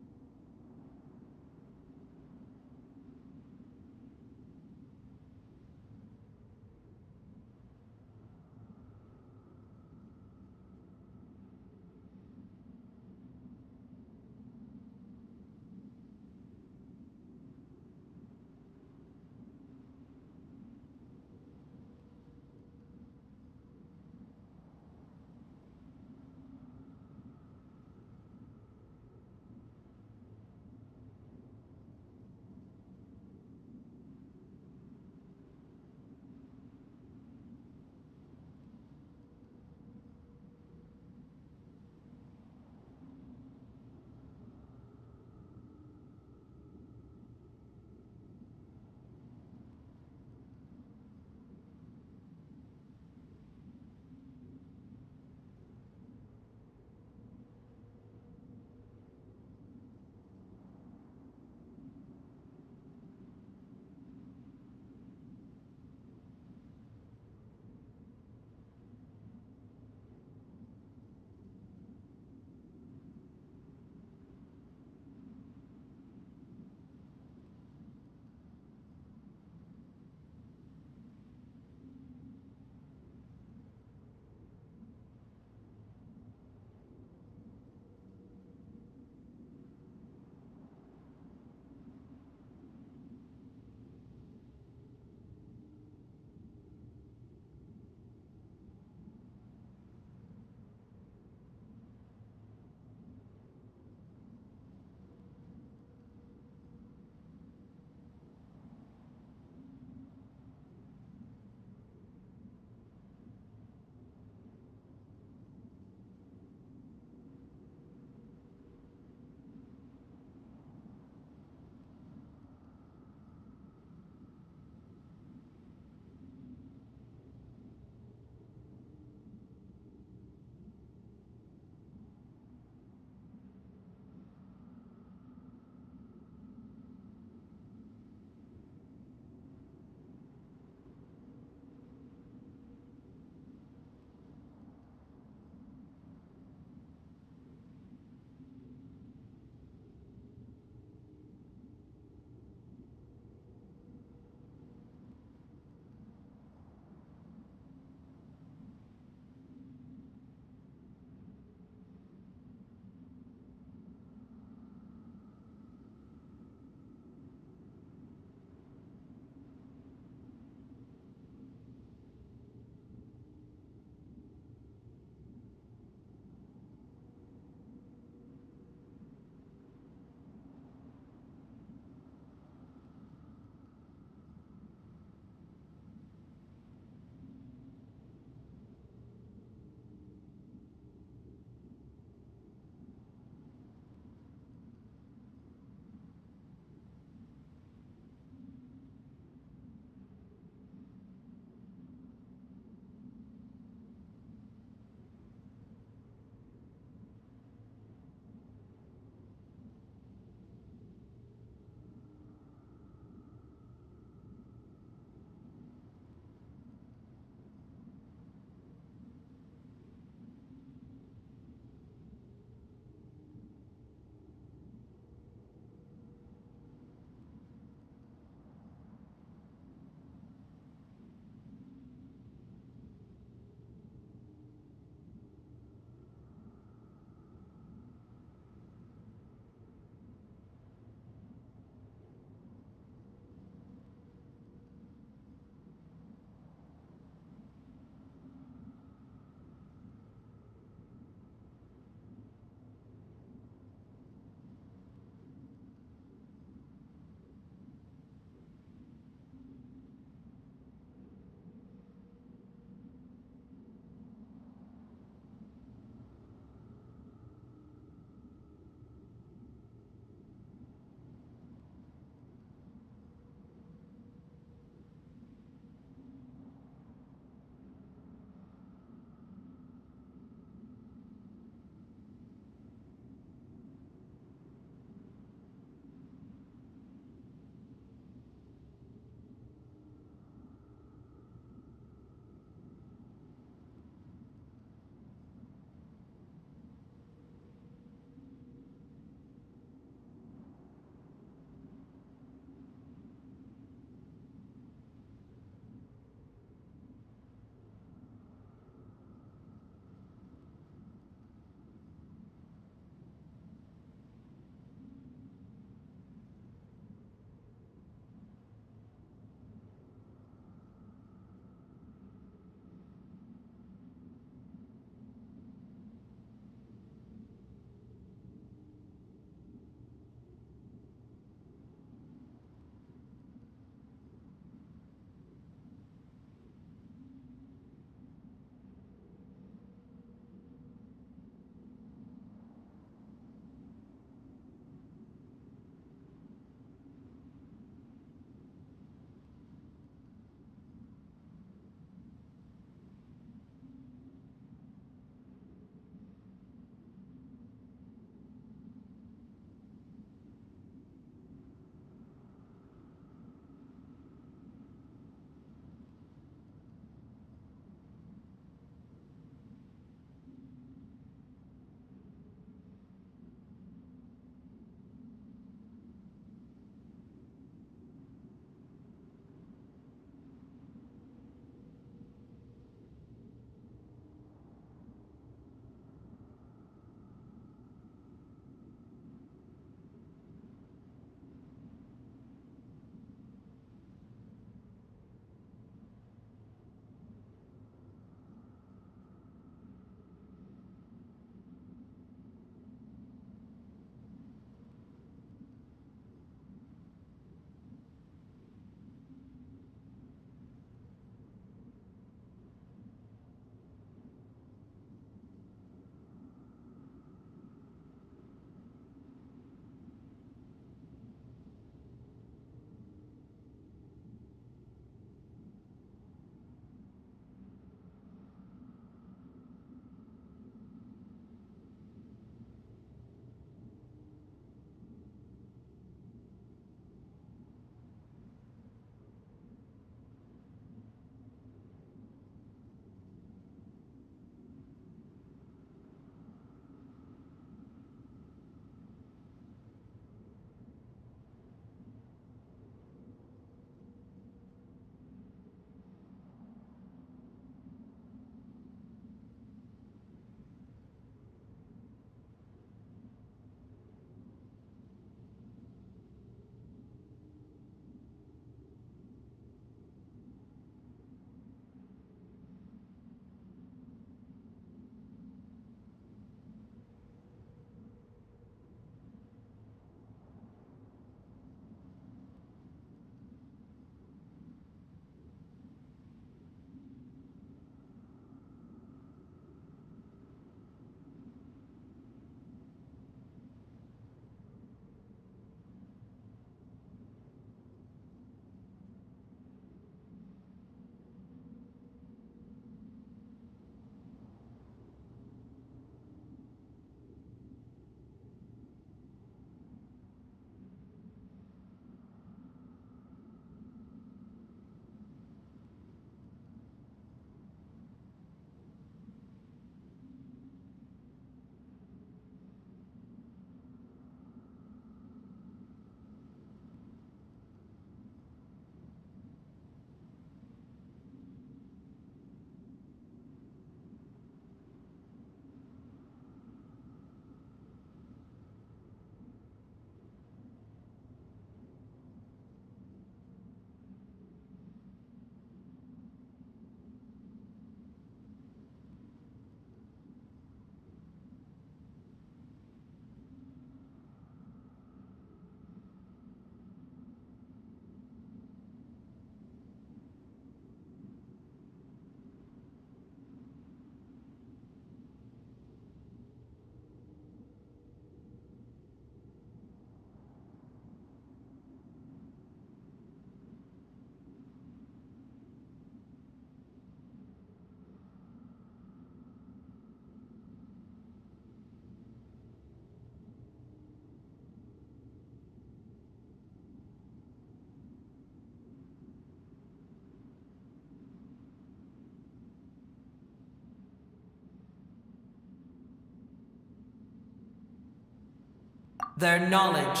Their knowledge,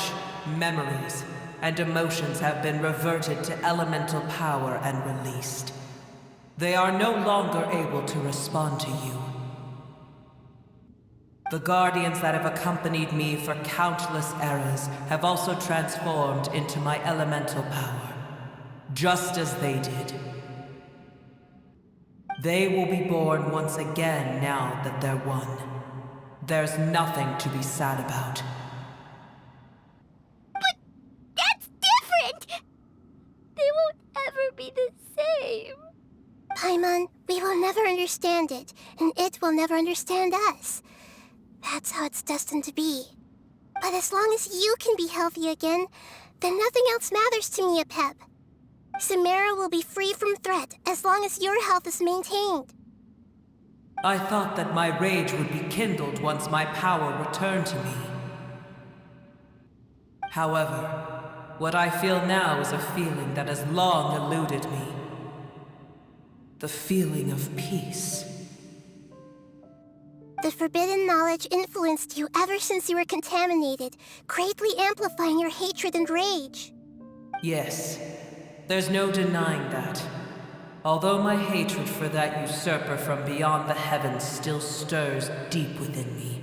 memories, and emotions have been reverted to elemental power and released. They are no longer able to respond to you. The guardians that have accompanied me for countless eras have also transformed into my elemental power, just as they did. They will be born once again now that they're one. There's nothing to be sad about. But that's different! They won't ever be the same. Paimon, we will never understand it, and it will never understand us. That's how it's destined to be. But as long as you can be healthy again, then nothing else matters to me, Apep. Samara will be free from threat as long as your health is maintained. I thought that my rage would be kindled once my power returned to me. However, what I feel now is a feeling that has long eluded me. The feeling of peace. The forbidden knowledge influenced you ever since you were contaminated, greatly amplifying your hatred and rage. Yes, there's no denying that. Although my hatred for that usurper from beyond the heavens still stirs deep within me,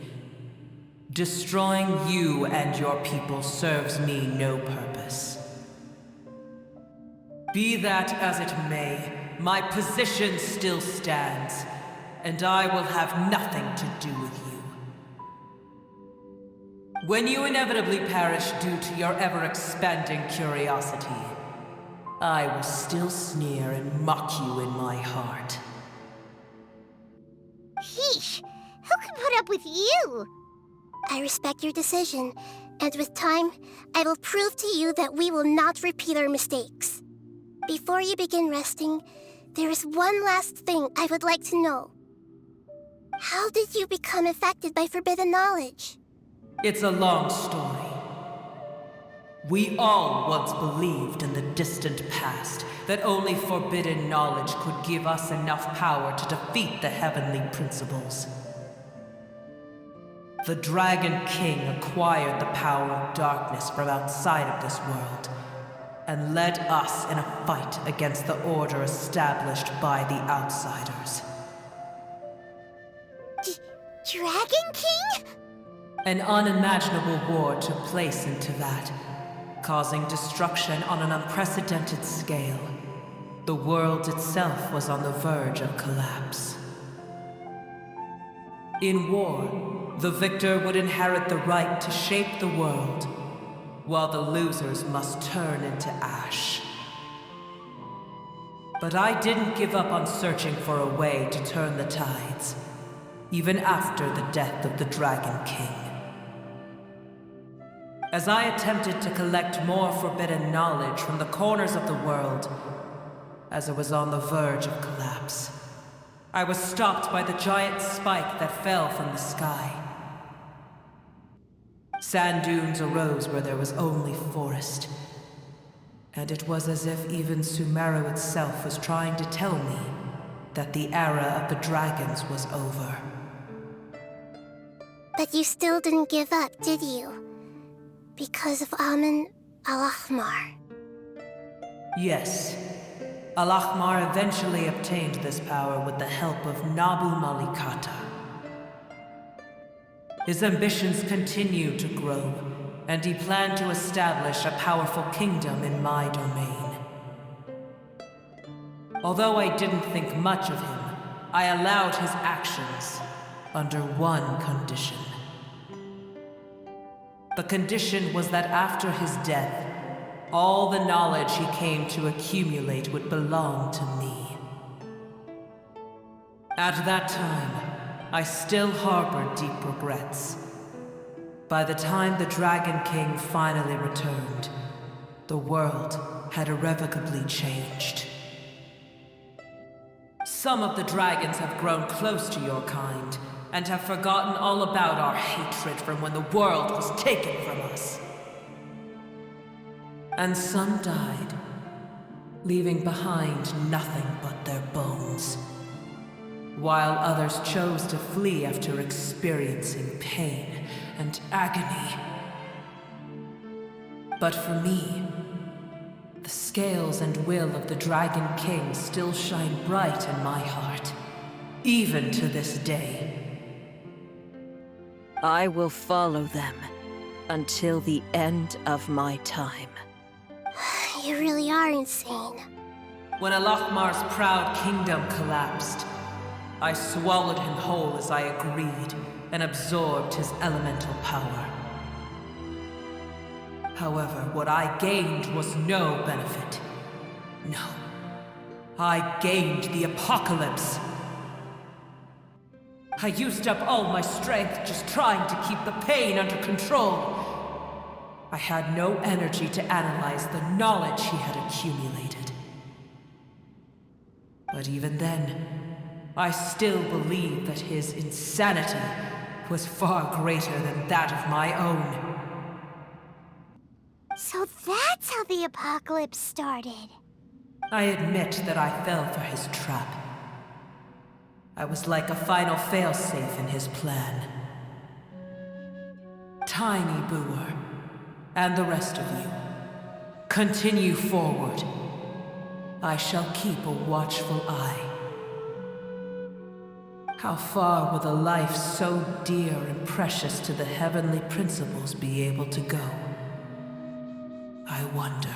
destroying you and your people serves me no purpose. Be that as it may, my position still stands, and I will have nothing to do with you. When you inevitably perish due to your ever-expanding curiosity, I will still sneer and mock you in my heart. Sheesh, who can put up with you? I respect your decision, and with time, I will prove to you that we will not repeat our mistakes. Before you begin resting, there is one last thing I would like to know. How did you become affected by forbidden knowledge? It's a long story. We all once believed in the distant past that only forbidden knowledge could give us enough power to defeat the heavenly principles. The Dragon King acquired the power of darkness from outside of this world, and led us in a fight against the order established by the outsiders. Dragon King? An unimaginable war took place into that, causing destruction on an unprecedented scale. The world itself was on the verge of collapse. In war, the victor would inherit the right to shape the world, while the losers must turn into ash. But I didn't give up on searching for a way to turn the tides, even after the death of the Dragon King. As I attempted to collect more forbidden knowledge from the corners of the world, as it was on the verge of collapse, I was stopped by the giant spike that fell from the sky. Sand dunes arose where there was only forest, and it was as if even Sumeru itself was trying to tell me that the era of the dragons was over. But you still didn't give up, did you? Because of Amun Al-Ahmar. Yes. Al-Ahmar eventually obtained this power with the help of Nabu Malikata. His ambitions continued to grow, and he planned to establish a powerful kingdom in my domain. Although I didn't think much of him, I allowed his actions under one condition. The condition was that after his death, all the knowledge he came to accumulate would belong to me. At that time, I still harbored deep regrets. By the time the Dragon King finally returned, the world had irrevocably changed. Some of the dragons have grown close to your kind, and have forgotten all about our hatred from when the world was taken from us. And some died, leaving behind nothing but their bones, while others chose to flee after experiencing pain and agony. But for me, the scales and will of the Dragon King still shine bright in my heart, even to this day. I will follow them until the end of my time. You really are insane. When Alakmar's proud kingdom collapsed, I swallowed him whole as I agreed and absorbed his elemental power. However, what I gained was no benefit. No. I gained the apocalypse. I used up all my strength just trying to keep the pain under control. I had no energy to analyze the knowledge he had accumulated. But even then, I still believed that his insanity was far greater than that of my own. So that's how the apocalypse started. I admit that I fell for his trap. I was like a final failsafe in his plan. Tiny Booer, and the rest of you, continue forward. I shall keep a watchful eye. How far will the life so dear and precious to the heavenly principles be able to go? I wonder.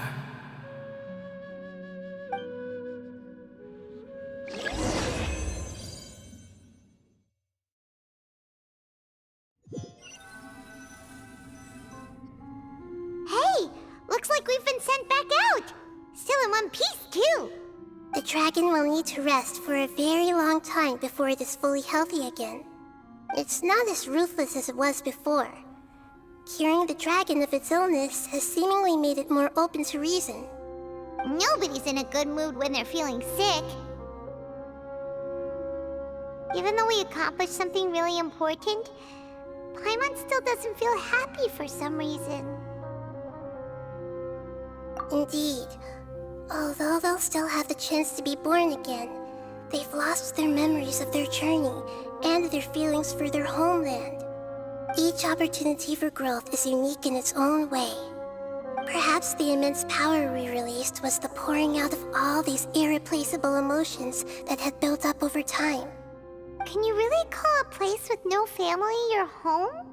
Hey! Looks like we've been sent back out! Still in one piece, too! The dragon will need to rest for a very long time before it is fully healthy again. It's not as ruthless as it was before. Curing the dragon of its illness has seemingly made it more open to reason. Nobody's in a good mood when they're feeling sick. Even though we accomplished something really important, Paimon still doesn't feel happy for some reason. Indeed. Although they'll still have the chance to be born again, they've lost their memories of their journey and their feelings for their homeland. Each opportunity for growth is unique in its own way. Perhaps the immense power we released was the pouring out of all these irreplaceable emotions that had built up over time. Can you really call a place with no family your home?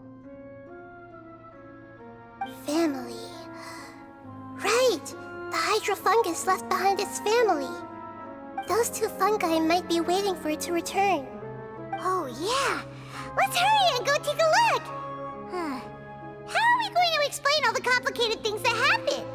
Family. Right! The hydrofungus left behind its family. Those two fungi might be waiting for it to return. Oh, yeah! Let's hurry and go take a look! Huh. How are we going to explain all the complicated things that happened?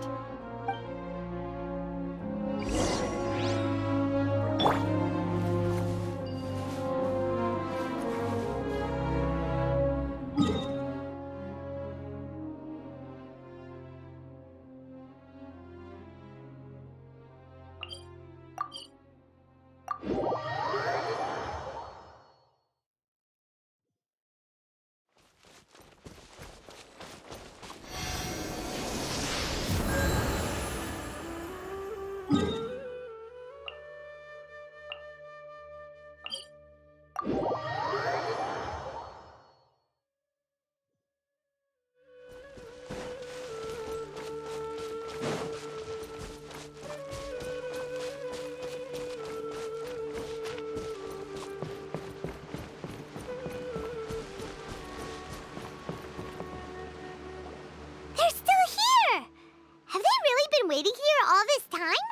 Waiting here all this time?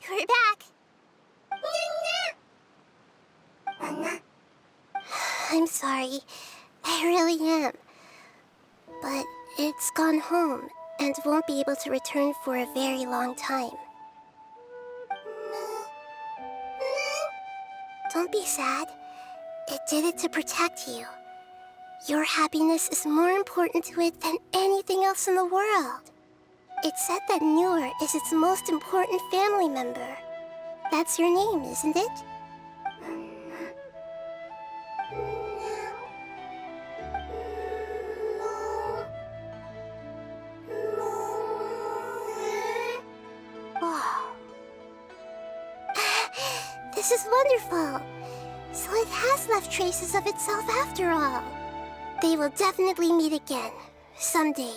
We're back. I'm sorry. I really am. But it's gone home and won't be able to return for a very long time. Don't be sad. It did it to protect you. Your happiness is more important to it than anything else in the world. It's said that Noor is its most important family member. That's your name, isn't it? Oh. This is wonderful. So it has left traces of itself after all. They will definitely meet again, someday.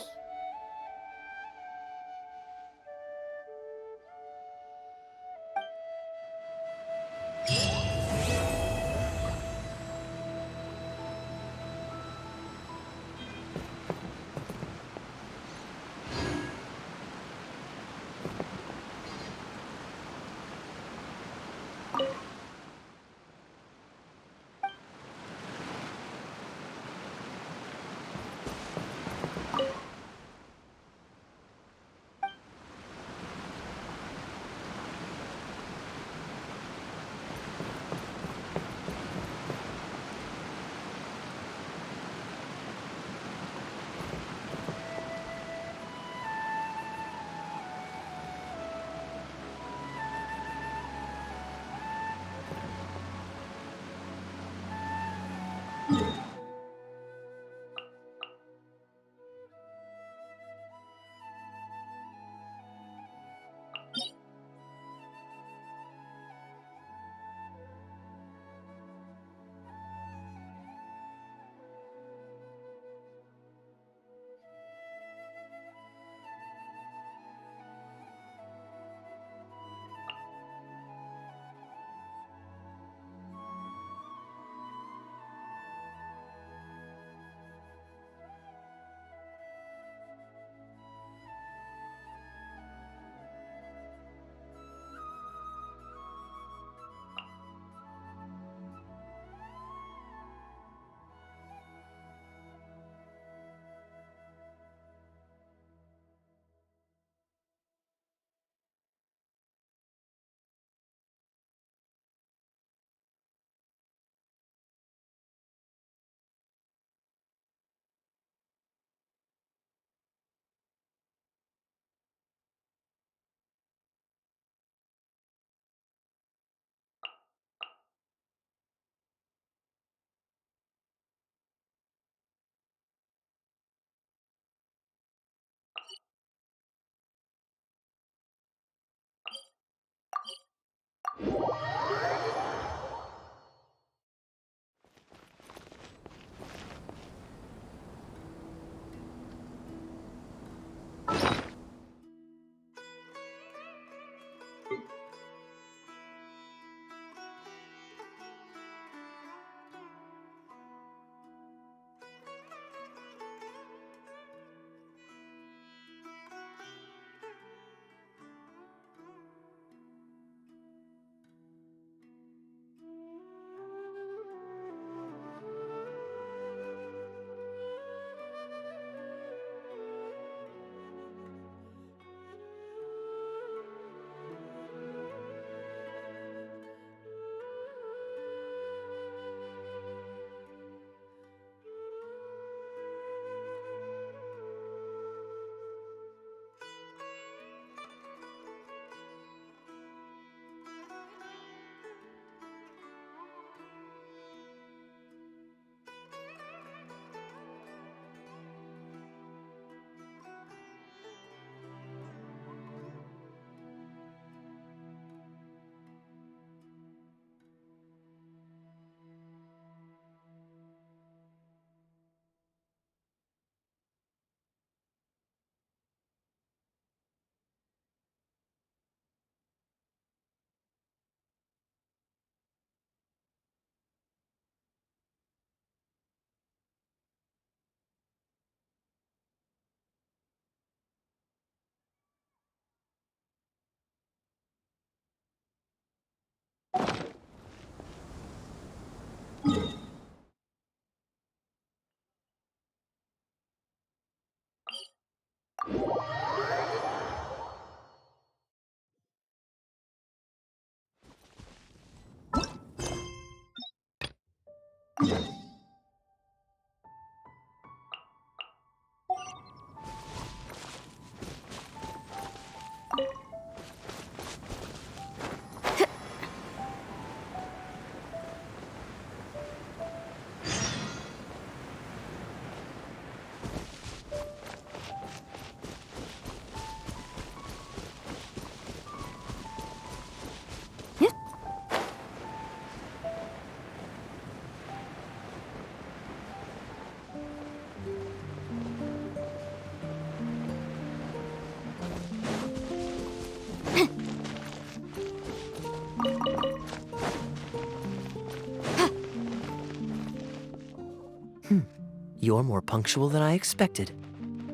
You're more punctual than I expected.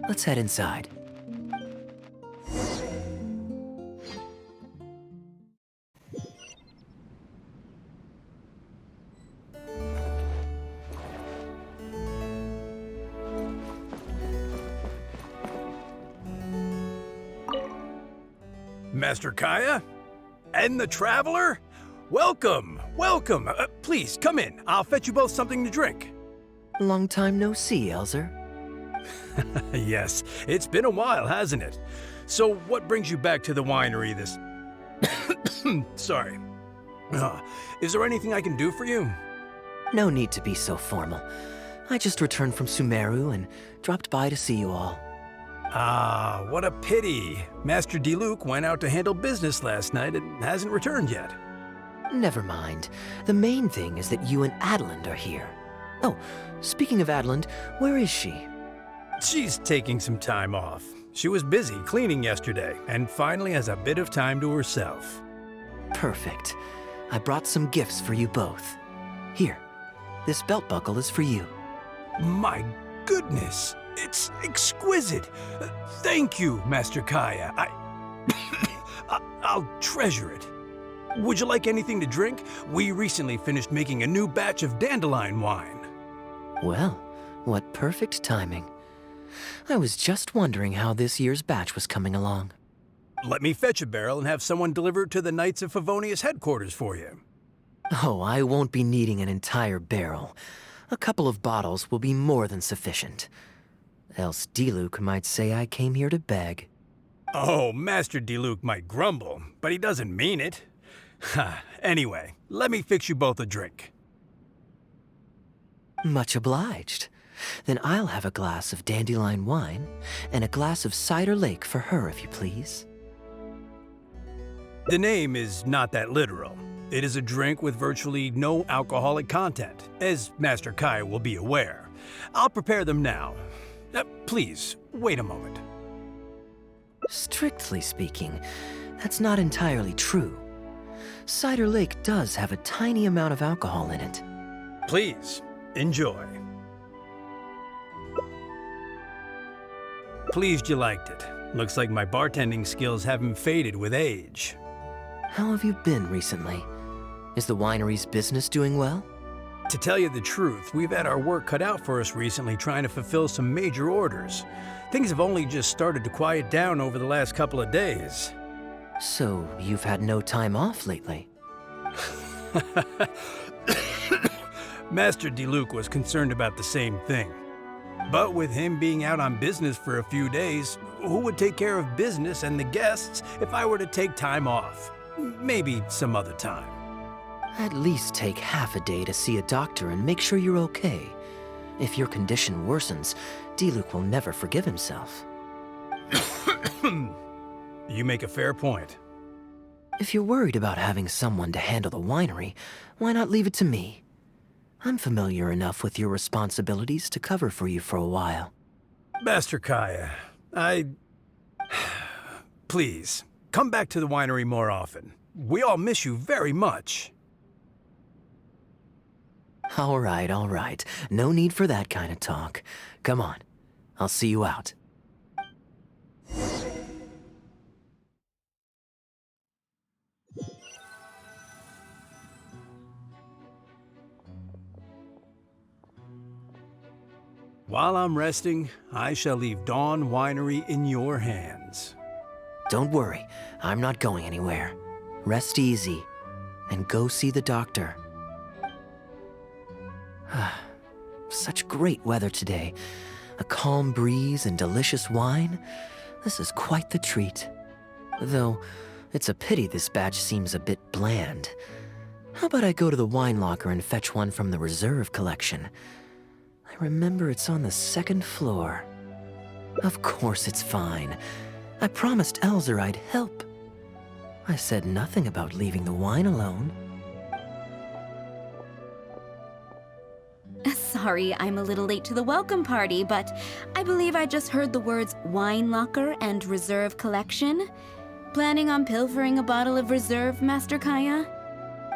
Let's head inside. Master Kaya? And the Traveler? Welcome, welcome. Please, come in. I'll fetch you both something to drink. Long time no see, Elzer. Yes, it's been a while, hasn't it? So what brings you back to the winery this... Sorry. Is there anything I can do for you? No need to be so formal. I just returned from Sumeru and dropped by to see you all. Ah, what a pity. Master Diluc went out to handle business last night and hasn't returned yet. Never mind. The main thing is that you and Adeland are here. Oh, speaking of Adeland, where is she? She's taking some time off. She was busy cleaning yesterday and finally has a bit of time to herself. Perfect. I brought some gifts for you both. Here, this belt buckle is for you. My goodness, it's exquisite. Thank you, Master Kaya. I'll treasure it. Would you like anything to drink? We recently finished making a new batch of dandelion wine. Well, what perfect timing. I was just wondering how this year's batch was coming along. Let me fetch a barrel and have someone deliver it to the Knights of Favonius headquarters for you. Oh, I won't be needing an entire barrel. A couple of bottles will be more than sufficient. Else Diluc might say I came here to beg. Oh, Master Diluc might grumble, but he doesn't mean it. Anyway, let me fix you both a drink. Much obliged. Then I'll have a glass of dandelion wine and a glass of cider lake for her, if you please. The name is not that literal. It is a drink with virtually no alcoholic content, as Master Kai will be aware. I'll prepare them now. Please, wait a moment. Strictly speaking, that's not entirely true. Cider Lake does have a tiny amount of alcohol in it. Please, enjoy. Pleased you liked it. Looks like my bartending skills haven't faded with age. How have you been recently? Is the winery's business doing well? To tell you the truth, we've had our work cut out for us recently trying to fulfill some major orders. Things have only just started to quiet down over the last couple of days. So, you've had no time off lately? Master Diluc was concerned about the same thing. But with him being out on business for a few days, who would take care of business and the guests if I were to take time off? Maybe some other time. At least take half a day to see a doctor and make sure you're okay. If your condition worsens, Diluc will never forgive himself. You make a fair point. If you're worried about having someone to handle the winery, why not leave it to me? I'm familiar enough with your responsibilities to cover for you for a while. Master Kaya, Please, come back to the winery more often. We all miss you very much. All right. No need for that kind of talk. Come on, I'll see you out. While I'm resting, I shall leave Dawn Winery in your hands. Don't worry, I'm not going anywhere. Rest easy, and go see the doctor. Such great weather today. A calm breeze and delicious wine. This is quite the treat. Though, it's a pity this batch seems a bit bland. How about I go to the wine locker and fetch one from the reserve collection? I remember it's on the second floor. Of course it's fine. I promised Elzer I'd help. I said nothing about leaving the wine alone. Sorry, I'm a little late to the welcome party, but I believe I just heard the words wine locker and reserve collection. Planning on pilfering a bottle of reserve, Master Kaya?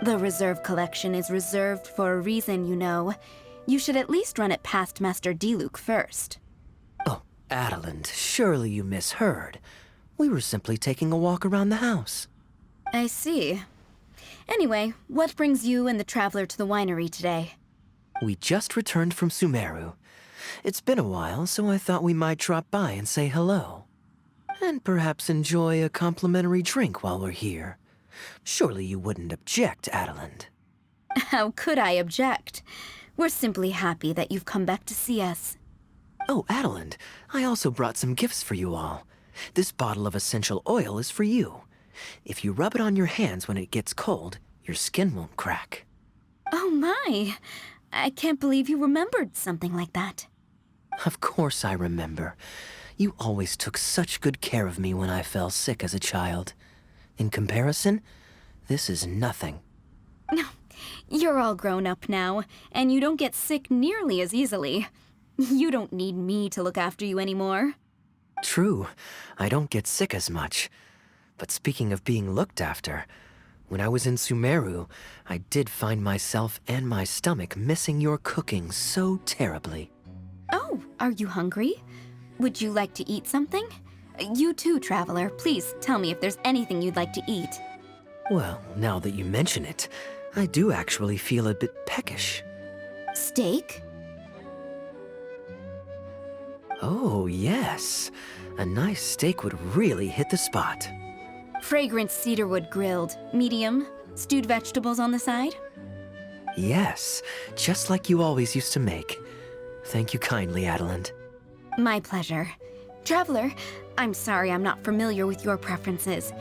The reserve collection is reserved for a reason, you know. You should at least run it past Master Diluc first. Oh, Adeland, surely you misheard. We were simply taking a walk around the house. I see. Anyway, what brings you and the traveler to the winery today? We just returned from Sumeru. It's been a while, so I thought we might drop by and say hello. And perhaps enjoy a complimentary drink while we're here. Surely you wouldn't object, Adeland. How could I object? We're simply happy that you've come back to see us. Oh, Adeland, I also brought some gifts for you all. This bottle of essential oil is for you. If you rub it on your hands when it gets cold, your skin won't crack. Oh my! I can't believe you remembered something like that. Of course I remember. You always took such good care of me when I fell sick as a child. In comparison, this is nothing. You're all grown up now, and you don't get sick nearly as easily. You don't need me to look after you anymore. True, I don't get sick as much. But speaking of being looked after, when I was in Sumeru, I did find myself and my stomach missing your cooking so terribly. Oh, are you hungry? Would you like to eat something? You too, traveler. Please tell me if there's anything you'd like to eat. Well, now that you mention it, I do actually feel a bit peckish. Steak? Oh, yes. A nice steak would really hit the spot. Fragrant cedarwood grilled, medium, stewed vegetables on the side? Yes, just like you always used to make. Thank you kindly, Adeland. My pleasure. Traveler, I'm sorry I'm not familiar with your preferences.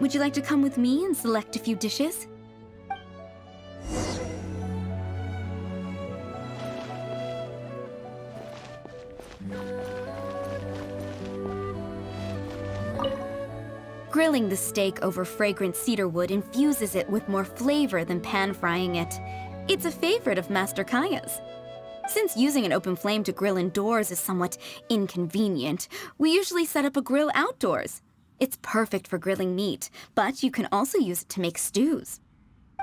Would you like to come with me and select a few dishes? Grilling the steak over fragrant cedarwood infuses it with more flavor than pan-frying it. It's a favorite of Master Kaya's. Since using an open flame to grill indoors is somewhat inconvenient, we usually set up a grill outdoors. It's perfect for grilling meat, but you can also use it to make stews.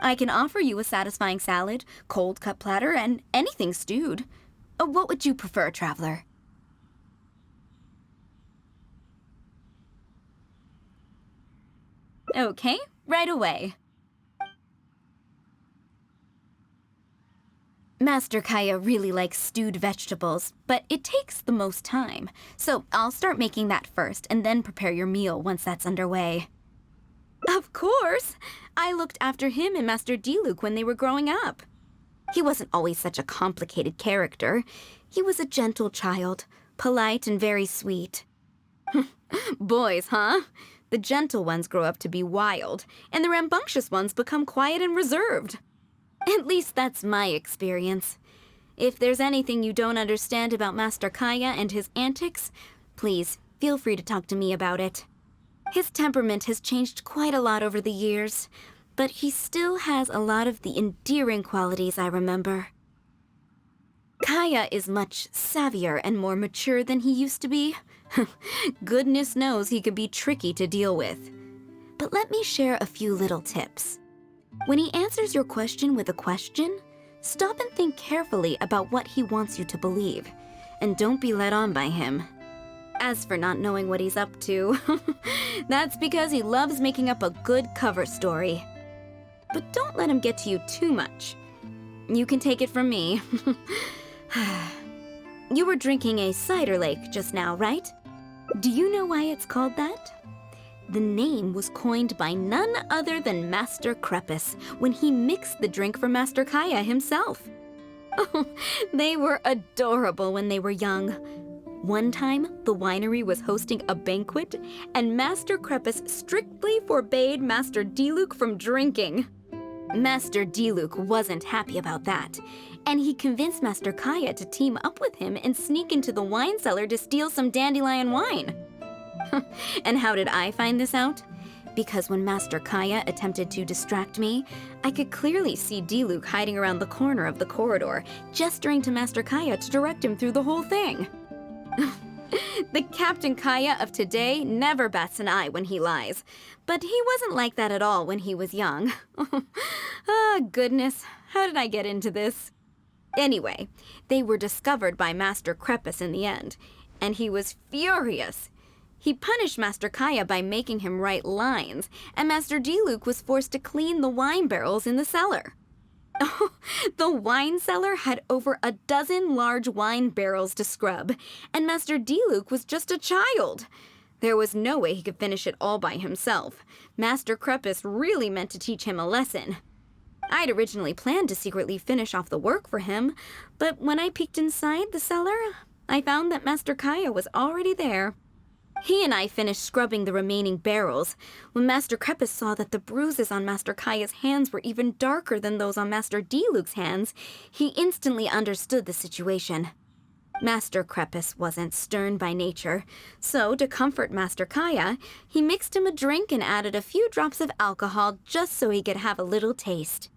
I can offer you a satisfying salad, cold cut platter, and anything stewed. What would you prefer, traveler? Okay, right away. Master Kaya really likes stewed vegetables, but it takes the most time. So I'll start making that first and then prepare your meal once that's underway. Of course! I looked after him and Master Diluc when they were growing up. He wasn't always such a complicated character. He was a gentle child, polite and very sweet. Boys, huh? The gentle ones grow up to be wild, and the rambunctious ones become quiet and reserved. At least that's my experience. If there's anything you don't understand about Master Kaya and his antics, please feel free to talk to me about it. His temperament has changed quite a lot over the years, but he still has a lot of the endearing qualities I remember. Kaya is much savvier and more mature than he used to be. Goodness knows he could be tricky to deal with. But let me share a few little tips. When he answers your question with a question, stop and think carefully about what he wants you to believe, and don't be led on by him. As for not knowing what he's up to, that's because he loves making up a good cover story. But don't let him get to you too much. You can take it from me. You were drinking a cider lake just now, right? Do you know why it's called that? The name was coined by none other than Master Crepus when he mixed the drink for Master Kaya himself. Oh, they were adorable when they were young. One time, the winery was hosting a banquet, and Master Crepus strictly forbade Master Diluc from drinking. Master Diluc wasn't happy about that, and he convinced Master Kaya to team up with him and sneak into the wine cellar to steal some dandelion wine. And how did I find this out? Because when Master Kaya attempted to distract me, I could clearly see Diluc hiding around the corner of the corridor, gesturing to Master Kaya to direct him through the whole thing. The Captain Kaya of today never bats an eye when he lies, but he wasn't like that at all when he was young. Ah, goodness, how did I get into this? Anyway, they were discovered by Master Krepus in the end, and he was furious. He punished Master Kaya by making him write lines, and Master Diluc was forced to clean the wine barrels in the cellar. The wine cellar had over a dozen large wine barrels to scrub, and Master Diluc was just a child. There was no way he could finish it all by himself. Master Krepus really meant to teach him a lesson. I'd originally planned to secretly finish off the work for him, but when I peeked inside the cellar, I found that Master Kaya was already there. He and I finished scrubbing the remaining barrels. When Master Krepus saw that the bruises on Master Kaya's hands were even darker than those on Master Diluc's hands, he instantly understood the situation. Master Krepus wasn't stern by nature, so to comfort Master Kaya, he mixed him a drink and added a few drops of alcohol just so he could have a little taste.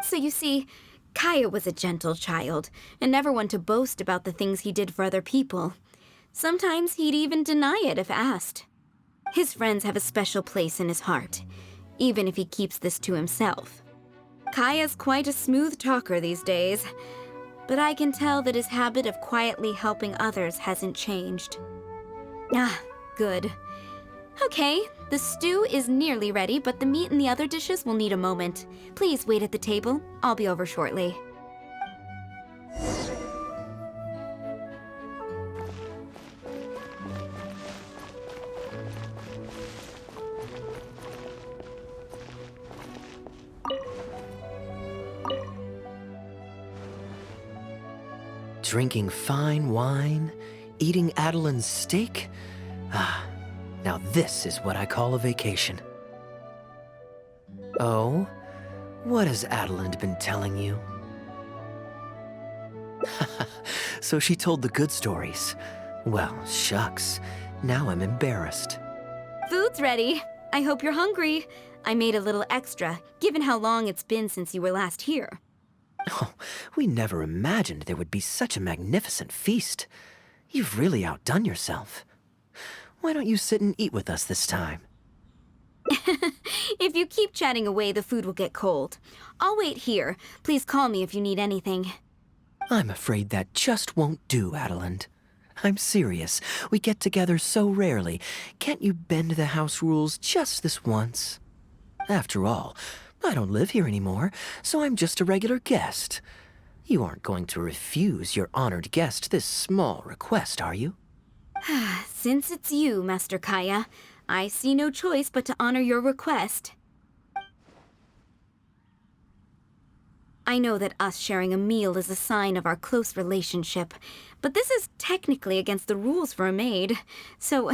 So you see, Kaya was a gentle child, and never one to boast about the things he did for other people. Sometimes he'd even deny it if asked. His friends have a special place in his heart, even if he keeps this to himself. Kaya's quite a smooth talker these days, but I can tell that his habit of quietly helping others hasn't changed. Ah, good. Okay, the stew is nearly ready, but the meat and the other dishes will need a moment. Please wait at the table. I'll be over shortly. Drinking fine wine, eating Adeline's steak? Ah, now this is what I call a vacation. Oh? What has Adeline been telling you? So she told the good stories. Well, shucks. Now I'm embarrassed. Food's ready. I hope you're hungry. I made a little extra, given how long it's been since you were last here. Oh, we never imagined there would be such a magnificent feast. You've really outdone yourself. Why don't you sit and eat with us this time? If you keep chatting away, the food will get cold. I'll wait here. Please call me if you need anything. I'm afraid that just won't do, Adeline. I'm serious. We get together so rarely. Can't you bend the house rules just this once? After all, I don't live here anymore, so I'm just a regular guest. You aren't going to refuse your honored guest this small request, are you? Since it's you, Master Kaya, I see no choice but to honor your request. I know that us sharing a meal is a sign of our close relationship, but this is technically against the rules for a maid, so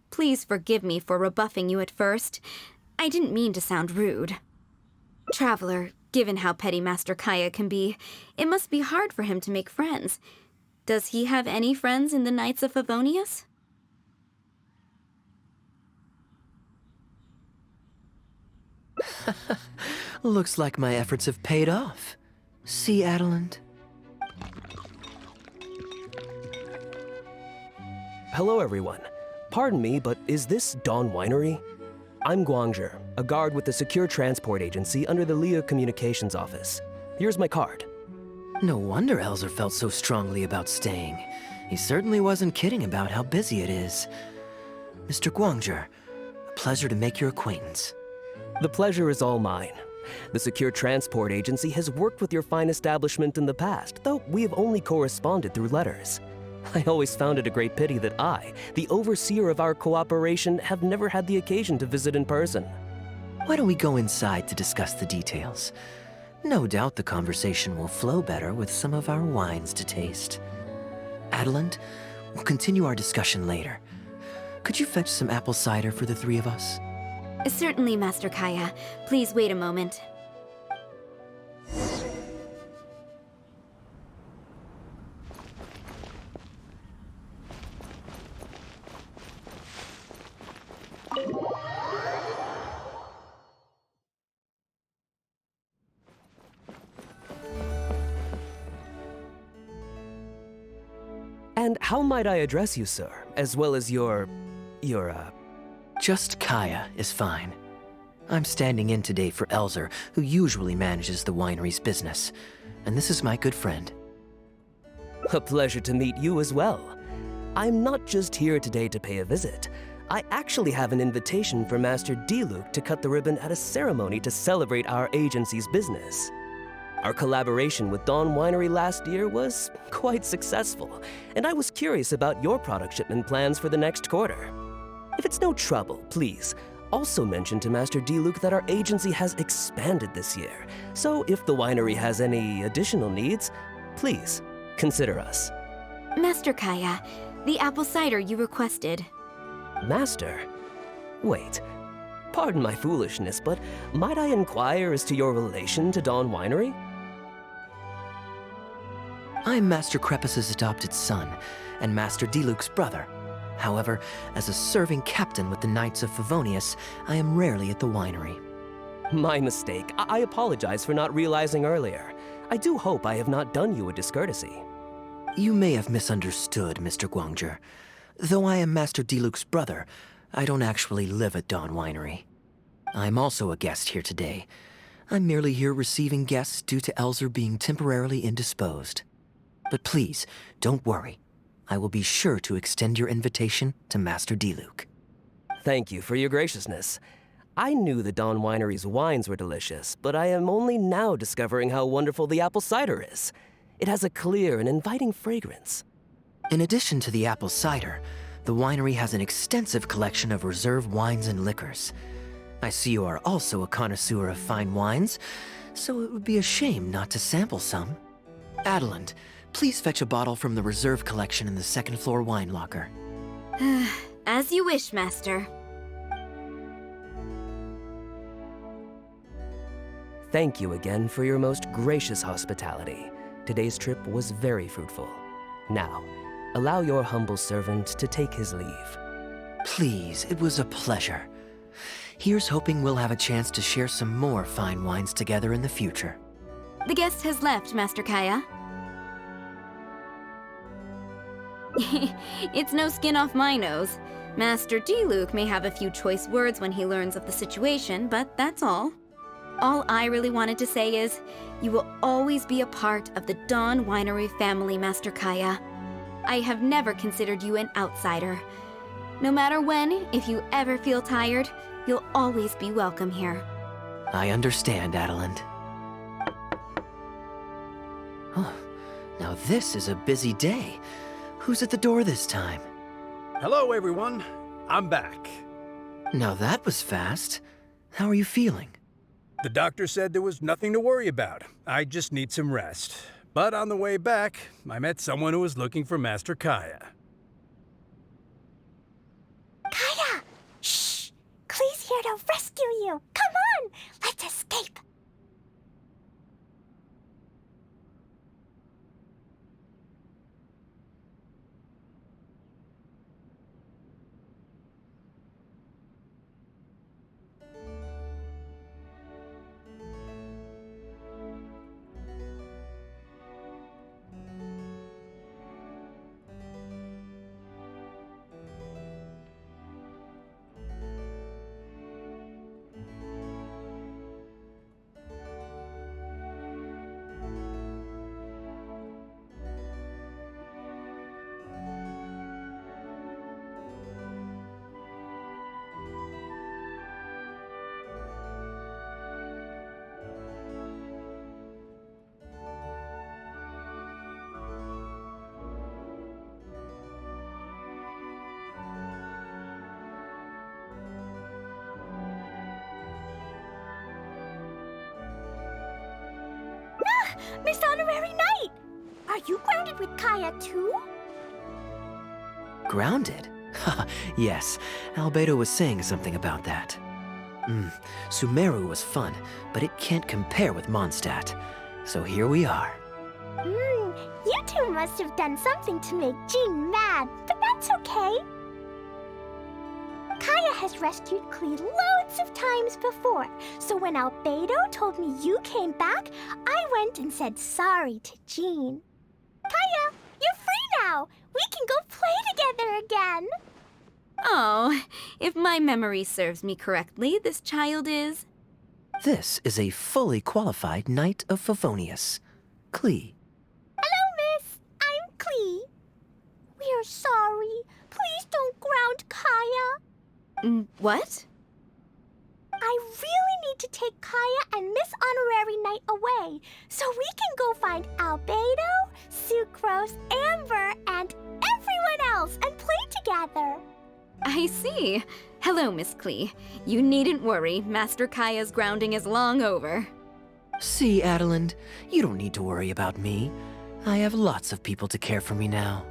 please forgive me for rebuffing you at first. I didn't mean to sound rude. Traveler, given how petty Master Kaya can be, it must be hard for him to make friends. Does he have any friends in the Knights of Favonius? Looks like my efforts have paid off. See, Adeline? Hello, everyone. Pardon me, but is this Dawn Winery? I'm Guangzhe, a guard with the Secure Transport Agency under the Leo Communications Office. Here's my card. No wonder Elzer felt so strongly about staying. He certainly wasn't kidding about how busy it is. Mr. Guangzhe, a pleasure to make your acquaintance. The pleasure is all mine. The Secure Transport Agency has worked with your fine establishment in the past, though we have only corresponded through letters. I always found it a great pity that I, the overseer of our cooperation, have never had the occasion to visit in person. Why don't we go inside to discuss the details? No doubt the conversation will flow better with some of our wines to taste. Adeline, we'll continue our discussion later. Could you fetch some apple cider for the three of us? Certainly, Master Kaya. Please wait a moment. And how might I address you, sir, as well as your... Just Kaya is fine. I'm standing in today for Elzer, who usually manages the winery's business. And this is my good friend. A pleasure to meet you as well. I'm not just here today to pay a visit. I actually have an invitation for Master Diluc to cut the ribbon at a ceremony to celebrate our agency's business. Our collaboration with Dawn Winery last year was quite successful, and I was curious about your product shipment plans for the next quarter. If it's no trouble, please, also mention to Master Diluc that our agency has expanded this year, so if the winery has any additional needs, please consider us. Master Kaya, the apple cider you requested. Master? Wait. Pardon my foolishness, but might I inquire as to your relation to Dawn Winery? I'm Master Crepus's adopted son, and Master Diluc's brother. However, as a serving captain with the Knights of Favonius, I am rarely at the winery. My mistake. I apologize for not realizing earlier. I do hope I have not done you a discourtesy. You may have misunderstood, Mr. Guangzhe. Though I am Master Diluc's brother, I don't actually live at Dawn Winery. I'm also a guest here today. I'm merely here receiving guests due to Elzer being temporarily indisposed. But please, don't worry. I will be sure to extend your invitation to Master Diluc. Thank you for your graciousness. I knew the Dawn Winery's wines were delicious, but I am only now discovering how wonderful the apple cider is. It has a clear and inviting fragrance. In addition to the apple cider, the winery has an extensive collection of reserve wines and liquors. I see you are also a connoisseur of fine wines, so it would be a shame not to sample some. Adeland, please fetch a bottle from the reserve collection in the second floor wine locker. As you wish, Master. Thank you again for your most gracious hospitality. Today's trip was very fruitful. Now, allow your humble servant to take his leave. Please, it was a pleasure. Here's hoping we'll have a chance to share some more fine wines together in the future. The guest has left, Master Kaya. It's no skin off my nose. Master Diluc may have a few choice words when he learns of the situation, but that's all. All I really wanted to say is, you will always be a part of the Dawn Winery family, Master Kaya. I have never considered you an outsider. No matter when, if you ever feel tired, you'll always be welcome here. I understand, Adeland. Oh, now this is a busy day. Who's at the door this time? Hello, everyone. I'm back. Now that was fast. How are you feeling? The doctor said there was nothing to worry about. I just need some rest. But on the way back, I met someone who was looking for Master Kaya. Kaya! Shh! Klee's here to rescue you! Come on! Let's escape! Miss Honorary Knight! Are you grounded with Kaya too? Grounded? Yes, Albedo was saying something about that. Sumeru was fun, but it can't compare with Mondstadt. So here we are. You two must have done something to make Jean mad, but that's okay. Kaya has rescued Klee loads of times before, so when Albedo told me you came back, I went and said sorry to Jean. Kaya, you're free now! We can go play together again! Oh, if my memory serves me correctly, this child is... This is a fully qualified Knight of Favonius, Klee. Hello, miss! I'm What? I really need to take Kaya and Miss Honorary Knight away so we can go find Albedo, Sucrose, Amber, and everyone else and play together. I see. Hello, Miss Klee. You needn't worry. Master Kaya's grounding is long over. See, Adeland, you don't need to worry about me. I have lots of people to care for me now.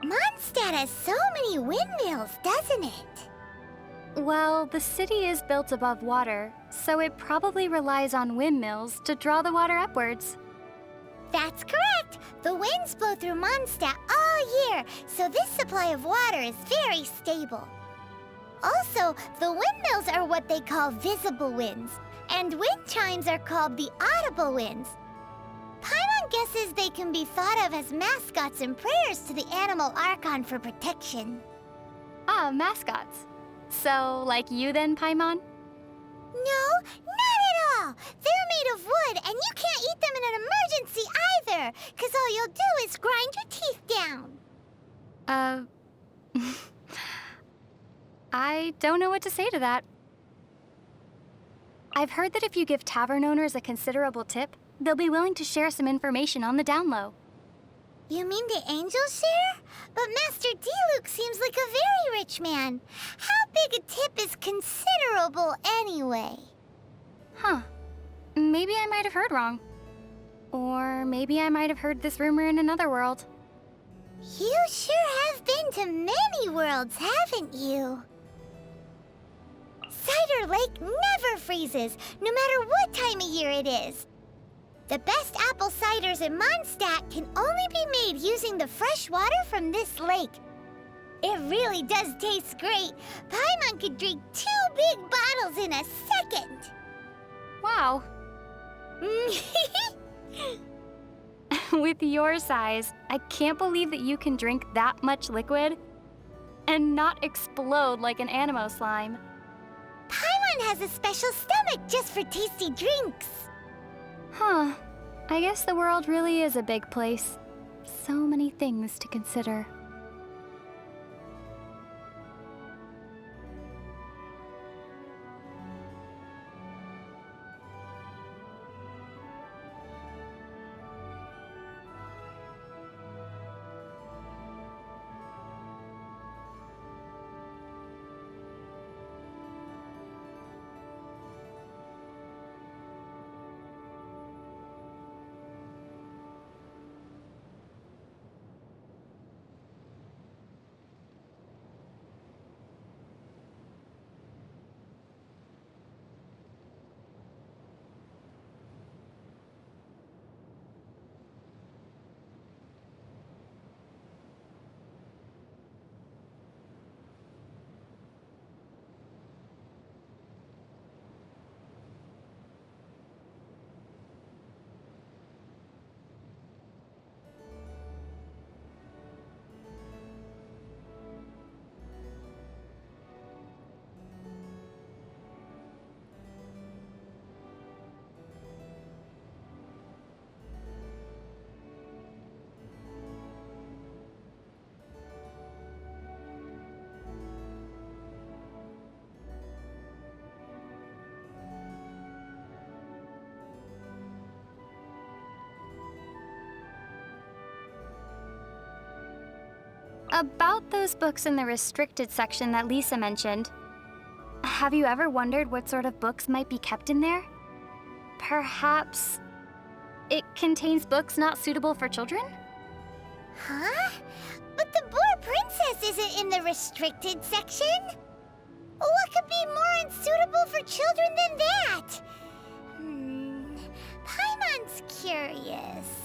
Mondstadt has so many windmills, doesn't it? Well, the city is built above water, so it probably relies on windmills to draw the water upwards. That's correct! The winds blow through Mondstadt all year, so this supply of water is very stable. Also, the windmills are what they call visible winds, and wind chimes are called the audible winds. Paimon guesses they can be thought of as mascots and prayers to the animal Archon for protection. Ah, mascots. So, like you then, Paimon? No, not at all! They're made of wood, and you can't eat them in an emergency either, because all you'll do is grind your teeth down. I don't know what to say to that. I've heard that if you give tavern owners a considerable tip, they'll be willing to share some information on the down low. You mean the angels share? But Master Diluc seems like a very rich man. How big a tip is considerable anyway? Huh. Maybe I might have heard wrong. Or maybe I might have heard this rumor in another world. You sure have been to many worlds, haven't you? Cider Lake never freezes, no matter what time of year it is. The best apple ciders in Mondstadt can only be made using the fresh water from this lake. It really does taste great. Paimon could drink 2 big bottles in a second. Wow. With your size, I can't believe that you can drink that much liquid and not explode like an animo slime. Paimon has a special stomach just for tasty drinks. Huh. I guess the world really is a big place. So many things to consider. About those books in the restricted section that Lisa mentioned, have you ever wondered what sort of books might be kept in there? Perhaps it contains books not suitable for children? Huh? But the Boar Princess isn't in the restricted section. What could be more unsuitable for children than that? Paimon's curious.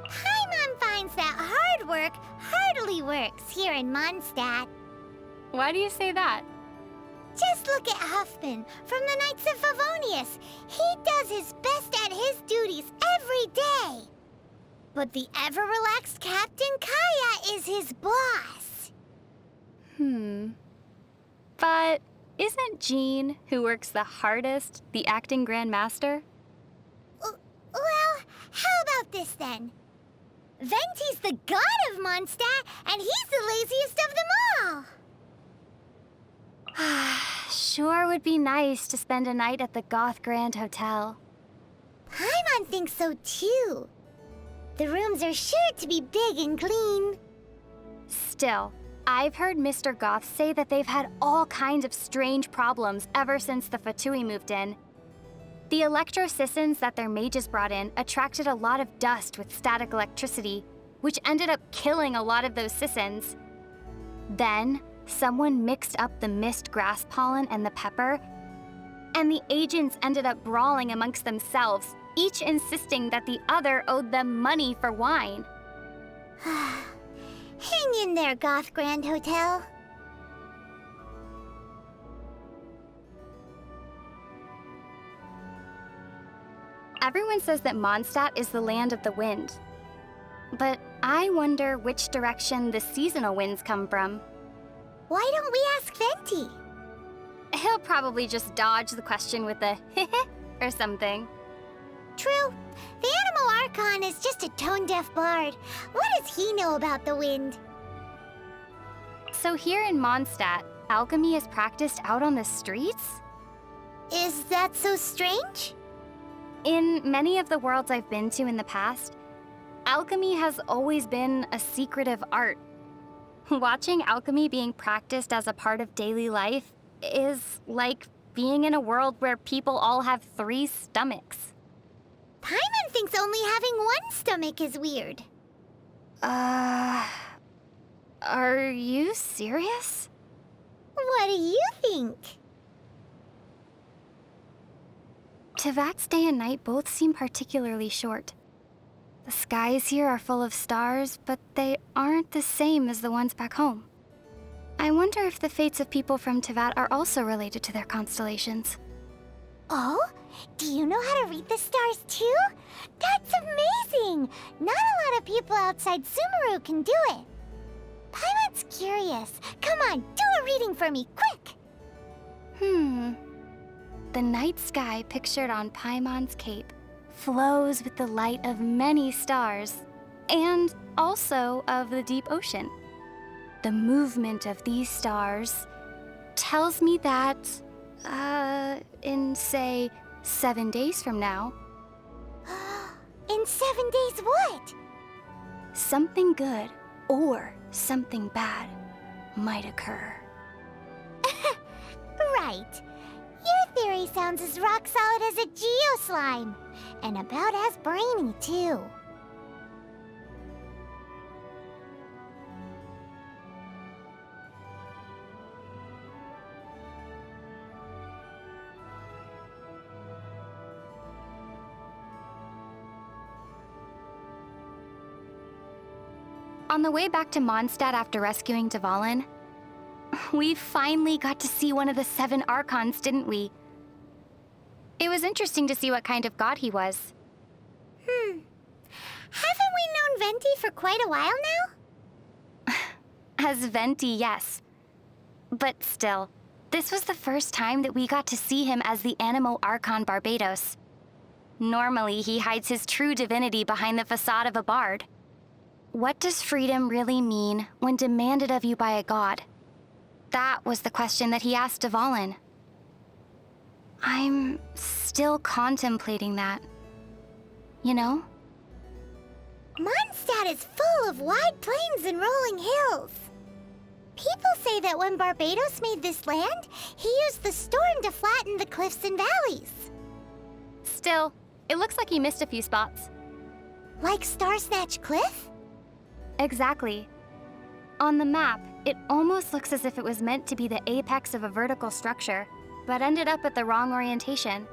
Paimon finds that hard work hardly works here in Mondstadt. Why do you say that? Just look at Huffman from the Knights of Favonius. He does his best at his duties every day. But the ever-relaxed Captain Kaya is his boss. But isn't Jean, who works the hardest, the acting Grand Master? Well, how about this then? Venti's the god of Mondstadt, and he's the laziest of them all. Sure would be nice to spend a night at the Goth Grand Hotel. Paimon thinks so too. The rooms are sure to be big and clean. Still, I've heard Mr. Goth say that they've had all kinds of strange problems ever since the Fatui moved in. The electro-sissons that their mages brought in attracted a lot of dust with static electricity, which ended up killing a lot of those sissons. Then, someone mixed up the mist grass pollen and the pepper, and the agents ended up brawling amongst themselves, each insisting that the other owed them money for wine. Hang in there, Goth Grand Hotel. Everyone says that Mondstadt is the land of the wind. But I wonder which direction the seasonal winds come from. Why don't we ask Venti? He'll probably just dodge the question with a heh or something. True. The Animal Archon is just a tone-deaf bard. What does he know about the wind? So here in Mondstadt, alchemy is practiced out on the streets? Is that so strange? In many of the worlds I've been to in the past, alchemy has always been a secretive art. Watching alchemy being practiced as a part of daily life is like being in a world where people all have 3 stomachs. Paimon thinks only having one stomach is weird. Are you serious? What do you think? Tevat's day and night both seem particularly short. The skies here are full of stars, but they aren't the same as the ones back home. I wonder if the fates of people from Tevat are also related to their constellations. Oh? Do you know how to read the stars too? That's amazing! Not a lot of people outside Sumeru can do it. Paimon's curious. Come on, do a reading for me, quick! The night sky pictured on Paimon's cape flows with the light of many stars, and also of the deep ocean. The movement of these stars tells me that, in, say, 7 days from now... In 7 days what? Something good or something bad might occur. Right. Your theory sounds as rock solid as a geoslime, and about as brainy, too. On the way back to Mondstadt after rescuing Dvalin, we finally got to see one of the 7 Archons, didn't we? It was interesting to see what kind of god he was. Haven't we known Venti for quite a while now? As Venti, yes. But still, this was the first time that we got to see him as the Animo Archon Barbados. Normally, he hides his true divinity behind the facade of a bard. What does freedom really mean when demanded of you by a god? That was the question that he asked Dvalin. I'm still contemplating that. You know? Mondstadt is full of wide plains and rolling hills. People say that when Barbados made this land, he used the storm to flatten the cliffs and valleys. Still, it looks like he missed a few spots. Like Star Snatch Cliff? Exactly. On the map, it almost looks as if it was meant to be the apex of a vertical structure, but ended up at the wrong orientation.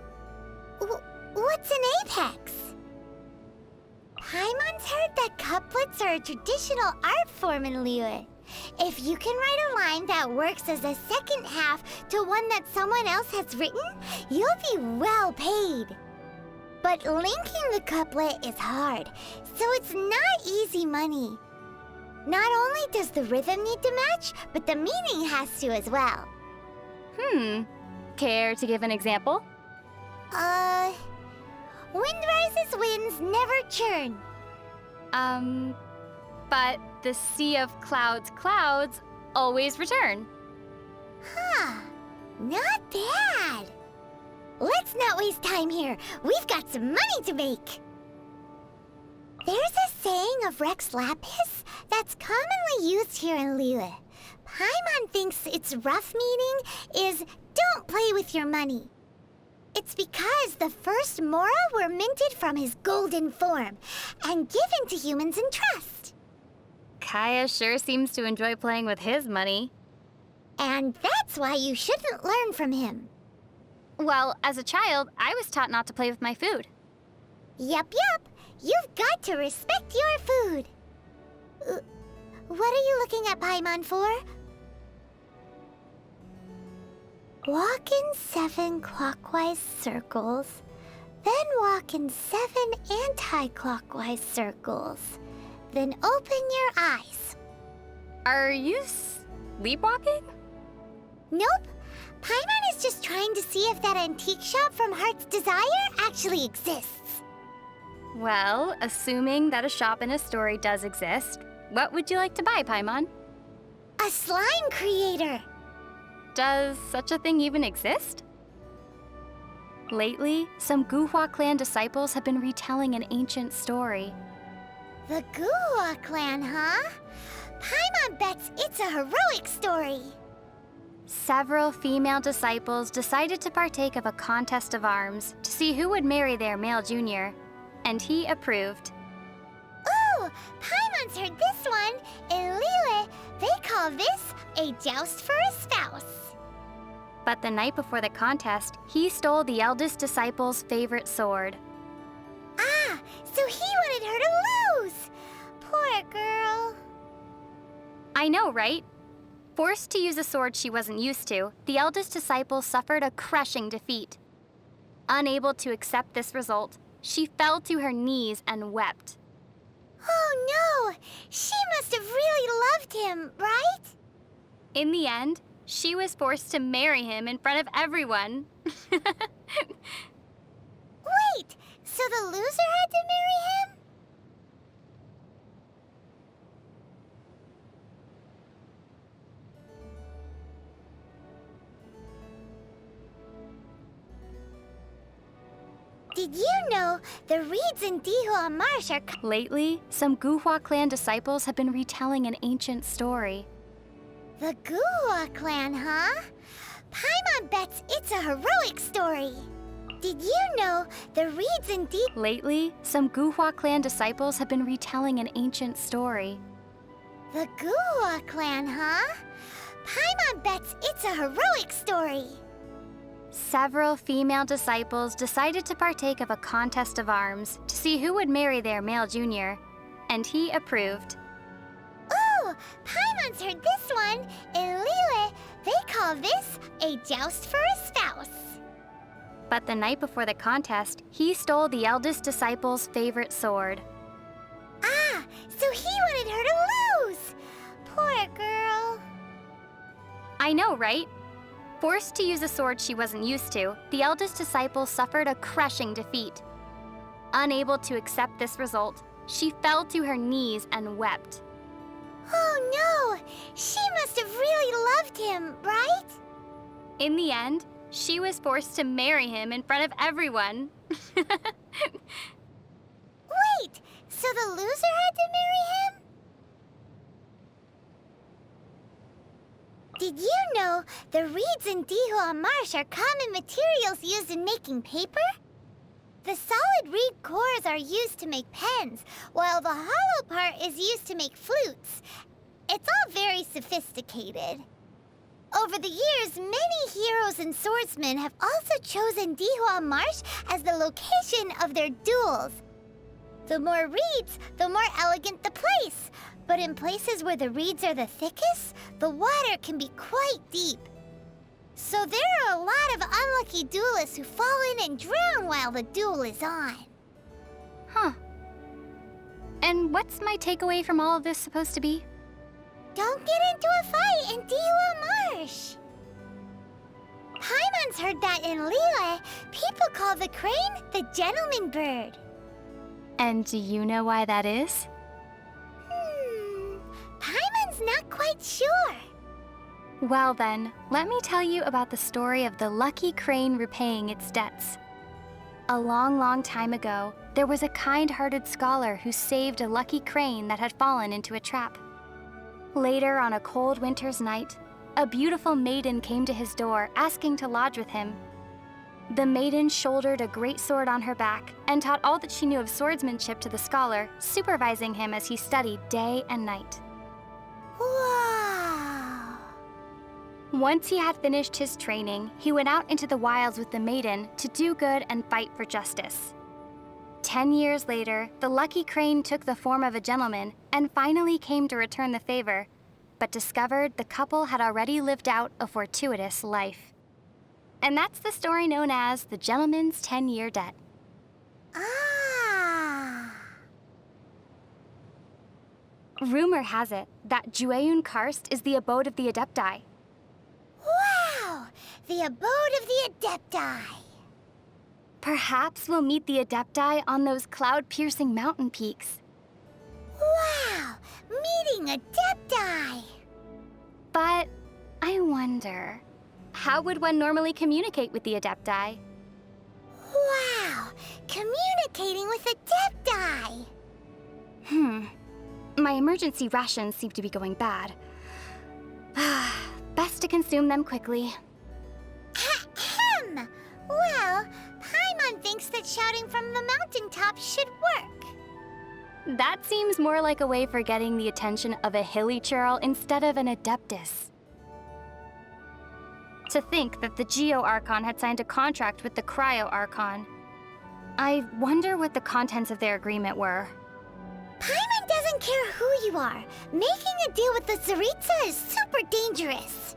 What's an apex? Paimon's heard that couplets are a traditional art form in Liyue. If you can write a line that works as a second half to one that someone else has written, you'll be well paid. But linking the couplet is hard, so it's not easy money. Not only does the rhythm need to match, but the meaning has to as well. Care to give an example? Wind rises, winds never churn. But the sea of clouds always return. Huh, not bad. Let's not waste time here. We've got some money to make. There's a saying of Rex Lapis that's commonly used here in Liyue. Paimon thinks its rough meaning is don't play with your money. It's because the first Mora were minted from his golden form and given to humans in trust. Kaya sure seems to enjoy playing with his money. And that's why you shouldn't learn from him. Well, as a child, I was taught not to play with my food. Yup. You've got to respect your food. What are you looking at Paimon for? Walk in 7 clockwise circles, then walk in 7 anti-clockwise circles. Then open your eyes. Are you sleepwalking? Nope. Paimon is just trying to see if that antique shop from Heart's Desire actually exists. Well, assuming that a shop in a story does exist, what would you like to buy, Paimon? A slime creator. Does such a thing even exist? Lately, some Guhua clan disciples have been retelling an ancient story. The Guhua clan, huh? Paimon bets it's a heroic story. Several female disciples decided to partake of a contest of arms to see who would marry their male junior, and he approved. Ooh, Paimon's heard this one. In Lille, they call this a joust for a spouse. But the night before the contest, he stole the eldest disciple's favorite sword. Ah, so he wanted her to lose. Poor girl. I know, right? Forced to use a sword she wasn't used to, the eldest disciple suffered a crushing defeat. Unable to accept this result, she fell to her knees and wept. Oh no! She must have really loved him, right? In the end, she was forced to marry him in front of everyone. Wait! So the loser had to marry him? Did you know the reeds in Dihua Marsh are... Lately, some Guhua clan disciples have been retelling an ancient story. The Guhua clan, huh? Paimon bets it's a heroic story. Did you know the reeds in Lately, some Guhua clan disciples have been retelling an ancient story. The Guhua clan, huh? Paimon bets it's a heroic story. Several female disciples decided to partake of a contest of arms to see who would marry their male junior, and he approved. Ooh, Paimon's heard this one. In Lille, they call this a joust for a spouse. But the night before the contest, he stole the eldest disciple's favorite sword. Ah, so he wanted her to lose. Poor girl. I know, right? Forced to use a sword she wasn't used to, the eldest disciple suffered a crushing defeat. Unable to accept this result, she fell to her knees and wept. Oh no! She must have really loved him, right? In the end, she was forced to marry him in front of everyone. Wait! So the loser had to marry him? Did you know the reeds in Dihua Marsh are common materials used in making paper? The solid reed cores are used to make pens, while the hollow part is used to make flutes. It's all very sophisticated. Over the years, many heroes and swordsmen have also chosen Dihua Marsh as the location of their duels. The more reeds, the more elegant the place. But in places where the reeds are the thickest, the water can be quite deep. So there are a lot of unlucky duelists who fall in and drown while the duel is on. Huh. And what's my takeaway from all of this supposed to be? Don't get into a fight in Dihua Marsh. Paimon's heard that in Lille, people call the crane the gentleman bird. And do you know why that is? Paimon's not quite sure. Well then, let me tell you about the story of the lucky crane repaying its debts. A long, long time ago, there was a kind-hearted scholar who saved a lucky crane that had fallen into a trap. Later, on a cold winter's night, a beautiful maiden came to his door asking to lodge with him. The maiden shouldered a great sword on her back and taught all that she knew of swordsmanship to the scholar, supervising him as he studied day and night. Wow! Once he had finished his training, he went out into the wilds with the maiden to do good and fight for justice. 10 years later, the lucky crane took the form of a gentleman and finally came to return the favor, but discovered the couple had already lived out a fortuitous life. And that's the story known as the Gentleman's 10-Year Debt. Ah! Rumor has it that Jueyun Karst is the abode of the Adepti. Wow! The abode of the Adepti! Perhaps we'll meet the Adepti on those cloud-piercing mountain peaks. Wow! Meeting Adepti! But I wonder, how would one normally communicate with the Adepti? Wow! Communicating with Adepti! My emergency rations seem to be going bad. Best to consume them quickly. Ahem! Well, Paimon thinks that shouting from the mountaintop should work. That seems more like a way for getting the attention of a hilly churl instead of an Adeptus. To think that the Geo-Archon had signed a contract with the Cryo-Archon. I wonder what the contents of their agreement were. Paimon doesn't care who you are. Making a deal with the Tsaritsa is super dangerous.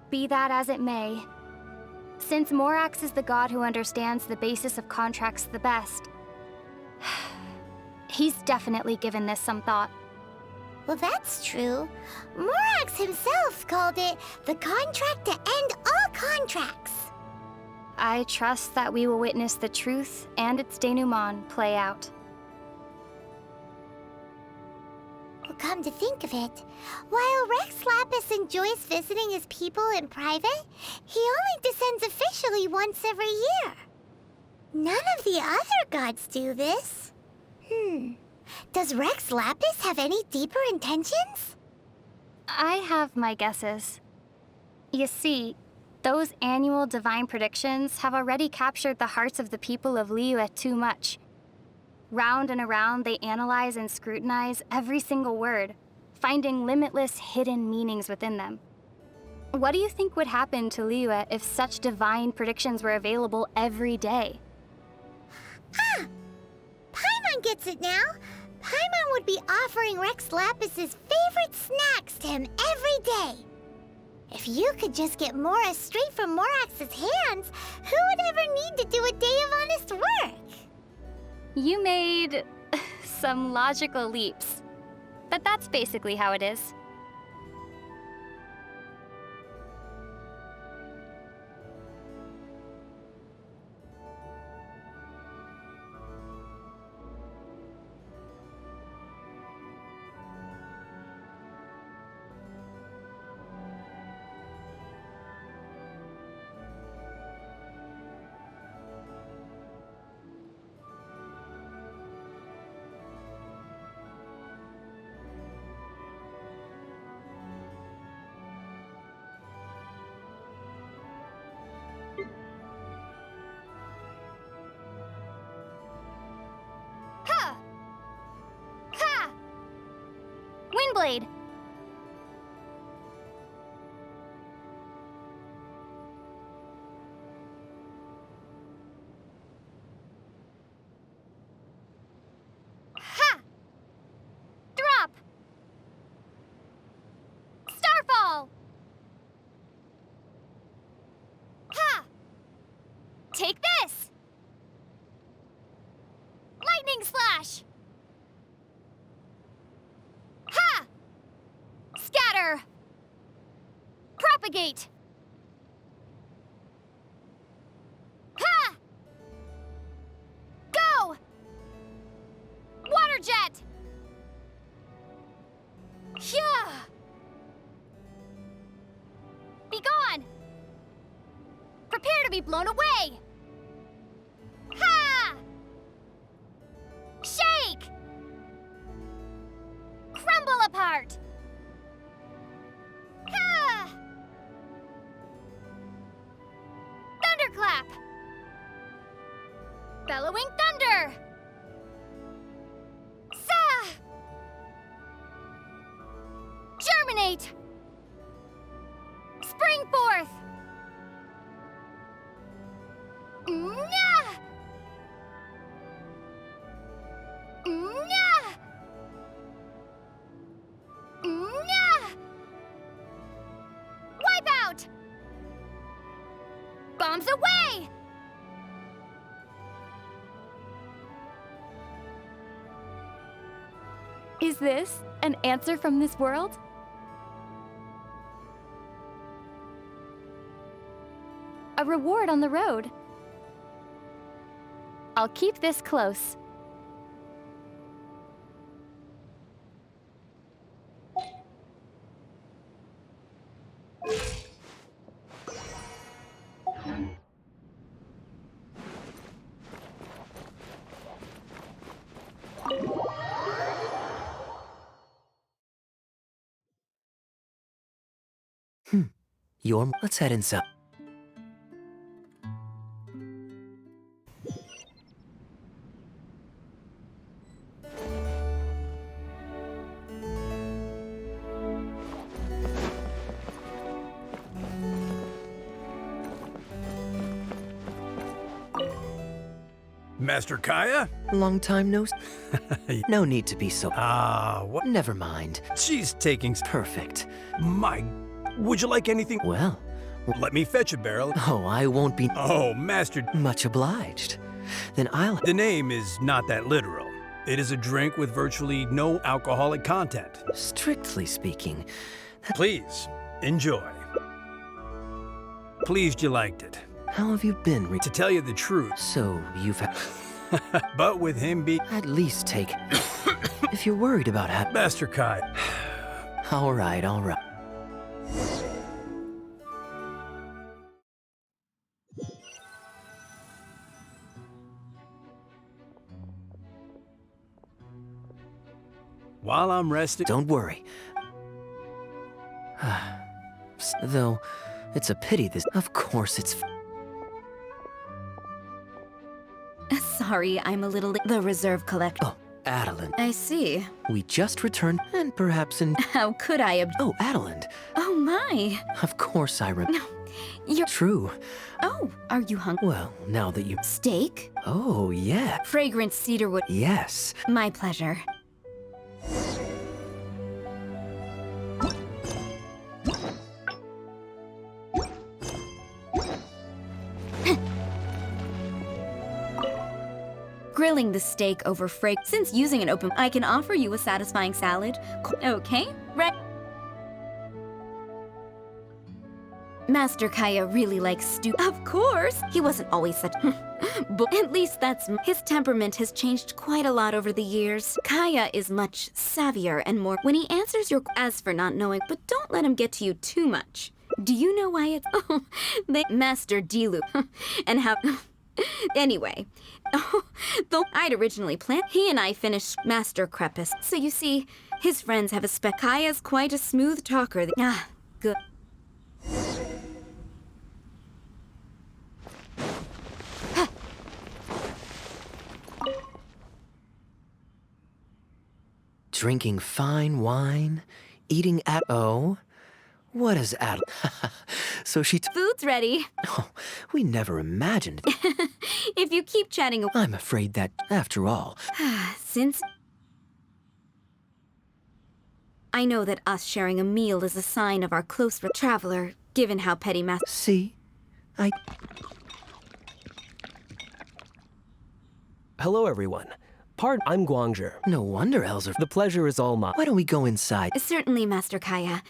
Be that as it may, since Morax is the god who understands the basis of contracts the best, he's definitely given this some thought. Well, that's true. Morax himself called it the contract to end all contracts. I trust that we will witness the truth and its denouement play out. Well, come to think of it, while Rex Lapis enjoys visiting his people in private, he only descends officially once every year. None of the other gods do this. Does Rex Lapis have any deeper intentions? I have my guesses. You see, those annual divine predictions have already captured the hearts of the people of Liyue too much. Round and around, they analyze and scrutinize every single word, finding limitless hidden meanings within them. What do you think would happen to Liyue if such divine predictions were available every day? Paimon gets it now. Paimon would be offering Rex Lapis's favorite snacks to him every day. If you could just get Mora straight from Morax's hands, who would ever need to do a day of honest work? You made some logical leaps, but that's basically how it is. Windblade! Ha! Drop! Starfall! Ha! Take this! Lightning Slash! Ha! Scatter! Propagate! Ha! Go! Water Jet! Yeah! Be gone! Prepare to be blown away! Ha! Shake! Crumble apart! Ha! Thunderclap! Bellowing thunder! Sa! Germinate! Spring forth! Nya! Nya! Nya! Wipe out! Bombs away! Is this an answer from this world? A reward on the road. I'll keep this close. Let's head inside. Master Kaya? Long time no No need to be so... what? Never mind. She's taking... Perfect. Would you like anything? Well... Let me fetch a barrel. Oh, I won't be... Oh, Master... Much obliged. Then I'll... The name is not that literal. It is a drink with virtually no alcoholic content. Strictly speaking... Please, enjoy. Pleased you liked it. How have you been, To tell you the truth. So, you've had... But with him being... At least take... If you're worried about Master Kai. All right. While I'm resting... Don't worry. Though, it's a pity this... Of course it's... Sorry, I'm a little... The reserve collector. Oh, Adeline. I see. We just returned, and perhaps in... How could I Oh, Adeline. Oh, my. Of course I No, you're... True. Oh, are you hungry? Well, now that you... Steak? Oh, yeah. Fragrant cedarwood. Yes. My pleasure. Grilling the steak over since using an open, I can offer you a satisfying salad. Okay, right. Master Kaya really likes stew. Of course, he wasn't always such. But at least his temperament has changed quite a lot over the years. Kaya is much savvier and more when he answers your. As for not knowing, but don't let him get to you too much. Do you know why it's? Oh, Master Dilu, and how. Anyway, though I'd originally planned, he and I finished Master Crepus. So you see, his friends have a spec. Kaya's quite a smooth talker. Good. Drinking fine wine, eating at... Oh, what is Ad... So she... Food's ready. Oh, we never imagined... If you keep chatting... I'm afraid that, after all... Since... I know that us sharing a meal is a sign of our close traveler, given how petty Master... See? Hello, everyone. I'm Guangzhi. No wonder Elzer... The pleasure is all mine. Why don't we go inside? Certainly, Master Kaya.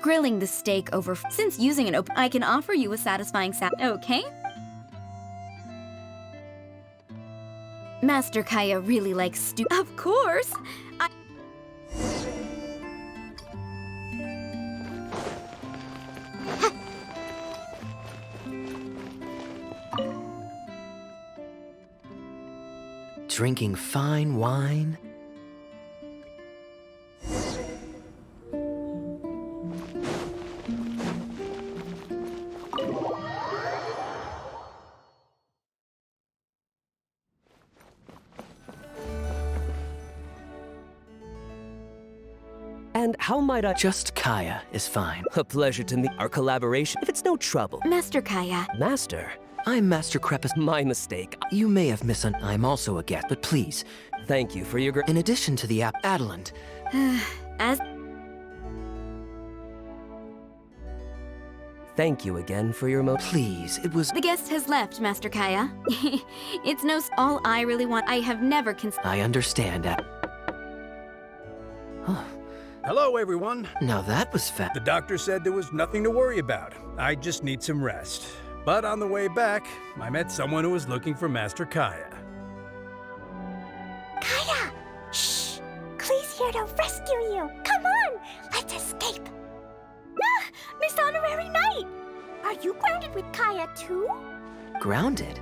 Grilling the steak over. Since using an open, I can offer you a satisfying okay? Master Kaya really likes stew. Of course! Drinking fine wine. And how might I— Just Kaya is fine. A pleasure to meet our collaboration, if it's no trouble. Master Kaya. Master? I'm Master Crepus. My mistake. You may have I'm also a guest, but please. Thank you for your In addition to the Adeland. As Thank you again for your Please, it was— the guest has left, Master Kaya. It's no all I really want. I have never I understand. Hello, everyone. Now that was fast. The doctor said there was nothing to worry about. I just need some rest. But on the way back, I met someone who was looking for Master Kaya. Kaya! Shh! Klee's here to rescue you. Come on, let's escape. Ah, Miss Honorary Knight! Are you grounded with Kaya too? Grounded?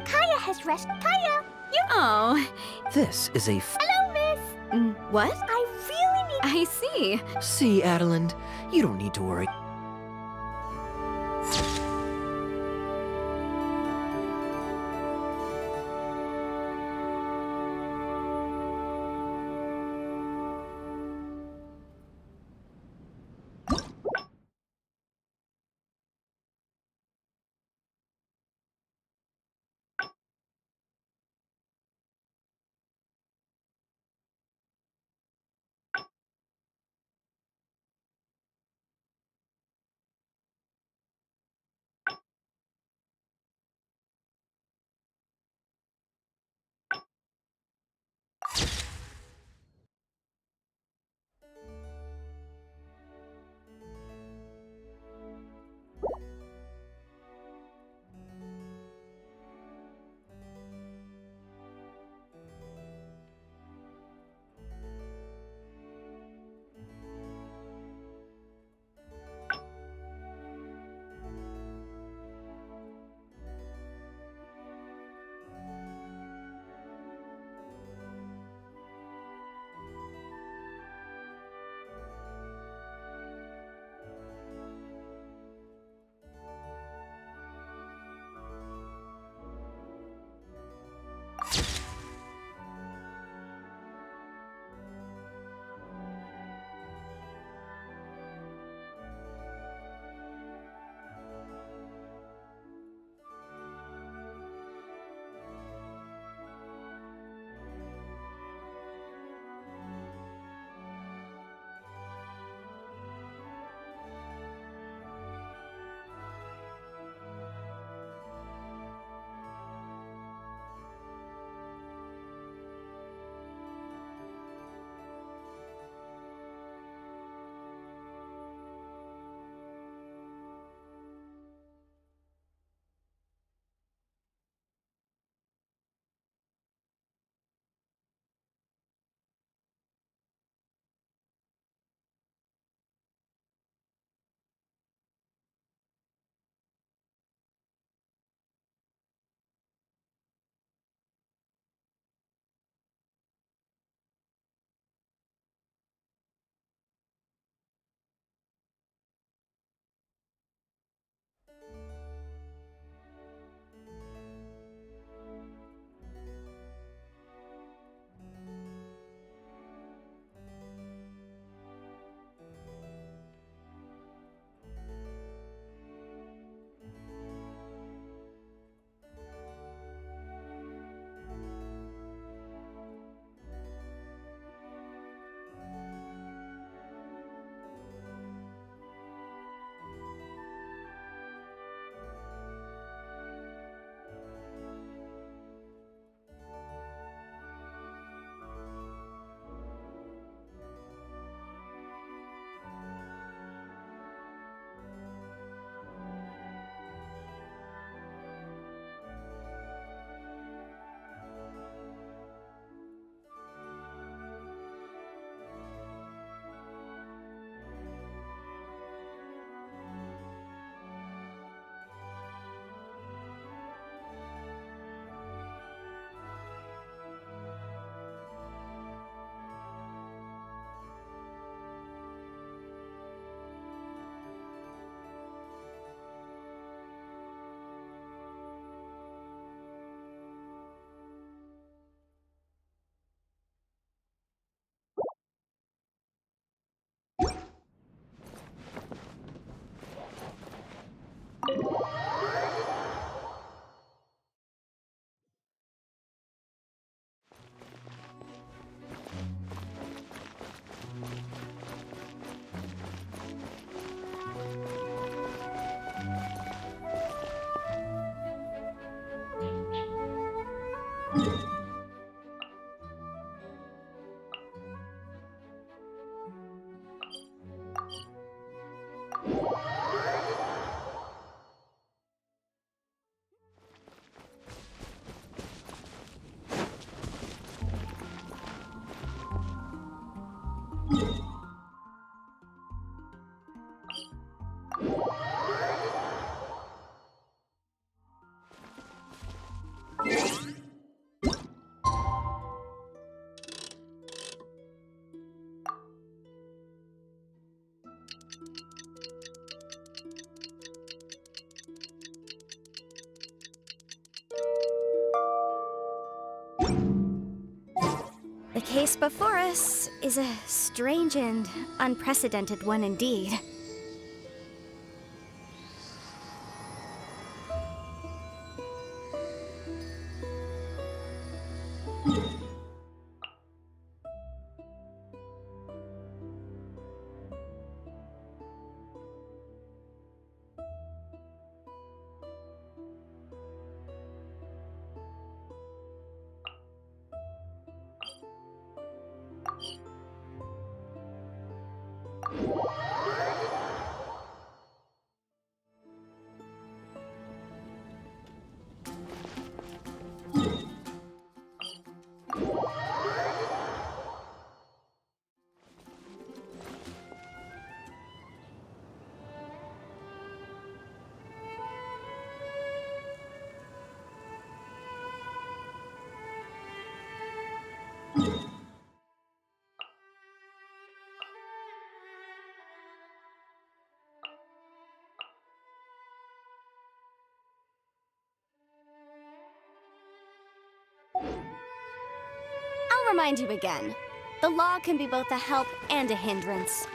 Kaya has rescued Kaya. Oh. This is a Hello, Miss. What? I really need. I see. See, Adeland, you don't need to worry. The case before us is a strange and unprecedented one indeed. I'll remind you again. The law can be both a help and a hindrance.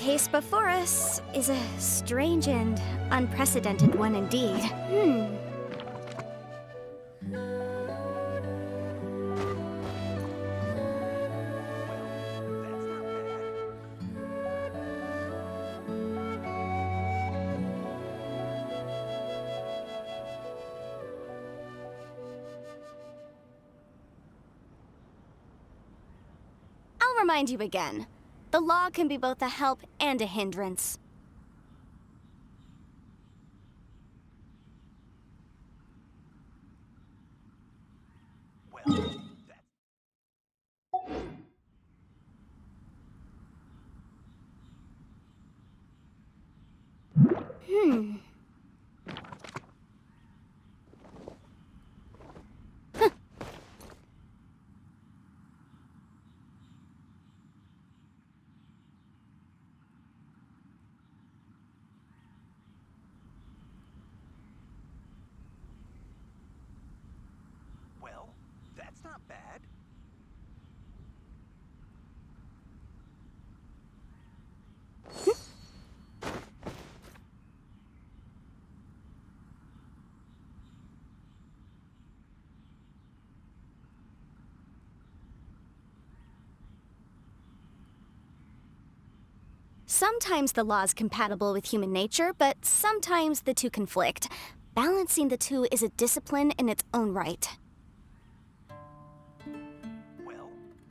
case before us is a strange and unprecedented one indeed. I'll remind you again. The law can be both a help and a hindrance. Well, that's not bad. Sometimes the law is compatible with human nature, but sometimes the two conflict. Balancing the two is a discipline in its own right. Well,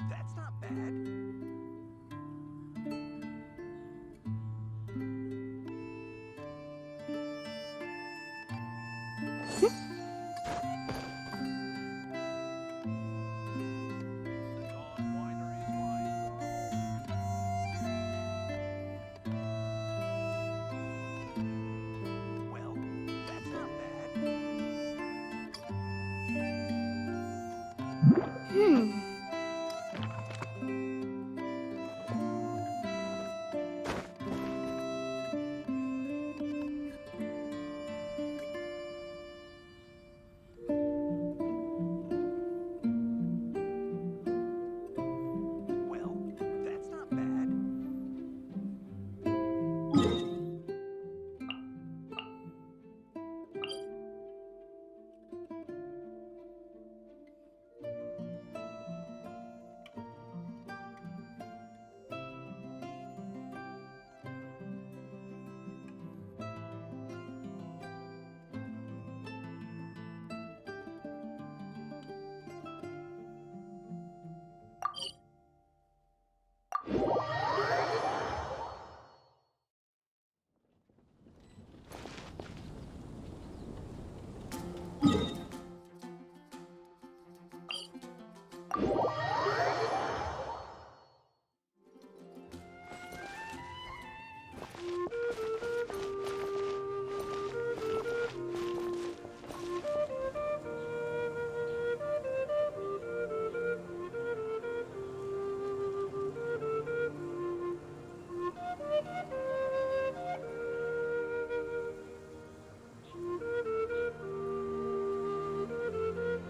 that's not bad. Well, that's not bad. Well, that's not bad.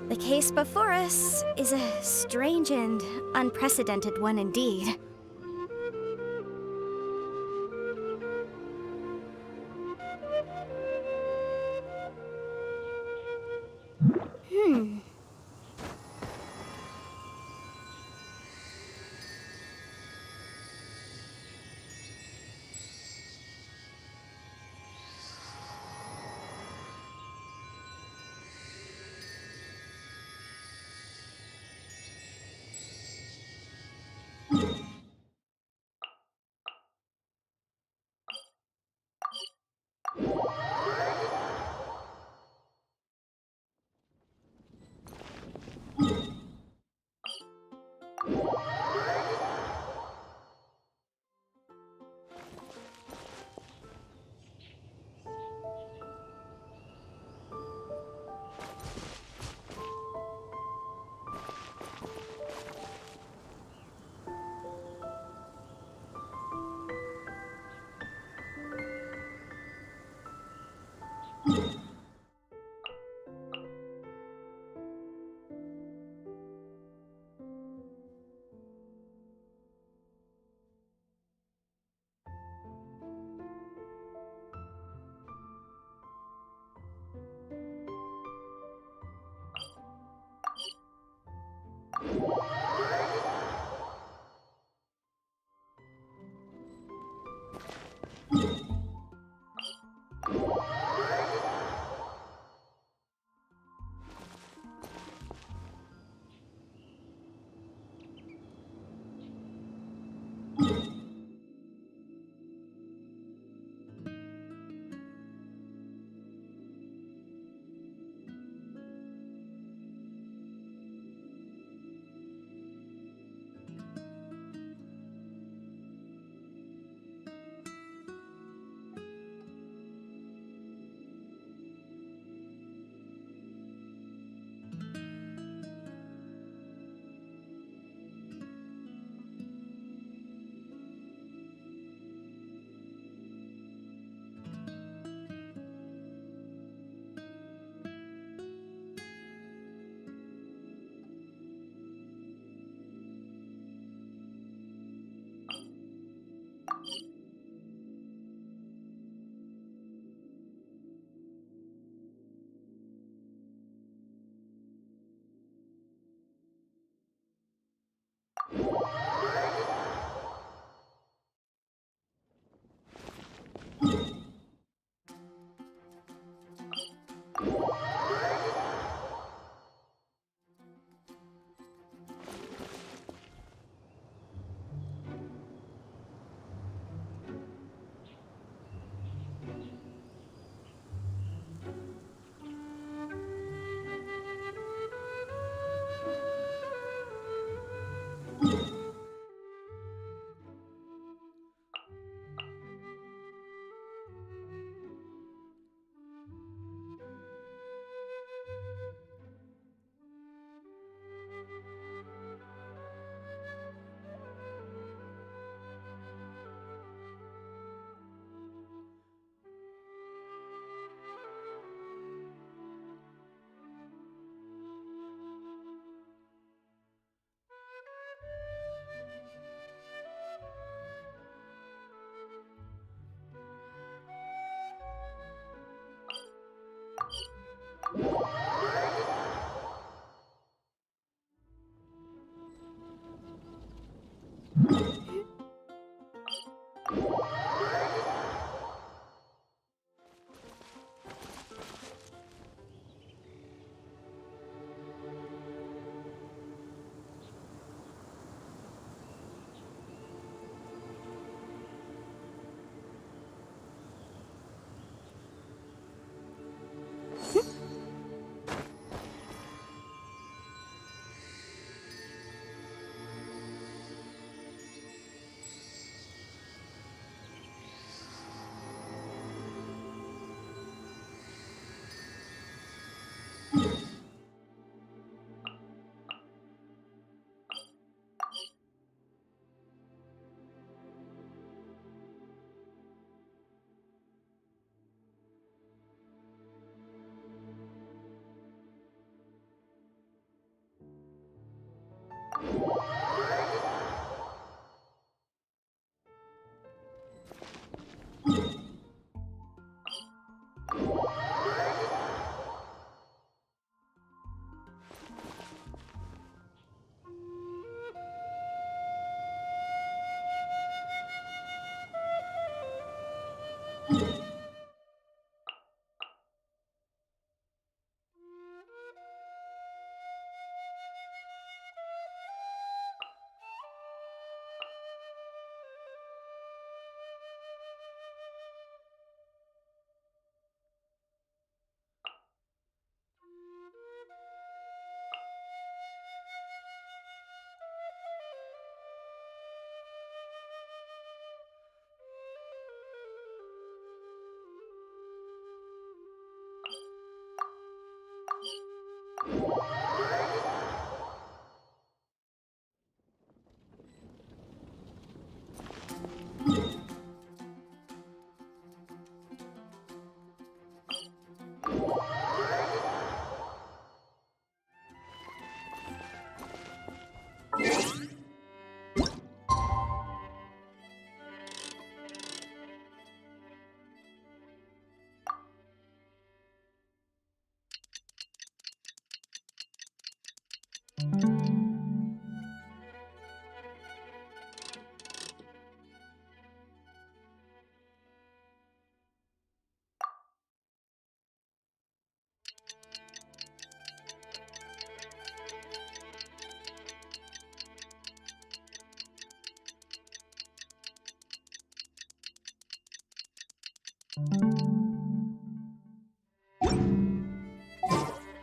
The case before us is a strange and unprecedented one indeed.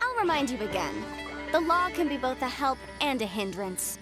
I'll remind you again. The law can be both a help and a hindrance.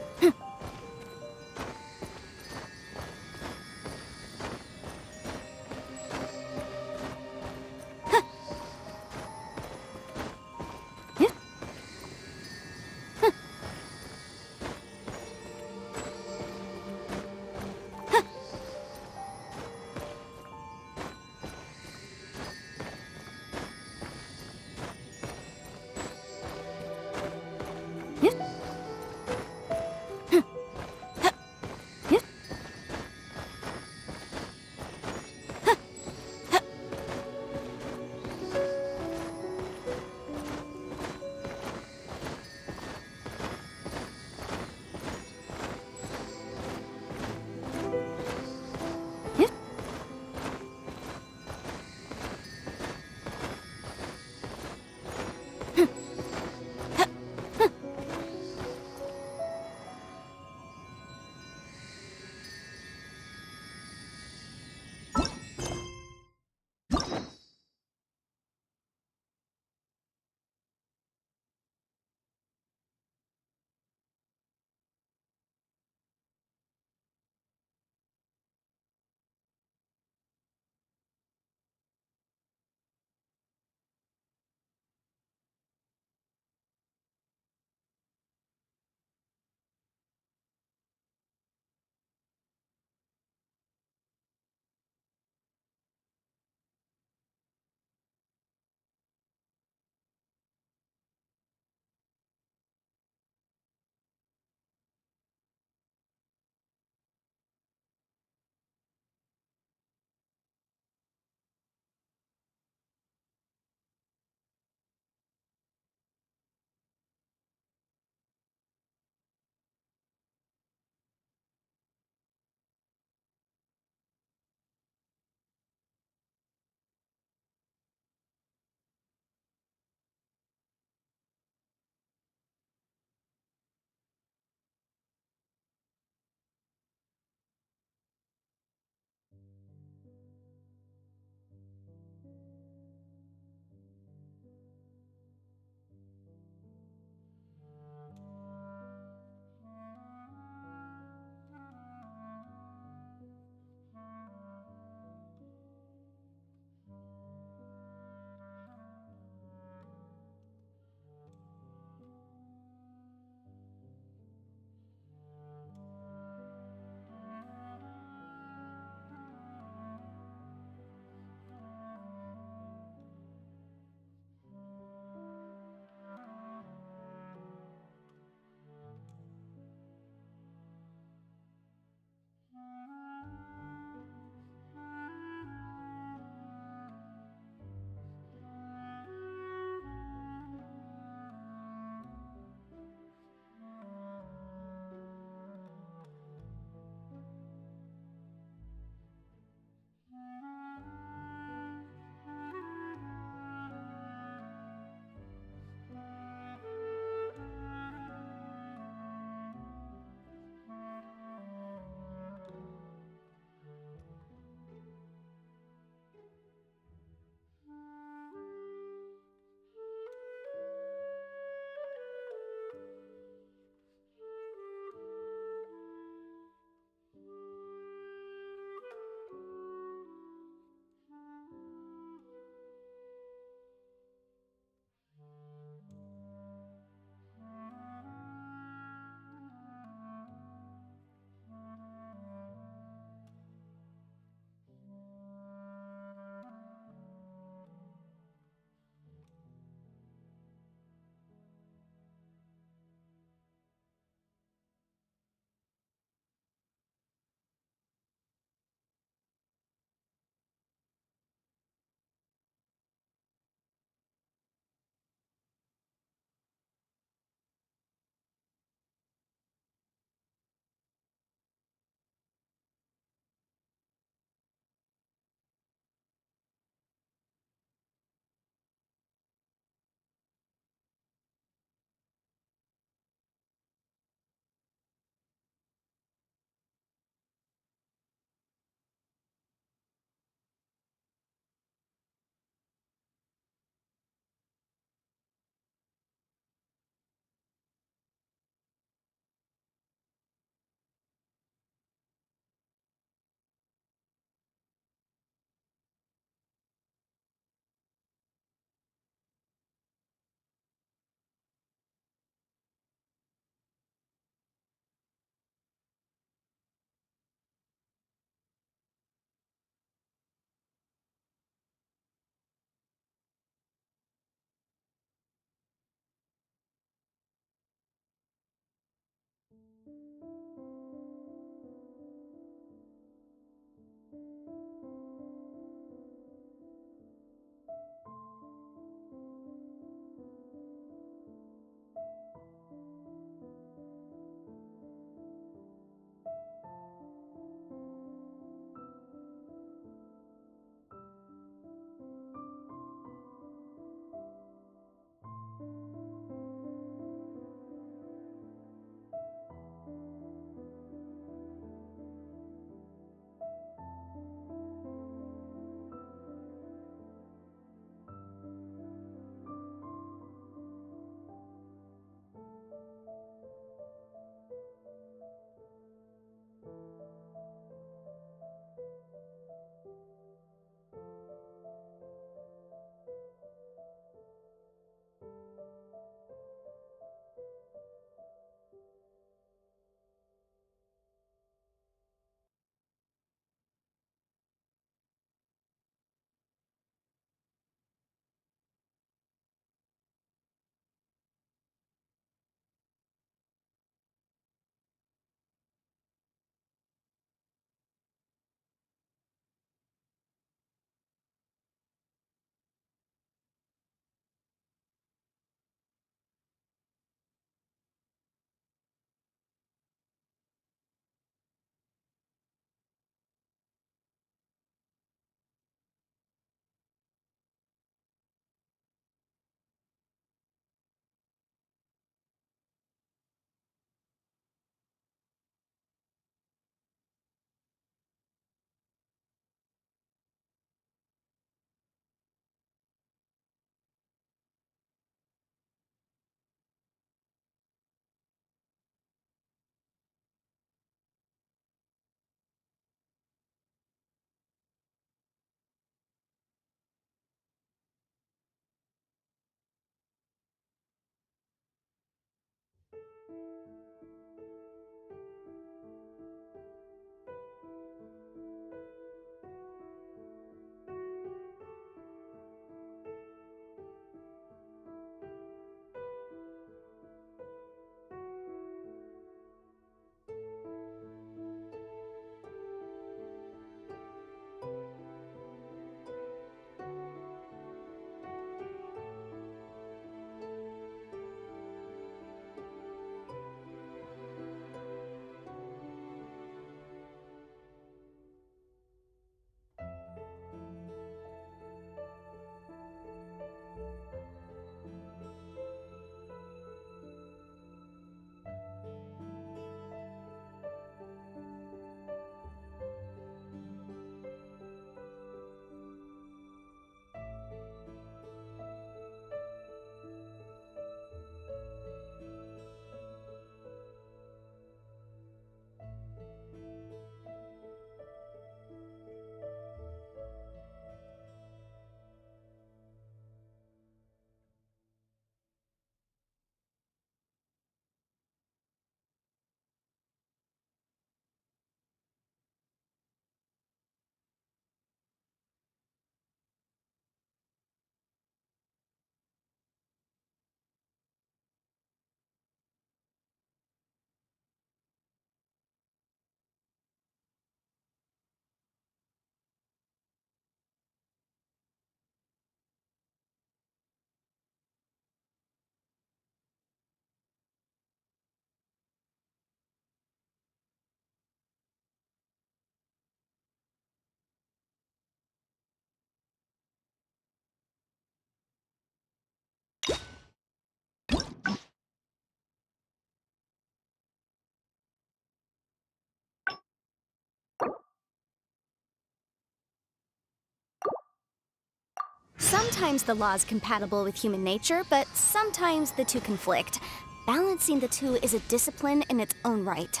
Sometimes the law is compatible with human nature, but sometimes the two conflict. Balancing the two is a discipline in its own right.